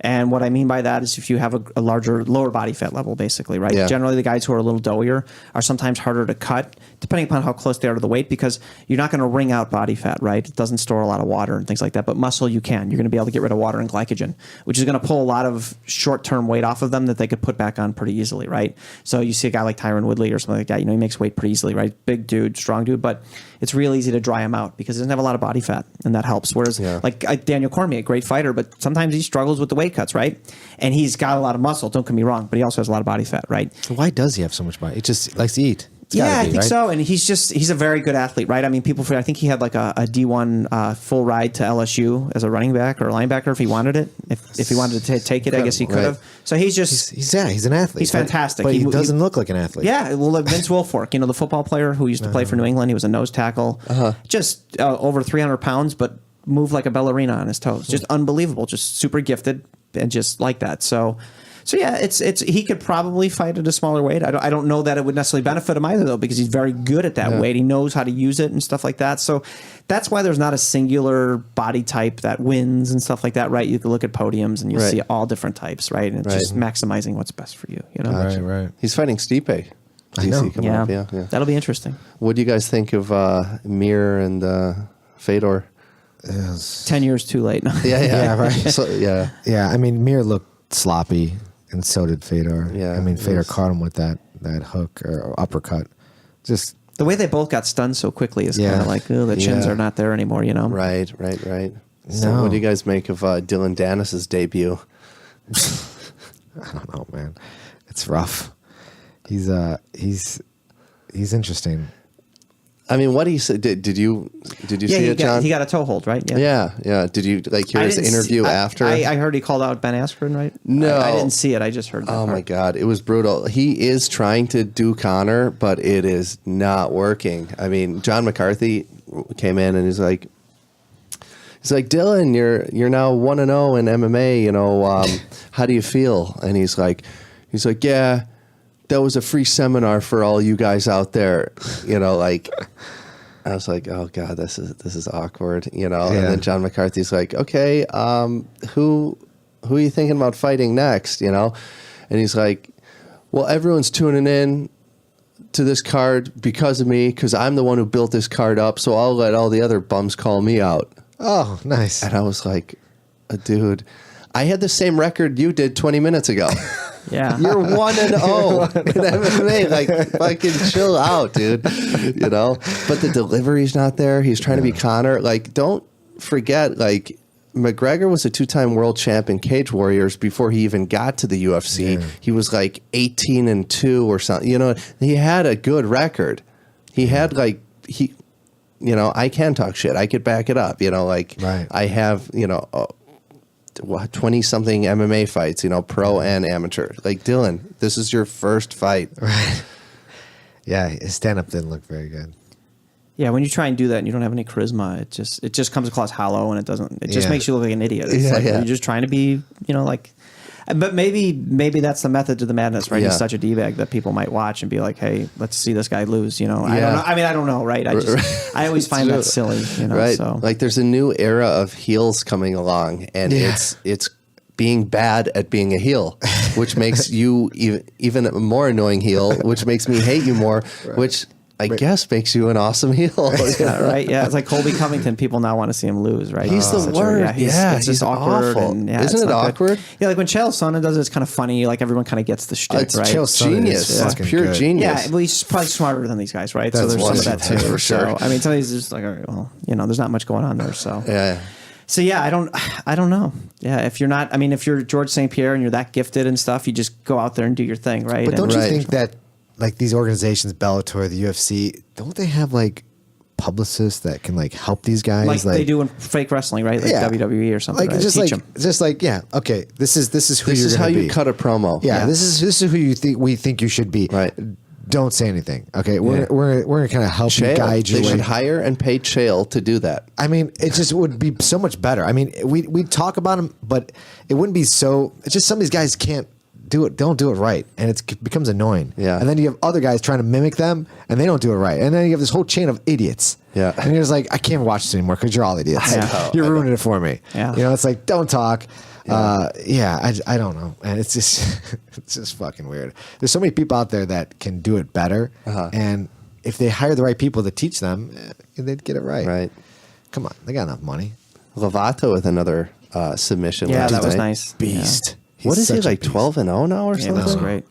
And what I mean by that is if you have a lower body fat level, basically, right? Yeah. Generally, the guys who are a little doughier are sometimes harder to cut, depending upon how close they are to the weight, because you're not going to wring out body fat, right? It doesn't store a lot of water and things like that. But muscle, you can. You're going to be able to get rid of water and glycogen, which is going to pull a lot of short-term weight off of them that they could put back on pretty easily, right? So you see a guy like Tyron Woodley or something like that, he makes weight pretty easily, right? Big dude, strong dude, but it's real easy to dry him out because he doesn't have a lot of body fat, and that helps. Whereas like Daniel Cormier, great fighter, but sometimes he struggles with the weight cuts, right? And he's got a lot of muscle, don't get me wrong, but he also has a lot of body fat, right? So why does he have so much body? He just likes to eat. I think so. And he's a very good athlete, right? I mean, I think he had like a D1 full ride to LSU as a running back or linebacker if he wanted it. If he wanted to take it, I guess he could have. So he's an athlete. He's fantastic. But he doesn't look like an athlete. Yeah, well, Vince Wilfork, the football player who used to play for New England, he was a nose tackle, just over 300 pounds, but moved like a ballerina on his toes. Just unbelievable, just super gifted and just like that. So yeah, it's he could probably fight at a smaller weight. I don't know that it would necessarily benefit him either though, because he's very good at that weight. He knows how to use it and stuff like that. So that's why there's not a singular body type that wins and stuff like that, right? You can look at podiums and you see all different types, right? And it's just maximizing what's best for you. Right. He's fighting Stipe. Yeah, that'll be interesting. What do you guys think of Mir and Fedor? 10 years too late. Yeah, right. So, Yeah, I mean, Mir looked sloppy, and so did Fedor. Yeah, I mean, Fedor caught him with that hook or uppercut. Just the way they both got stunned so quickly is kind of like, the chins are not there anymore, Right. So what do you guys make of Dylan Dennis's debut? I don't know, man. It's rough. He's interesting. I mean, what he said? Did you see it, John? He got a toe hold, right? Yeah. Did you hear his interview after? I heard he called out Ben Askren, right? No, I didn't see it. I just heard that. Oh my God, it was brutal. He is trying to do Connor, but it is not working. I mean, John McCarthy came in and he's like, Dylan, you're now 1-0 in MMA. How do you feel? And he's like, yeah. That was a free seminar for all you guys out there, I was like, oh God, this is awkward, And then John McCarthy's like, okay, who are you thinking about fighting next, And he's like, well, everyone's tuning in to this card because of me, because I'm the one who built this card up, so I'll let all the other bums call me out. Oh, nice. And I was like, dude, I had the same record you did 20 minutes ago. Yeah, you're 1-0 in MMA. Like, fucking chill out, dude. But the delivery's not there. He's trying to be Connor. Like, don't forget, like, McGregor was a 2-time world champ in Cage Warriors before he even got to the UFC. Yeah. He was like 18-2 or something. He had a good record. He had I can talk shit. I could back it up. Right. I have 20-something MMA fights, pro and amateur. Like, Dylan, this is your first fight. Right. Yeah, his stand-up didn't look very good. Yeah, when you try and do that and you don't have any charisma, it just comes across hollow, and it just makes you look like an idiot. It's you're just trying to be, but maybe that's the method to the madness, right? He's such a D-bag that people might watch and be like, hey, let's see this guy lose, I don't know. I mean, I don't know, right? I always find that silly, Right. So. Like, there's a new era of heels coming along, and it's being bad at being a heel, which makes you even a more annoying heel, which makes me hate you more, which I guess makes you an awesome heel. Yeah, right. Yeah, it's like Colby Covington. People now want to see him lose, right? He's the worst. It's just awkward. Awful. And, Isn't it awkward? Good. Yeah, like when Chael Sonnen does it, it's kind of funny. Like, everyone kind of gets the shtick, it's right? Chael genius. It's pure good. genius. Yeah, well, he's probably smarter than these guys, right? That's so there's some of that too. for sure. So, I mean, some of these are just like, all right, well, there's not much going on there. So Yeah. So yeah, I don't know. Yeah, if you're George St. Pierre and you're that gifted and stuff, you just go out there and do your thing, right? But don't and, you think that, like, these organizations, Bellator, the UFC, don't they have like publicists that can like help these guys, like they do in fake wrestling, right? Like WWE or something. Like, right? just Teach like them. just like okay, this is who This you're is gonna how be. you cut a promo. Yeah, this is who we think you should be. Right. Don't say anything. Okay, we're gonna kind of help you guide you. They should hire and pay Chael to do that. I mean, it just would be so much better. I mean, we talk about him, but it wouldn't be so. It's just some of these guys can't do it. Don't do it right, and it becomes annoying. Yeah. And then you have other guys trying to mimic them, and they don't do it right. And then you have this whole chain of idiots. Yeah. And you're just like, I can't watch this anymore because you're all idiots. You're ruining it for me. Yeah. It's like, don't talk. I don't know, and it's just fucking weird. There's so many people out there that can do it better, and if they hire the right people to teach them, they'd get it right. Right. Come on, they got enough money. Lovato with another submission. Yeah, last that was night. nice. Beast. Yeah. What is he, such a like beast. 12-0 now or Yeah, something? that's great.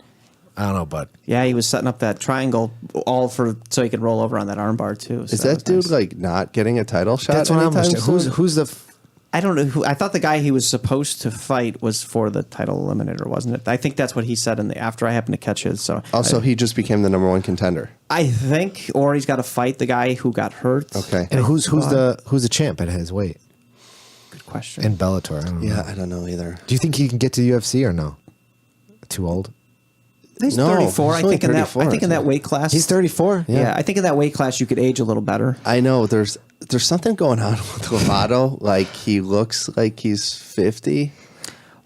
I don't know, but Yeah, he was setting up that triangle all so he could roll over on that armbar too. So Is that was dude nice. like not getting a title shot? that's what I'm anytime saying. soon? Who's the I don't know who. I thought the guy he was supposed to fight was for the title eliminator, wasn't it? I think that's what he said after I happened to catch his. So Also, he just became the number 1 contender. I think, or he's got to fight the guy who got hurt. Okay. And who's the champ at his weight Good question. in Bellator? I don't know. Yeah, I don't know either. Do you think he can get to the UFC or no? Too old. He's No, 34. he's I only think in that. 34, I think in I that think. weight class. He's 34. Yeah, I think in that weight class you could age a little better. I know there's something going on with Lovato. Like he looks like he's 50.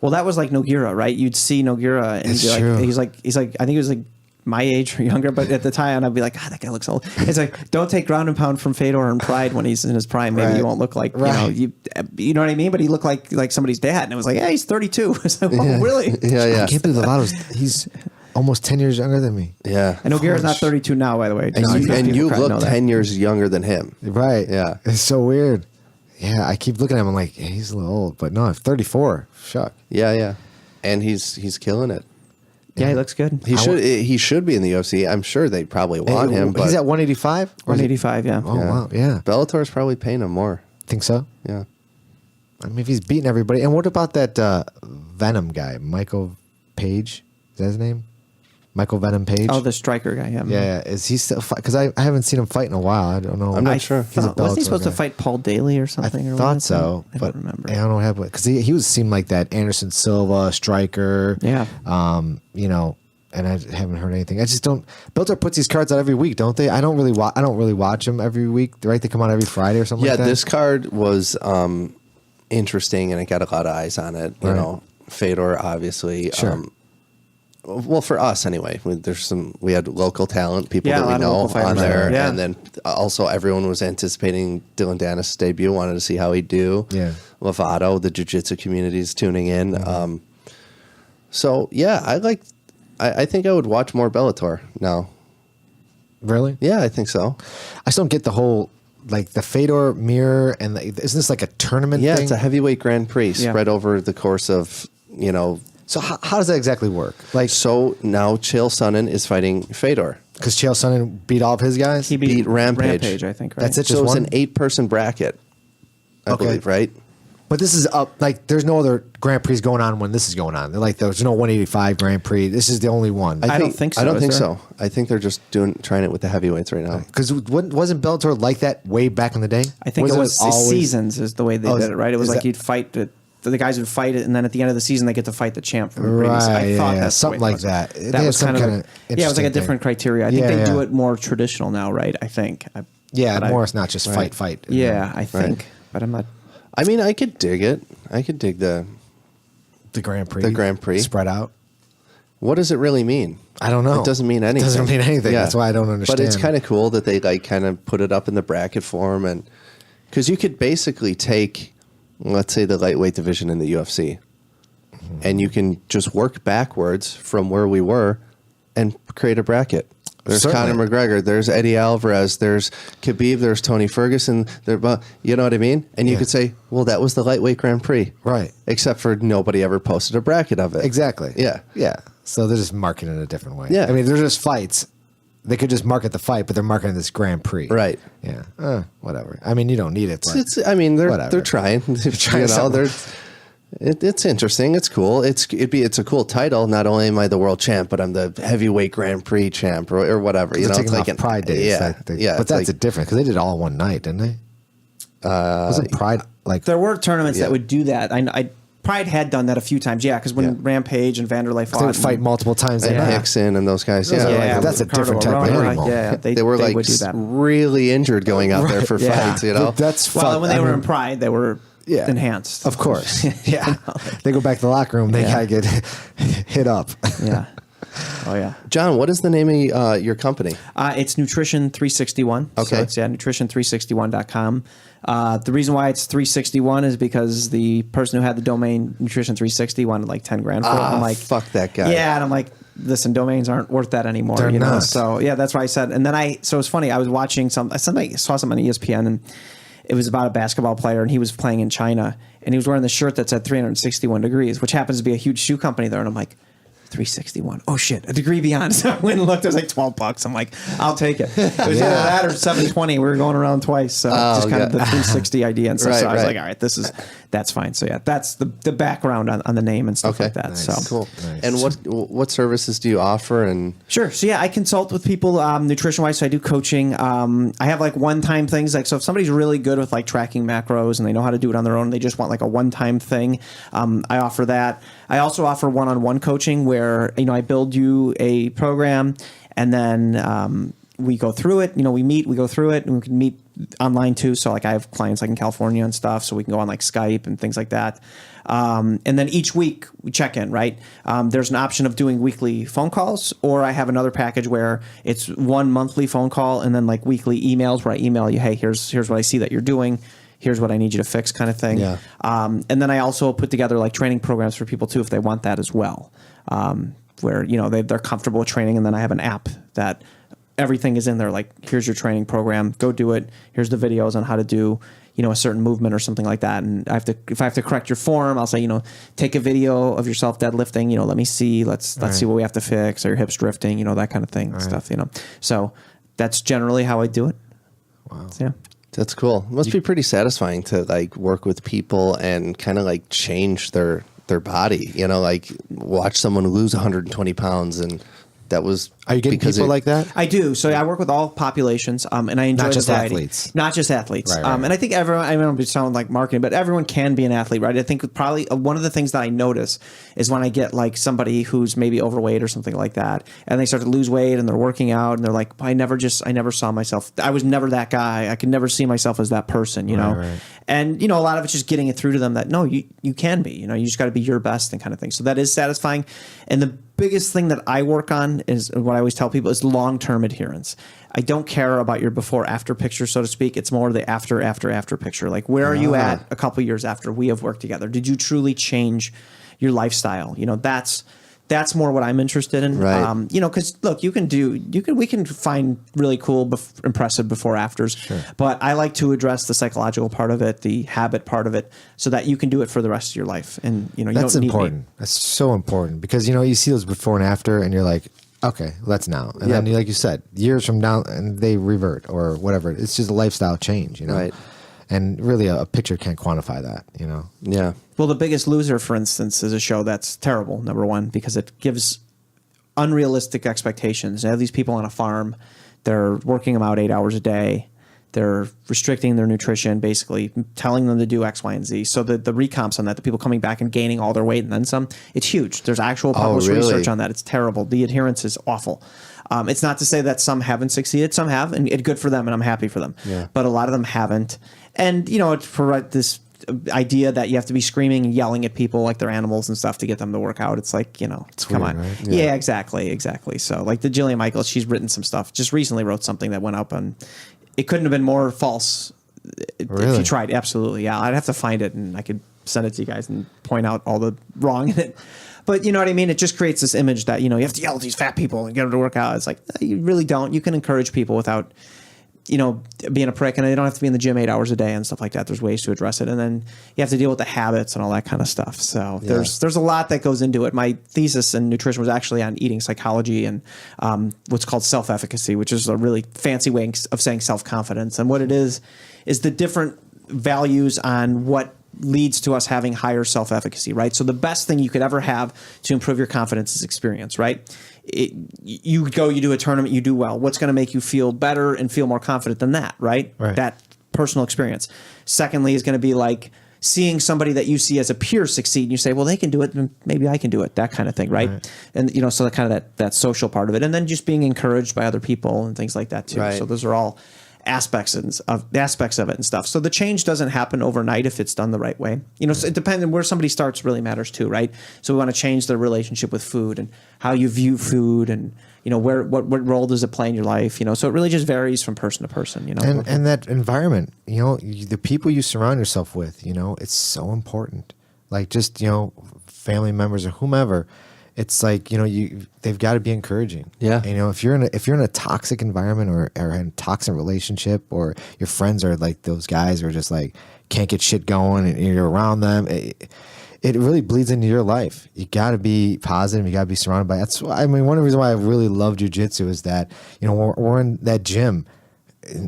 Well, that was like Nogueira, right? You'd see Nogueira, and It's you'd be true. like, he's like, I think he was like my age or younger, but at the time, I'd be like, God, that guy looks old. It's like, don't take ground and pound from Fedor and Pride when he's in his prime. Maybe Right. you won't look like, Right. you know what I mean? But he looked like somebody's dad, and it was like, yeah, he's 32. It's like, oh, really? Yeah. I can't believe Lovato's. He's almost 10 years younger than me. Yeah. And Nogueira's not 32 now, by the way. And you, People you probably know look that. 10 years younger than him. Right. Yeah. It's so weird. Yeah, I keep looking at him. I'm like, yeah, he's a little old, but no, 34. Shuck. Yeah. And he's killing it. Yeah, he looks good. He should be in the UFC. I'm sure they probably want him, but he's at 185. Or is he- 185, yeah. Oh wow, yeah. Bellator's probably paying him more. Think so. Yeah. I mean, if he's beating everybody, and what about that Venom guy, Michael Page? Is that his name? Michael Venom Page. Oh, the striker guy. Yeah. yeah. Is he still? Because I haven't seen him fight in a while. I don't know. I'm not sure. He's a Wasn't he Bellator supposed to guy. fight Paul Daly or I something? or thought what? so, I but don't remember. I don't know what happened because he seemed like that Anderson Silva striker. Yeah. You know, and I haven't heard anything. I just don't. Bellator puts these cards out every week, don't they? I don't really watch them every week. Right? They come out every Friday or something. Yeah, like that? this card was interesting, and it got a lot of eyes on it. You Right. know, Fedor, obviously. Sure. Well, for us anyway, we had local talent, people Yeah, a that we lot of know local fighters on there, there. Yeah. and then also everyone was anticipating Dylan Dennis' debut, wanted to see how he'd do. Yeah. Lovato, the jiu-jitsu community is tuning in. So yeah, I think I would watch more Bellator now. Really? Yeah, I think so. I just don't get the whole like the Fedor mirror and isn't this like a tournament? Yeah, thing? it's a heavyweight Grand Prix Yeah. spread over the course of, So how does that exactly work? Like, So now Chael Sonnen is fighting Fedor. because Chael Sonnen beat all of his guys. He beat Rampage. I think. Right? That's it. So Just it's one? an 8-person bracket, I Okay. believe, right? But this is up. Like, there's no other Grand Prix going on when this is going on. They're like, there's no 185 Grand Prix. This is the only one. I don't think so, I don't is think there? so. I think they're just trying it with the heavyweights right now. Because wasn't Bellator like that way back in the day? I think it was seasons is the way they Oh, did it, right? It was is like that- you'd fight the guys would fight it, and then at the end of the season they get to fight the champ from the previous. Right, I thought yeah, that's the something way it like was. that. They That had was some kind of kinda yeah, it was like a interesting different thing. criteria. I think Yeah, they do yeah. it more traditional now, right? I think. Yeah, But more. It's not just fight. Yeah, I think, but I'm not. I mean, I could dig it. I could dig the. The Grand Prix. The Grand Prix. spread out. What does it really mean? I don't know. It doesn't mean anything. It doesn't mean anything. That's why I don't understand. But it's kind of cool that they kind of put it up in the bracket form, and because you could basically take, let's say, the lightweight division in the UFC, and you can just work backwards from where we were, and create a bracket. There's Certainly. Conor McGregor. There's Eddie Alvarez. There's Khabib. There's Tony Ferguson. You know what I mean? And you Yeah. could say, well, that was the lightweight Grand Prix, Right. Except for nobody ever posted a bracket of it. Exactly. Yeah. Yeah. So they're just marketing it a different way. Yeah. I mean, they're just fights. They could just market the fight, but they're marketing this Grand Prix. Right. Yeah. Whatever. I mean, you don't need it. But I mean, whatever. they're trying. trying something. It's interesting. It's cool. It's a cool title. Not only am I the world champ, but I'm the heavyweight Grand Prix champ or whatever. You know, taking it's like off Pride Days. Yeah, yeah. But it's that's like, a different because they did it all in one night, didn't they? Wasn't Pride like? There were tournaments Yeah. that would do that. I Pride had done that a few times. Yeah, because when Yeah. Rampage and Vanderlei fought, They would fight multiple times. and that night. Hickson and those guys. Yeah, Yeah, that's a Ricardo different type of Arona, animal. Yeah, they were like would do that. really injured going out there for Yeah. fights. You know, That's Well, fun. when they I were mean, in Pride, they were yeah. enhanced. Of course. Yeah. They go back to the locker room. They Yeah. gotta get hit up. Yeah. Oh yeah. John, what is the name of your company? It's Nutrition 361. Okay. So it's nutrition361.com. The reason why it's 361 is because the person who had the domain Nutrition 360 wanted like 10 grand for it. I'm like, fuck that guy. yeah, and I'm like, listen, domains aren't worth that anymore. They're you know? not. So yeah, that's why I said. And then so it's funny. I was watching somebody saw something on ESPN, and it was about a basketball player, and he was playing in China, and he was wearing the shirt that said 361 degrees, which happens to be a huge shoe company there. And I'm like, 361. Oh shit, a degree beyond. So I went and looked. It was like $12. I'm like, I'll take it. It was either that or 720. We were going around twice. So just kind of the 360 idea. And so, Right, so I was right. like, all right, this that's fine. So yeah, that's the background on the name and stuff like that. Nice. So Cool. Nice. And what services do you offer? And sure. So yeah, I consult with people nutrition wise. So I do coaching. I have like one-time things. Like, so if somebody's really good with like tracking macros and they know how to do it on their own, they just want like a one-time thing. I offer that. I also offer one-on-one coaching where, I build you a program and then we go through it. We meet, we go through it, and we can meet online too. So like I have clients like in California and stuff, so we can go on like Skype and things like that. And then each week we check in, right? There's an option of doing weekly phone calls, or I have another package where it's one monthly phone call and then like weekly emails where I email you, hey, here's what I see that you're doing. Here's what I need you to fix, kind of thing. Yeah. And then I also put together like training programs for people too, if they want that as well. Where, they're comfortable with training, and then I have an app that everything is in there. Like, here's your training program, go do it. Here's the videos on how to do, a certain movement or something like that. And if I have to correct your form, I'll say, take a video of yourself deadlifting, let me see, let's see what we have to fix, or your hips drifting, that kind of thing, stuff, So that's generally how I do it. Wow. So, yeah. that's cool. It must be pretty satisfying to like work with people and kind of like change their body, like watch someone lose 120 pounds. And that was, Are you getting people like that? I do. So I work with all populations, and I enjoy Not just the variety. athletes. Not just athletes. Right, right. And I think everyone, I don't sound like marketing, but everyone can be an athlete, right? I think probably one of the things that I notice is when I get like somebody who's maybe overweight or something like that, and they start to lose weight and they're working out and they're like, I never saw myself. I was never that guy. I could never see myself as that person, Right. And, a lot of it's just getting it through to them that, no, you can be, you just got to be your best and kind of thing. So that is satisfying. And the biggest thing that I work on is what I always tell people is long-term adherence. I don't care about your before-after picture, so to speak. It's more the after picture. Like, where are you at a couple years after we have worked together? Did you truly change your lifestyle? That's more what I'm interested in. Right. Because look, we can find really cool, impressive before afters, but I like to address the psychological part of it, the habit part of it, so that you can do it for the rest of your life. And That's don't important. need me. That's so important because you see those before and after, and you're like, okay, let's now. And then, like you said, years from now, and they revert or whatever. It's just a lifestyle change, Right. And really, a picture can't quantify that, Yeah. Well, The Biggest Loser, for instance, is a show that's terrible, number one, because it gives unrealistic expectations. They have these people on a farm. They're working them out 8 hours a day. They're restricting their nutrition, basically telling them to do X, Y, and Z. So the recomps on that, the people coming back and gaining all their weight and then some, it's huge. There's actual published research on that. It's terrible. The adherence is awful. It's not to say that some haven't succeeded. Some have, and good for them, and I'm happy for them. Yeah. But a lot of them haven't. And, it's for this idea that you have to be screaming and yelling at people like they're animals and stuff to get them to work out. It's like, come weird, on. right? Yeah, exactly. So like the Jillian Michaels, she's written some stuff, just recently wrote something that went up on, it couldn't have been more false if you tried. Absolutely. Yeah. I'd have to find it and I could send it to you guys and point out all the wrong in it. But you know what I mean? It just creates this image that, you have to yell at these fat people and get them to work out. It's like, you really don't. You can encourage people without, being a prick, and they don't have to be in the gym 8 hours a day and stuff like that. There's ways to address it. And then you have to deal with the habits and all that kind of stuff. So there's a lot that goes into it. My thesis in nutrition was actually on eating psychology and what's called self-efficacy, which is a really fancy way of saying self-confidence. And what it is the different values on what leads to us having higher self-efficacy, right? So the best thing you could ever have to improve your confidence is experience, right? You do a tournament, you do well. What's going to make you feel better and feel more confident than that, right? That personal experience. Secondly is going to be like seeing somebody that you see as a peer succeed and you say, well, they can do it, then maybe I can do it, that kind of thing, right? And, so kind of that social part of it. And then just being encouraged by other people and things like that too. Right. So those are all aspects of it and stuff. So the change doesn't happen overnight if it's done the right way. So it depends on where somebody starts really matters too, right? So we want to change their relationship with food and how you view food and, what role does it play in your life? So it really just varies from person to person, And that environment, the people you surround yourself with, it's so important. Like just, family members or whomever, it's like, they've got to be encouraging. Yeah. If you're in a toxic environment or in a toxic relationship, or your friends are like those guys who are just like can't get shit going and you're around them, it really bleeds into your life. You got to be positive. You got to be surrounded by. That's why, one of the reasons why I really love jiu-jitsu is that, we're in that gym.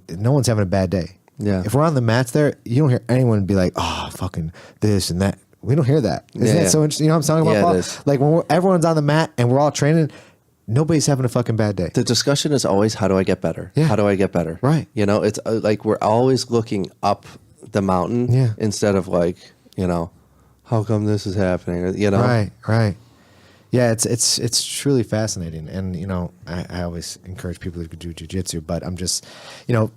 No one's having a bad day. Yeah. If we're on the mats there, you don't hear anyone be like, oh, fucking this and that. We don't hear that. Isn't that so interesting? You know what I'm talking about, Yeah, Paul? it is. Like when everyone's on the mat and we're all training, nobody's having a fucking bad day. The discussion is always, how do I get better? Yeah. How do I get better? Right. You know, it's like we're always looking up the mountain Yeah. instead of like, you know, how come this is happening? Or, you know, Right. Yeah, it's truly fascinating. And, you know, I always encourage people to do jiu-jitsu, but I'm just, you know,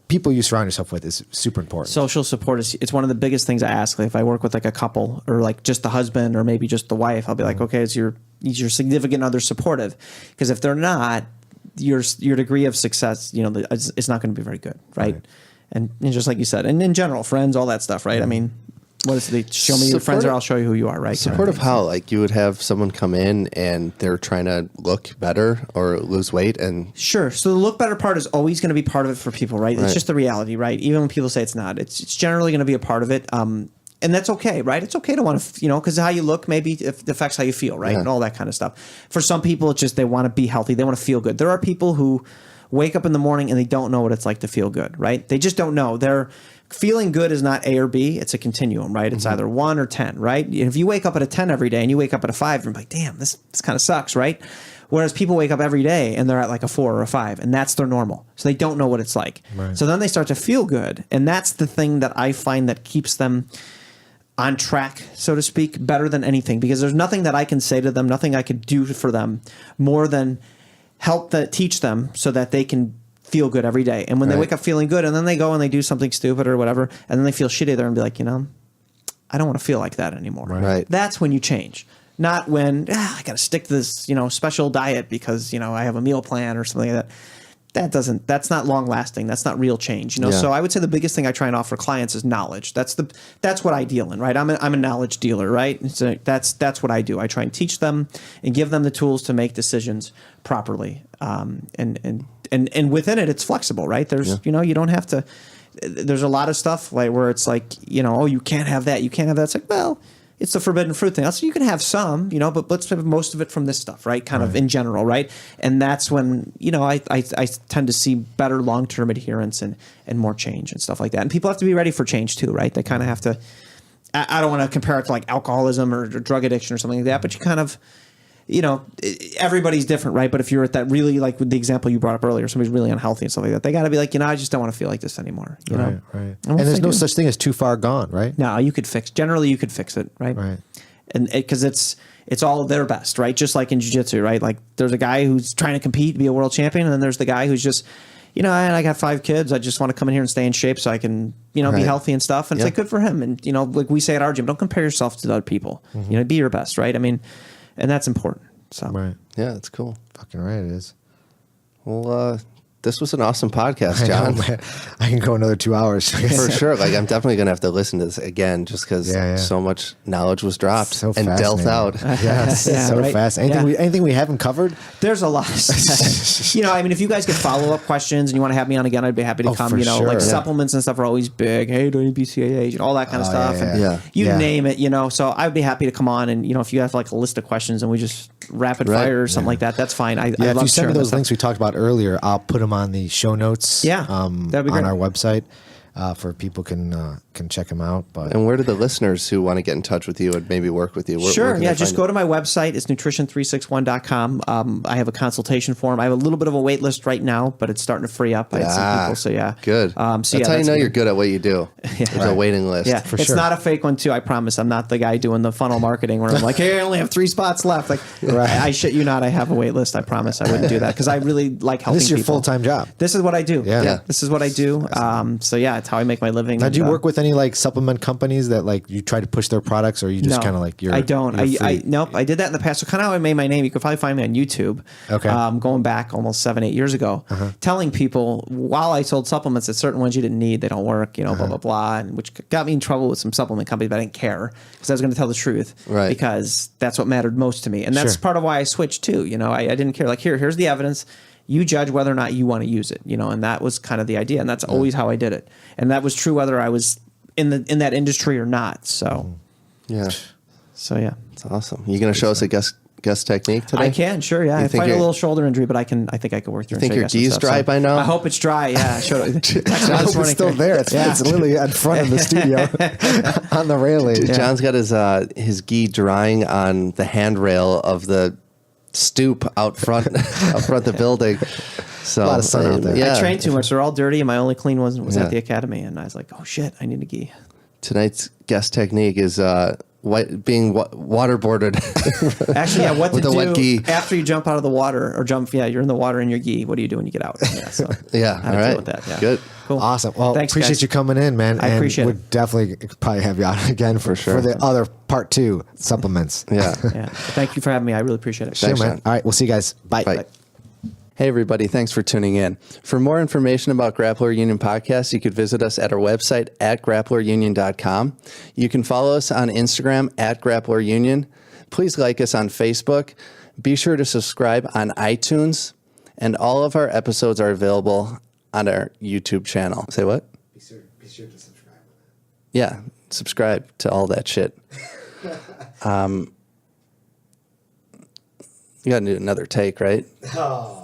people you surround yourself with is super important. Social support it's one of the biggest things I ask. Like if I work with like a couple or like just the husband or maybe just the wife, I'll be like, okay, is your significant other supportive? Because if they're not, your degree of success, you know, it's not going to be very good, right? And just like you said, and in general, friends, all that stuff, right? I mean, what is the show me your friends or I'll show you who you are, right? Supportive how? Like you would have someone come in and they're trying to look better or lose weight and... Sure. So the look better part is always going to be part of it for people, right? It's just the reality, right? Even when people say it's not, it's generally going to be a part of it. And that's okay, right? It's okay to want to, you know, because how you look maybe affects how you feel, right? And all that kind of stuff. For some people, it's just they want to be healthy. They want to feel good. There are people who wake up in the morning and they don't know what it's like to feel good, right? They just don't know. Feeling good is not A or B. It's a continuum, right? It's either 1 or 10, right? And if you wake up at a 10 every day and you wake up at a 5, you're like, damn, this kind of sucks, right? Whereas people wake up every day and they're at like a 4 or a 5, and that's their normal. So they don't know what it's like. Right. So then they start to feel good. And that's the thing that I find that keeps them on track, so to speak, better than anything. Because there's nothing that I can say to them, nothing I could do for them more than teach them so that they can feel good every day. And when they wake up feeling good and then they go and they do something stupid or whatever, and then they feel shitty there and be like, you know, I don't want to feel like that anymore. Right. That's when you change. Not when I got to stick to this, you know, special diet because, you know, I have a meal plan or something like that. That's not long lasting. That's not real change, you know? So I would say the biggest thing I try and offer clients is knowledge. That's what I deal in, right? I'm a knowledge dealer, right? So that's what I do. I try and teach them and give them the tools to make decisions properly. And within it, it's flexible, right? There's, you know, you don't have to, there's a lot of stuff like where it's like, you know, oh, you can't have that. You can't have that. It's like, well, it's the forbidden fruit thing. So you can have some, you know, but let's have most of it from this stuff, right? Kind of in general, right? And that's when, you know, I tend to see better long-term adherence and more change and stuff like that. And people have to be ready for change too, right? They kind of have to, I don't want to compare it to like alcoholism or drug addiction or something like that, but you kind of, you know, everybody's different, right? But if you're at that really, like with the example you brought up earlier, somebody's really unhealthy and stuff like that, they got to be like, you know, I just don't want to feel like this anymore. You know? Right. And there's no such thing as too far gone, right? No, you could generally you could fix it, right? Right. And because it's all their best, right? Just like in jiu-jitsu, right? Like there's a guy who's trying to compete, be a world champion, and then there's the guy who's just, you know, I got 5 kids. I just want to come in here and stay in shape so I can, you know, be healthy and stuff. And it's like good for him. And, you know, like we say at our gym, don't compare yourself to other people. You know, be your best, right? I mean, and that's important. So Right. Yeah, that's cool. Fucking right it is. Well, this was an awesome podcast, John. I know, man. I can go another 2 hours. For sure. Like I'm definitely going to have to listen to this again just because so much knowledge was dropped So and dealt out. Yes, Yeah, so right. fast. Yeah. Anything we haven't covered? there's a lot of stuff. You know, I mean, if you guys get follow-up questions and you want to have me on again, I'd be happy to come. for You know, sure. like Yeah. supplements and stuff are always big. Hey, do you need BCAAs? And all that kind of stuff. yeah, And yeah. you Yeah. name it, you know. So I'd be happy to come on and, you know, if you have like a list of questions and we just rapid fire or something like that, that's fine. I Yeah, if love you send me sharing those that links we talked about earlier, I'll put them on the show notes. Yeah, that'd be great. on our website for people can check them out. But And where do the listeners who want to get in touch with you and maybe work with you? Sure. Yeah. Just go to my website. It's nutrition361.com. I have a consultation form. I have a little bit of a wait list right now, but it's starting to free up. I had some people. So yeah. Good. So that's how you know you're good at what you do. There's a waiting list. Yeah, For it's sure. not a fake one too. I promise. I'm not the guy doing the funnel marketing where I'm like, "Hey, I only have 3 spots left." Like, I shit you not. I have a wait list. I promise. I wouldn't do that because I really like helping. this is your people. full-time job. This is what I do. Yeah. This is what I do. So yeah, it's how I make my living. Now, do you And, work with any like supplement companies that like you try to push their products, or you just kind of like you're? I don't. you're free? Nope. I did that in the past. So kind of how I made my name. You could probably find me on YouTube. Okay. Going back almost 7-8 years ago, telling people while I sold supplements that certain ones you didn't need, they don't work, you know, blah blah blah, and which got me in trouble with some supplement companies, but I didn't care because I was going to tell the truth, Right. Because that's what mattered most to me, and that's Sure. part of why I switched too. You know, I didn't care. Like here's the evidence. You judge whether or not you want to use it, you know, and that was kind of the idea, and that's always how I did it, and that was true whether I was in that industry or not. So, Yeah. so yeah. It's awesome. You going to show us a guest technique today? I can, sure, yeah. You I think fight a you're- little shoulder injury, but I think I can work through. think and show your guys some gi's stuff, dry by now? I hope it's dry. Yeah, It's still there. It's literally in front of the studio on the railing. John's got his gi drying on the handrail of the stoop out front of the building. So A lot of sun out there. Yeah. I trained too much. They're all dirty, and my only clean one was Yeah. at the academy. And I was like, oh shit, I need a gi. Tonight's guest technique is being waterboarded. Actually, yeah, what With to the wet do gi. after you jump out of the water or jump? Yeah, you're in the water in your gi. What do you do when you get out? Yeah, so Yeah, how all to right. deal with that. Yeah. Good. Cool. Awesome. Well, Thanks, appreciate guys. you coming in, man. I appreciate we'll it. definitely probably have you out again for sure. the other part 2 supplements. Yeah. Yeah. Thank you for having me. I really appreciate it. Sure, Thanks, man. Sean. All right, we'll see you guys. Bye. Bye. Hey, everybody. Thanks for tuning in. For more information about Grappler Union Podcast, you could visit us at our website at grapplerunion.com. You can follow us on Instagram at Grappler Union. Please like us on Facebook. Be sure to subscribe on iTunes. And all of our episodes are available on our YouTube channel. Say what? Be sure to subscribe. Yeah, subscribe to all that shit. You got to do another take, right? Oh.